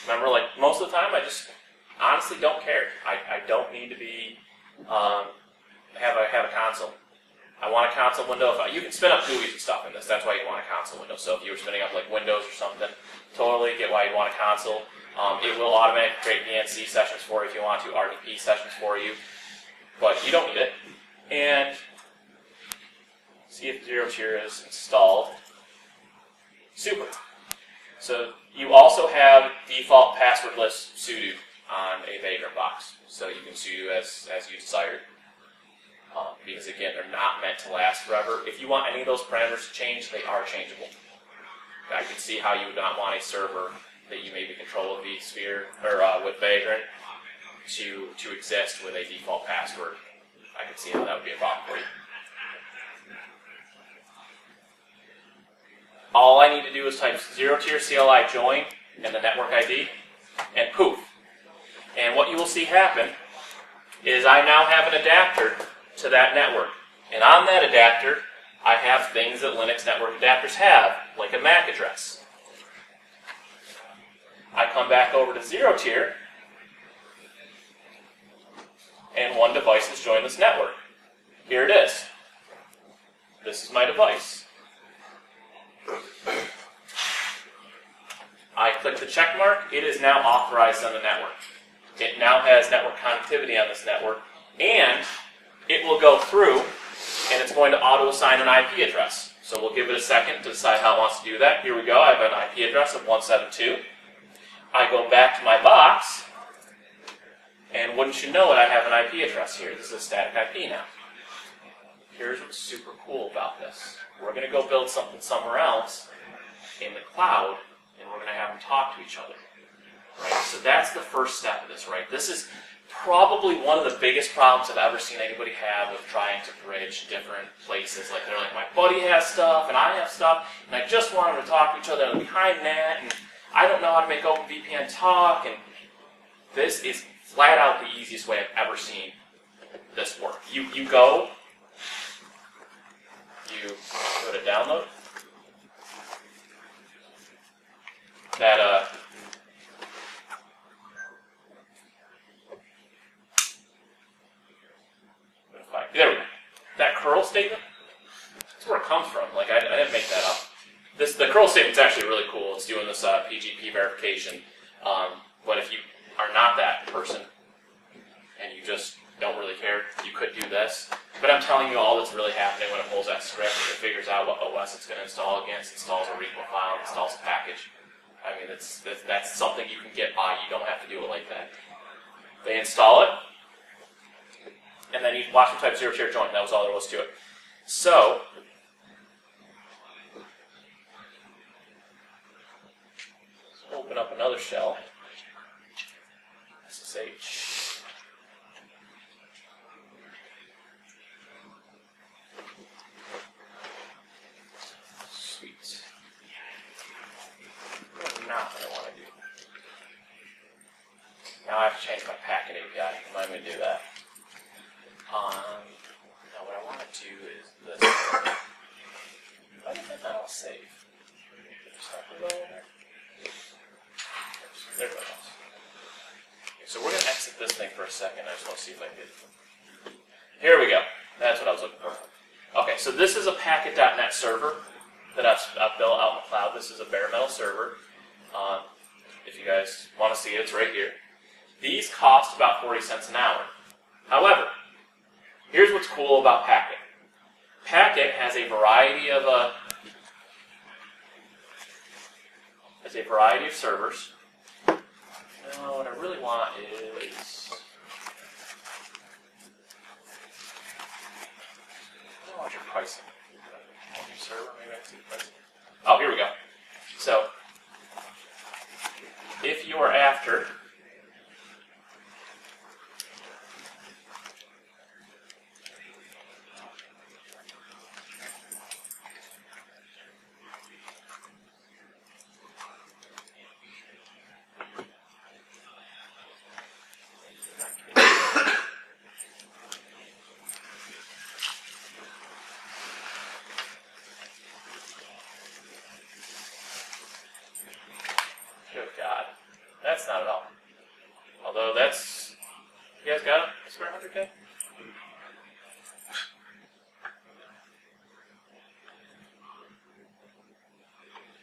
Remember, like most of the time, I just honestly don't care. I don't need to be have a console. I want a console window. You can spin up GUIs and stuff in this. That's why you want a console window. So if you were spinning up like Windows or something, totally get why you want a console. It will automatically create VNC sessions for you if you want to, RDP sessions for you, but you don't need it. And see if ZeroTier is installed. Super. So you also have default passwordless sudo on a Vagrant box, so you can sudo as you desired. Because again, they're not meant to last forever. If you want any of those parameters to change, they are changeable. I can see how you would not want a server that you maybe control with vSphere or with Vagrant to exist with a default password. I can see how that would be a problem for you. All I need to do is type ZeroTier CLI join and the network ID, and poof. And what you will see happen is I now have an adapter to that network. And on that adapter, I have things that Linux network adapters have, like a MAC address. I come back over to ZeroTier, and one device has joined this network. Here it is. This is my device. I click the check mark. It is now authorized on the network. It now has network connectivity on this network, and it will go through, and it's going to auto-assign an IP address. So we'll give it a second to decide how it wants to do that. Here we go. I have an IP address of 172. I go back to my box, and wouldn't you know it, I have an IP address here. This is a static IP now. Here's what's super cool about this. We're going to go build something somewhere else in the cloud, and we're going to have them talk to each other. Right? So that's the first step of this, right? This is probably one of the biggest problems I've ever seen anybody have with trying to bridge different places. Like, they're like, my buddy has stuff, and I have stuff, and I just want them to talk to each other, and behind that, and I don't know how to make OpenVPN talk, and this is flat out the easiest way I've ever seen this work. You go to download. That, there we go. That curl statement, that's where it comes from. Like, I didn't make that up. The curl statement's actually really cool. It's doing this PGP verification. But if you are not that person, and you just don't really care, you could do this. But I'm telling you all that's really happening when it pulls that script. It figures out what OS it's going to install against, installs a REPL file, installs a package. I mean, that's something you can get by. You don't have to do it like that. They install it, and then you watch them type ZeroTier join. That was all there was to it. So, let's open up another shell. SSH. Sweet. Not what I want to do. Now I have to change my packet API. Remind me to do that. Now what I want to do is this. Why did that not save? There it goes. Okay, so we're going to exit this thing for a second. I just want to see if I can. Here we go. That's what I was looking for. Okay, so this is a packet.net server that I've built out in the cloud. This is a bare metal server. If you guys want to see it, it's right here. These cost about 40 cents an hour. However, here's what's cool about Packet. Packet has a variety of servers. Now, what I really want is, I want your pricing. Server, maybe I can see the pricing. Oh, here we go. So, if you are after Although that's, you guys got a spare 100K?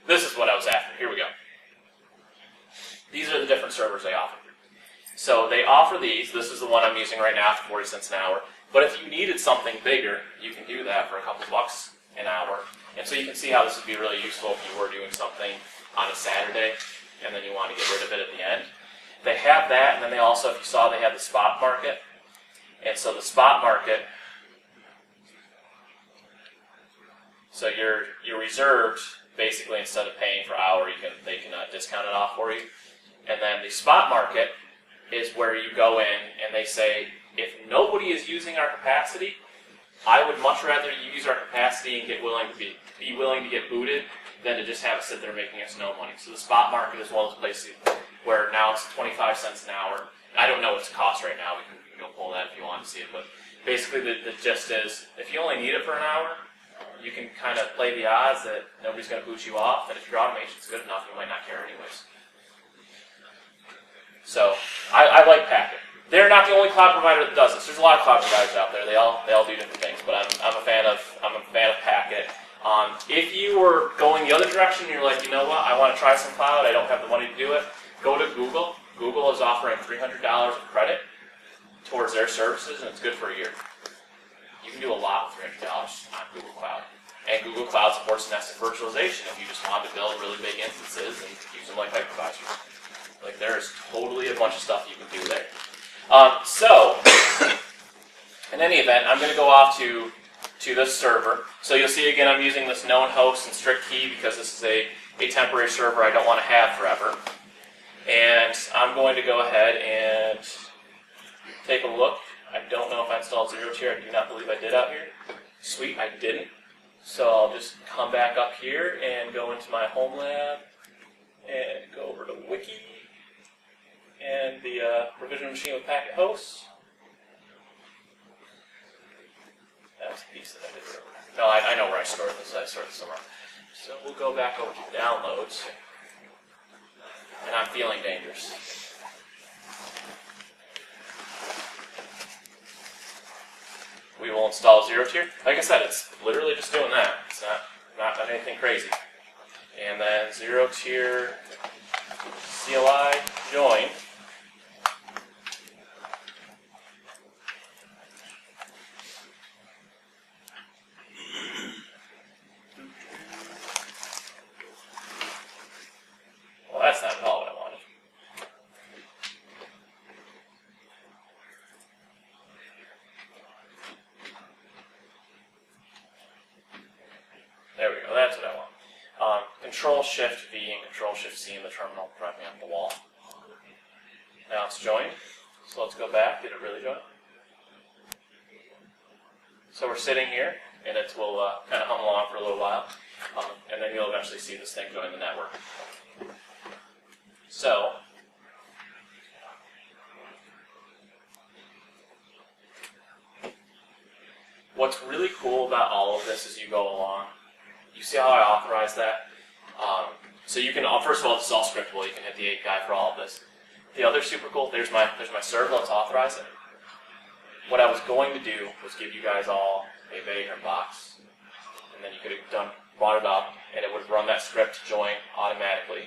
This is what I was after. Here we go. These are the different servers they offer. So they offer these. This is the one I'm using right now for 40 cents an hour. But if you needed something bigger, you can do that for a couple bucks an hour. And so you can see how this would be really useful if you were doing something on a Saturday and then you want to get rid of it at the end. They have that, and then they also, if you saw, they have the spot market. And so the spot market, so you're reserved, basically, instead of paying for hour, they can discount it off for you. And then the spot market is where you go in and they say, if nobody is using our capacity, I would much rather you use our capacity and be willing to get booted than to just have it sit there making us no money. So the spot market is one of those places where now it's 25 cents an hour. I don't know what it's cost right now. We can go pull that if you want to see it. But basically the gist is, if you only need it for an hour, you can kind of play the odds that nobody's going to boot you off, and if your automation's good enough, you might not care anyways. So I like Packet. They're not the only cloud provider that does this. There's a lot of cloud providers out there. They all do different things, but I'm a fan of Packet. If you were going the other direction, you're like, you know what, I want to try some cloud. I don't have the money to do it. Go to Google. Google is offering $300 of credit towards their services, and it's good for a year. You can do a lot with $300 on Google Cloud. And Google Cloud supports nested virtualization if you just want to build really big instances and use them like hypervisors. Like, there's totally a bunch of stuff you can do there. So, in any event, I'm going to go off to this server. So you'll see, again, I'm using this known host and strict key because this is a temporary server I don't want to have forever. And I'm going to go ahead and take a look. I don't know if I installed zero tier. I do not believe I did out here. Sweet, I didn't. So I'll just come back up here and go into my home lab and go over to Wiki and the provision machine with packet hosts. That was a piece that I did earlier. No, I know where I stored this. I stored this somewhere. So we'll go back over to downloads. And I'm feeling dangerous. We will install zero tier. Like I said, it's literally just doing that. It's not anything crazy. And then zero tier CLI join. Well, that's not at all what I wanted. There we go, that's what I want. Control-Shift-V and Control-Shift-C in the terminal drive me up the wall. Now it's joined, so let's go back. Did it really join? So we're sitting here, and it will kind of hum along for a little while, and then you'll eventually see this thing join the network. So, what's really cool about all of this as you go along, you see how I authorize that? So you can, first of all, this is all scriptable. You can hit the API for all of this. The other super cool, there's my server. Let's authorize it. What I was going to do was give you guys all a Vagrant box, and then you could have brought it up, and it would run that script to join automatically,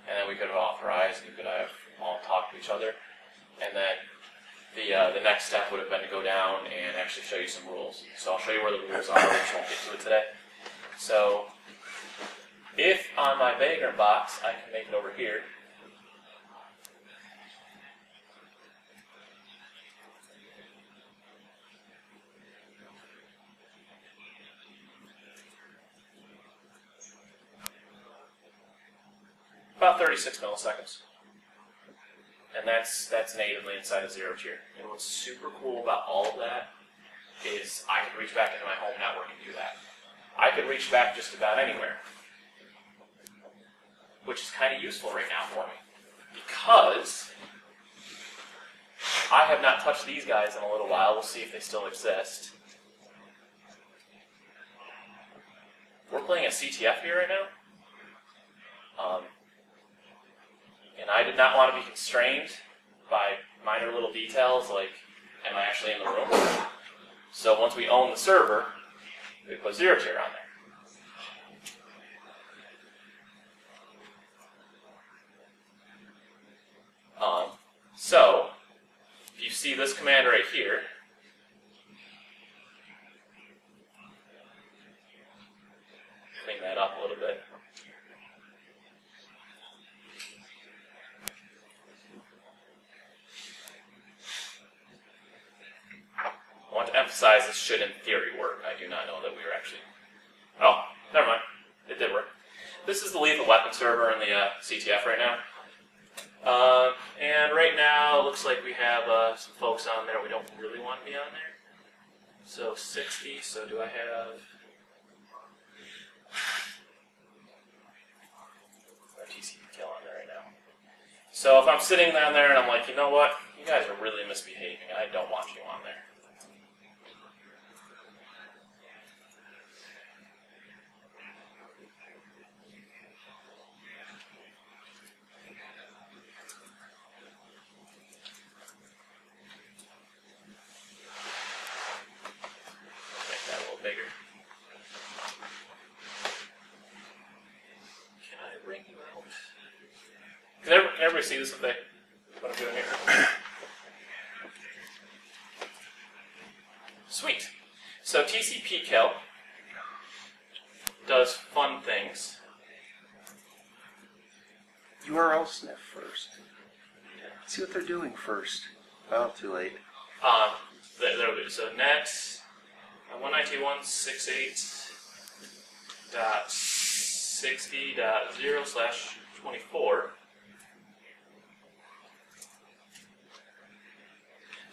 and then we could have authorized. You could have all talk to each other, and then the next step would have been to go down and actually show you some rules. So I'll show you where the rules are. We just won't get to it today. So if on my Vagrant box, I can make it over here. About 36 milliseconds. And that's natively inside of zero tier. And what's super cool about all of that is I can reach back into my home network and do that. I could reach back just about anywhere, which is kind of useful right now for me, because I have not touched these guys in a little while. We'll see if they still exist. We're playing a CTF here right now, and I did not want to be constrained by minor little details like, am I actually in the room? So once we own the server, we put 0 tier on there. So if you see this command right here, clean that up a little bit. I want to emphasize this should in theory work. I do not know that we were actually... Oh, never mind. It did work. This is the lethal weapon server in the CTF right now. And right now, it looks like we have some folks on there we don't really want to be on there. So 60, so do I have... TCP kill on there right now. So if I'm sitting down there and I'm like, you know what? You guys are really misbehaving. I don't want you on there. Make that a little bigger. Can I bring you out? Can everybody see this? What I'm doing here? Sweet. So TCP kill does fun things. URL sniff first. See what they're doing first. Oh, too late. There we go. So net 192.168.60.0/24.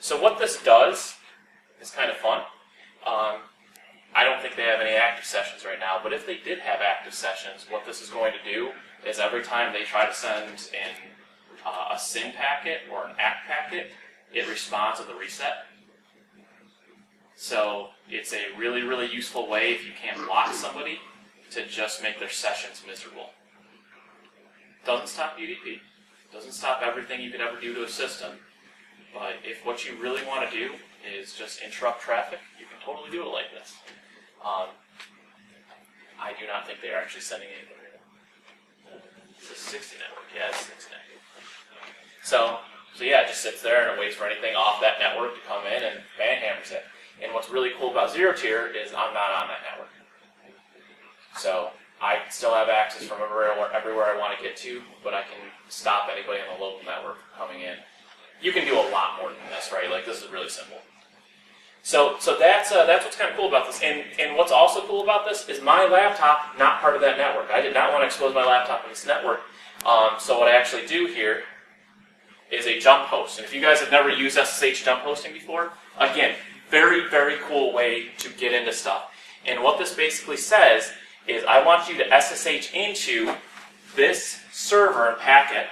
So what this does is kind of fun. I don't think they have any active sessions right now, but if they did have active sessions, what this is going to do is every time they try to send in a SYN packet or an ACK packet, it responds with a reset. So it's a really, really useful way if you can't block somebody to just make their sessions miserable. Doesn't stop UDP. Doesn't stop everything you could ever do to a system. But if what you really want to do is just interrupt traffic, you can totally do it like this. I do not think they are actually sending anything. It's a 60 network. Yeah, it's 60 network. So yeah, it just sits there and it waits for anything off that network to come in and hammers it. And what's really cool about 0 tier is I'm not on that network. So I still have access from everywhere I want to get to, but I can stop anybody on the local network from coming in. You can do a lot more than this, right? Like, this is really simple. So that's what's kind of cool about this. And what's also cool about this is my laptop not part of that network. I did not want to expose my laptop in this network. So what I actually do here is a jump host. And if you guys have never used SSH jump hosting before, again, very, very cool way to get into stuff. And what this basically says is I want you to SSH into this server and packet,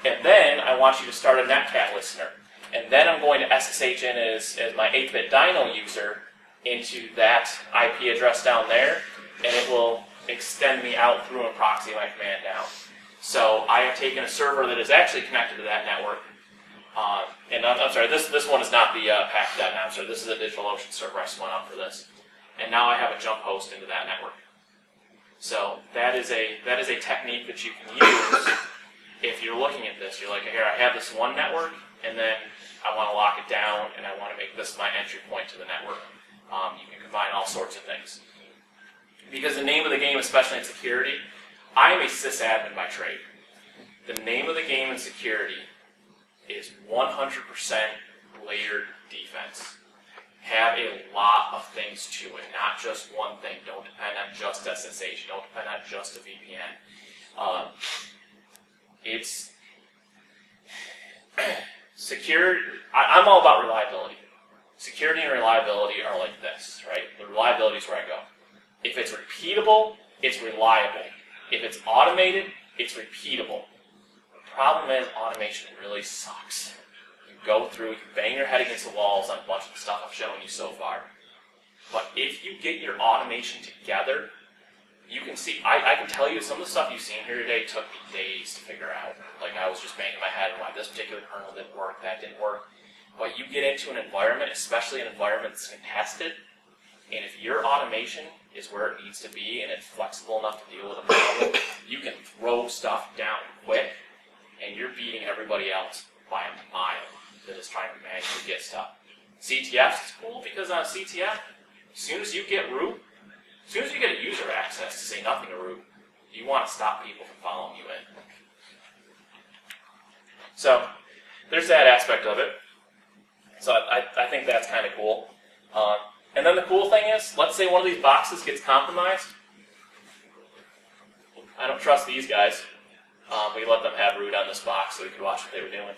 and then I want you to start a netcat listener. And then I'm going to SSH in as my 8-bit dyno user into that IP address down there, and it will extend me out through and proxy my command down. So I have taken a server that is actually connected to that network. And I'm sorry, this one is not the packet.net. I'm sorry, this is a DigitalOcean server I spun up for this. And now I have a jump host into that network. So that is a technique that you can use if you're looking at this. You're like, here, I have this one network, and then I want to lock it down, and I want to make this my entry point to the network. You can combine all sorts of things. Because the name of the game, especially in security, I am a sysadmin by trade. The name of the game in security is 100% layered defense. Have a lot of things to it, not just one thing. Don't depend on just SSH. Don't depend on just a VPN. It's secure. I'm all about reliability. Security and reliability are like this, right? The reliability is where I go. If it's repeatable, it's reliable. If it's automated, it's repeatable. The problem is automation really sucks. You go through, you bang your head against the walls on a bunch of the stuff I've shown you so far. But if you get your automation together, you can see, I can tell you some of the stuff you've seen here today took me days to figure out. Like I was just banging my head on why this particular kernel didn't work, that didn't work. But you get into an environment, especially an environment that's contested, and if your automation is where it needs to be and it's flexible enough to deal with a problem, you can throw stuff down quick, and you're beating everybody else by a mile that is trying to manually get stuff. CTF is cool because on CTF, as soon as you get root, as soon as you get a user access, to say nothing to root, you want to stop people from following you in. So there's that aspect of it. So I think that's kind of cool. And then the cool thing is, let's say one of these boxes gets compromised. I don't trust these guys. We let them have root on this box so we could watch what they were doing.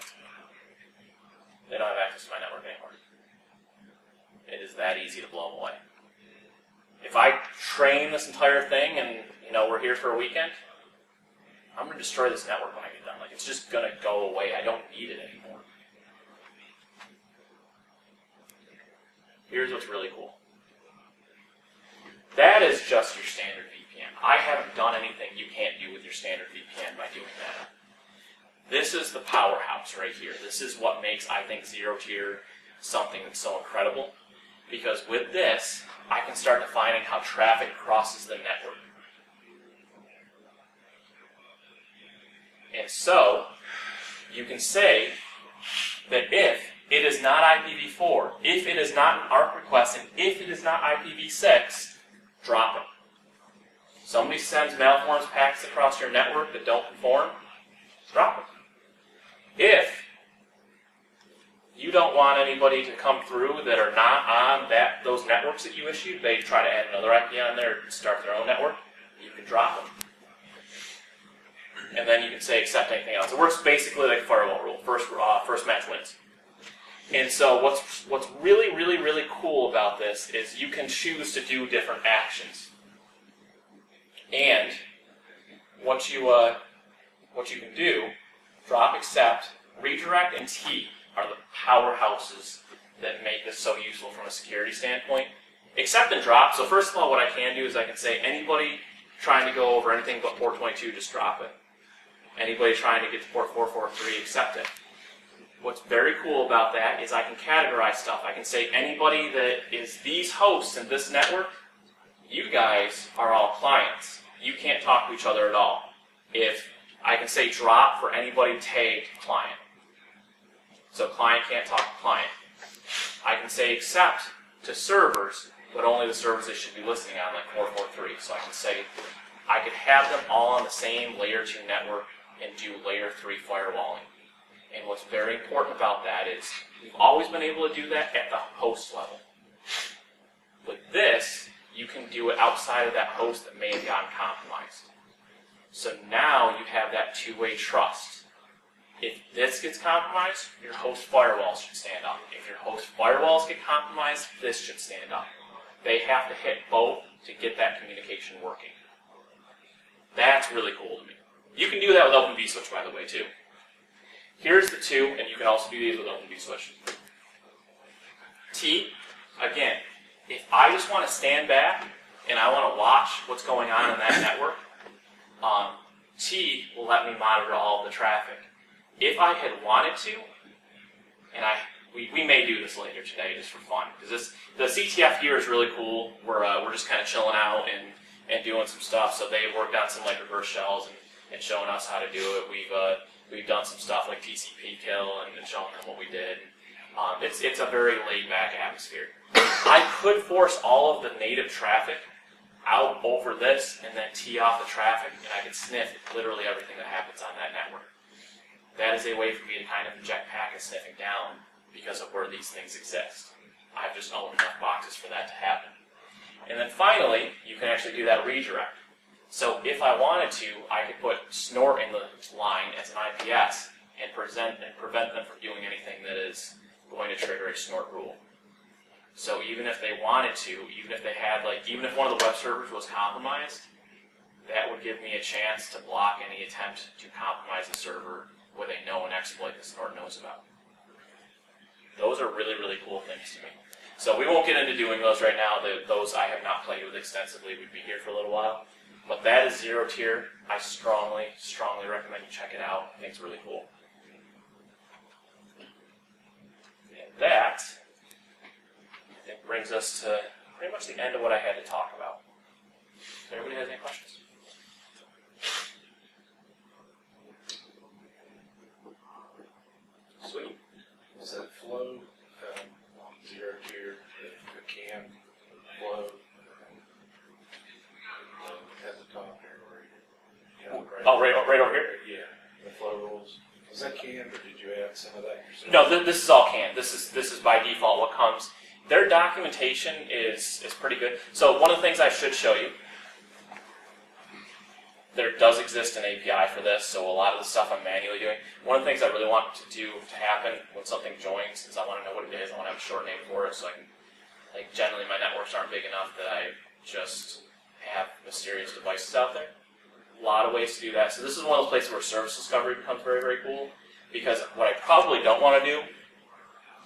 They don't have access to my network anymore. It is that easy to blow them away. If I train this entire thing and we're here for a weekend, I'm going to destroy this network when I get done. Like, it's just going to go away. I don't need it anymore. Here's what's really cool. That is just your standard VPN. I haven't done anything you can't do with your standard VPN by doing that. This is the powerhouse right here. This is what makes, I think, zero tier something that's so incredible. Because with this, I can start defining how traffic crosses the network. And so, you can say that if it is not IPv4, if it is not an ARP request, and if it is not IPv6, drop it. Somebody sends malformed packets across your network that don't conform, drop it. If you don't want anybody to come through that are not on those networks that you issued, they try to add another IP on there and start their own network, you can drop them. And then you can say accept anything else. It works basically like a firewall rule. First match wins. And so what's really, really, really cool about this is you can choose to do different actions. And what you can do, drop, accept, redirect, and T are the powerhouses that make this so useful from a security standpoint. Accept and drop. So first of all, what I can do is I can say anybody trying to go over anything but port 22, just drop it. Anybody trying to get to port 443, accept it. What's very cool about that is I can categorize stuff. I can say anybody that is these hosts in this network, you guys are all clients. You can't talk to each other at all. If I can say drop for anybody tagged client. So client can't talk to client. I can say accept to servers, but only the servers they should be listening on, like 443. So I can say I could have them all on the same layer 2 network and do layer 3 firewalling. And what's very important about that is we've always been able to do that at the host level. With this, you can do it outside of that host that may have gotten compromised. So now you have that two-way trust. If this gets compromised, your host firewalls should stand up. If your host firewalls get compromised, this should stand up. They have to hit both to get that communication working. That's really cool to me. You can do that with Open vSwitch, by the way, too. Here's the two, and you can also do these with Open vSwitch. T, again, if I just want to stand back and I want to watch what's going on in that network, T will let me monitor all of the traffic. If I had wanted to, and we may do this later today just for fun, because the CTF here is really cool. We're just kind of chilling out and doing some stuff. So they've worked on some like reverse shells and showing us how to do it. We've done some stuff like TCP kill and showing them what we did. It's a very laid back atmosphere. I could force all of the native traffic out over this and then tee off the traffic, and I could sniff literally everything that happens on that network. That is a way for me to kind of inject packet sniffing down because of where these things exist. I've just owned enough boxes for that to happen. And then finally, you can actually do that redirect. So if I wanted to, I could put snort in the line as an IPS and prevent them from doing anything that is going to trigger a snort rule. So even if they wanted to, even if one of the web servers was compromised, that would give me a chance to block any attempt to compromise the server with a known exploit that Snort knows about. Those are really, really cool things to me. So we won't get into doing those right now. Those I have not played with extensively. We'd be here for a little while. But that is zero tier. I strongly, strongly recommend you check it out. I think it's really cool. And that, I think, brings us to pretty much the end of what I had to talk about. If anybody has any questions? Sweet. Is that flow zero tier, the can flow at the top here? Right over here? Yeah, the flow rules. Was that canned, or did you add some of that yourself? No, this is all canned. This is by default what comes. Their documentation is pretty good. So one of the things I should show you, there does exist an API for this, so a lot of the stuff I'm manually doing. One of the things I really want to do to happen when something joins is I want to know what it is. I want to have a short name for it, so I can, like, generally my networks aren't big enough that I just have mysterious devices out there. A lot of ways to do that. So this is one of those places where service discovery becomes very, very cool, because what I probably don't want to do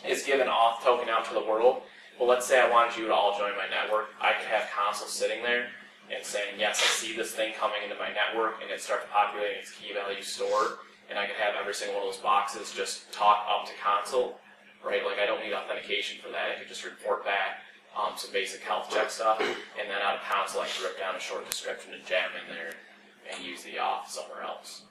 is give an auth token out to the world. Well, let's say I wanted you to all join my network. I could have console sitting there and saying, yes, I see this thing coming into my network, and it starts populating its key value stored, and I could have every single one of those boxes just talk up to console, right? Like, I don't need authentication for that. I could just report back some basic health check stuff, and then out of console, I could rip down a short description and jam in there and use the auth somewhere else.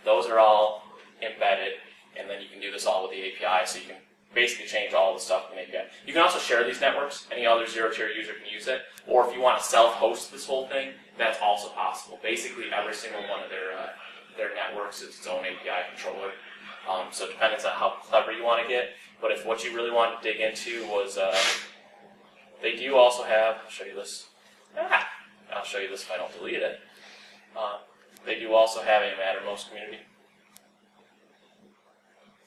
Those are all embedded, and then you can do this all with the API, so you can basically change all the stuff in the API. You can also share these networks. Any other zero-tier user can use it. Or if you want to self-host this whole thing, that's also possible. Basically, every single one of their networks is its own API controller. So it depends on how clever you want to get. But if what you really want to dig into was, they do also have, I'll show you this. I'll show you this if I don't delete it. They do also have a Mattermost community.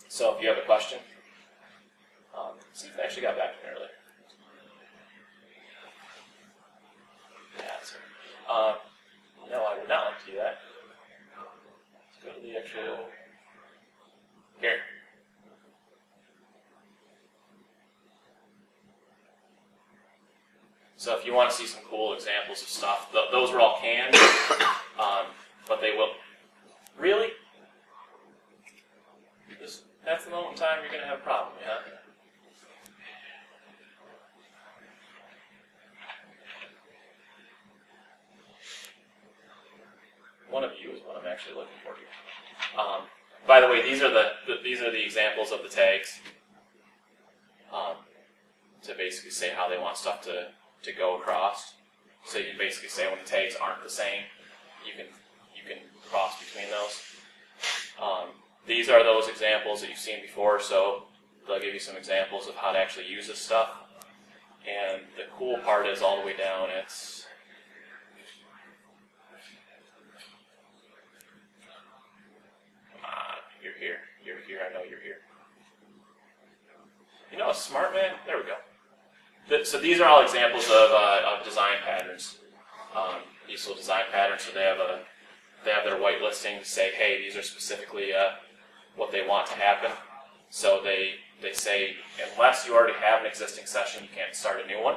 So if you have a question, see if they actually got back to me earlier. Yeah, no, I would not like to do that. Let's go to the actual. Here. So if you want to see some cool examples of stuff, those are all canned, but they will. Really? That's the moment in time you're going to have a problem, yeah? One of you is what I'm actually looking for here. By the way, these are the examples of the tags to basically say how they want stuff to go across. So you can basically say when the tags aren't the same, you can cross between those. These are those examples that you've seen before, so they'll give you some examples of how to actually use this stuff. And the cool part is all the way down, it's you're here, I know you're here. You know a smart man? There we go. So these are all examples of design patterns. These little design patterns, so they have their whitelisting to say, hey, these are specifically what they want to happen. So they say, unless you already have an existing session, you can't start a new one.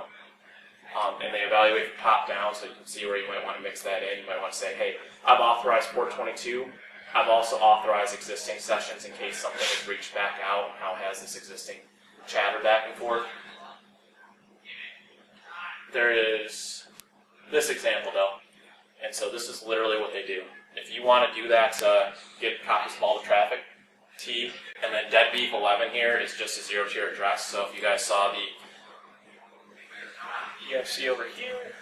And they evaluate from top down, so you can see where you might want to mix that in. You might want to say, hey, I've authorized port 22. I've also authorized existing sessions in case something is reached back out and now has this existing chatter back and forth. There is this example, though. And so this is literally what they do. If you want to do that, get copies of all the traffic, T, and then deadbeef 11 here is just a zero-tier address. So if you guys saw the EFC over here,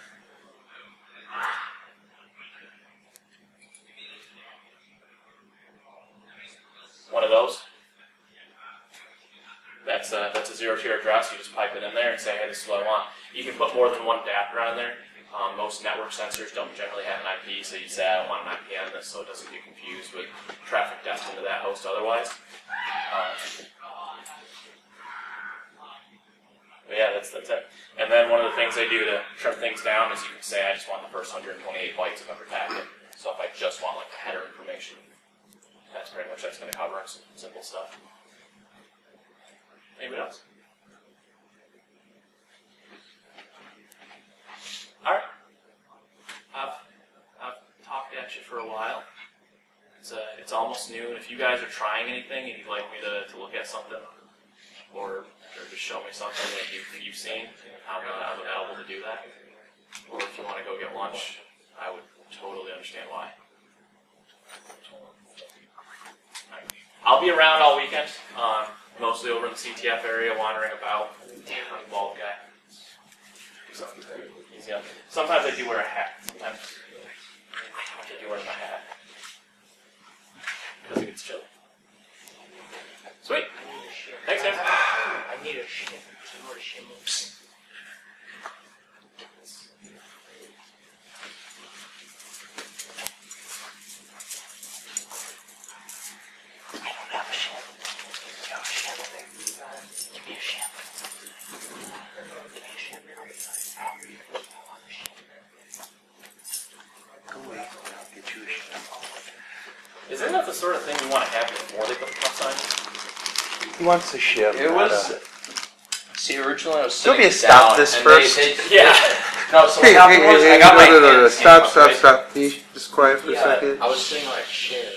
one of those, that's a zero-tier address. You just pipe it in there and say, hey, this is what I want. You can put more than one adapter on there. Most network sensors don't generally have an IP, so you say, I don't want an IP on this, so it doesn't get confused with traffic destined to that host otherwise. But yeah, that's it. And then one of the things they do to trim things down is you can say, I just want the first 128 bytes of every packet. So if I just want like the header information, that's pretty much that's going to cover some simple stuff. Anybody else? All right. while. It's almost noon. If you guys are trying anything and you'd like me to look at something, or just show me something that you've seen, I'm available to do that. Or if you want to go get lunch, I would totally understand why. I'll be around all weekend, mostly over in the CTF area, wandering about. I'm a bald guy. Easy up. Sometimes I do wear a hat. Sometimes I do wear my hat. Because it gets chilly. Sweet. Thanks, guys. I need a shim. More shim. Isn't that the sort of thing you want to have before they put the plus sign? He wants a ship. It was. See, originally I was Sylvia, sitting stop down, this and first. Yeah. No, so Hey, what happened was I got my hands stop, in stop, my- stop. Can you just quiet for a Yeah, second? I was sitting on a chair.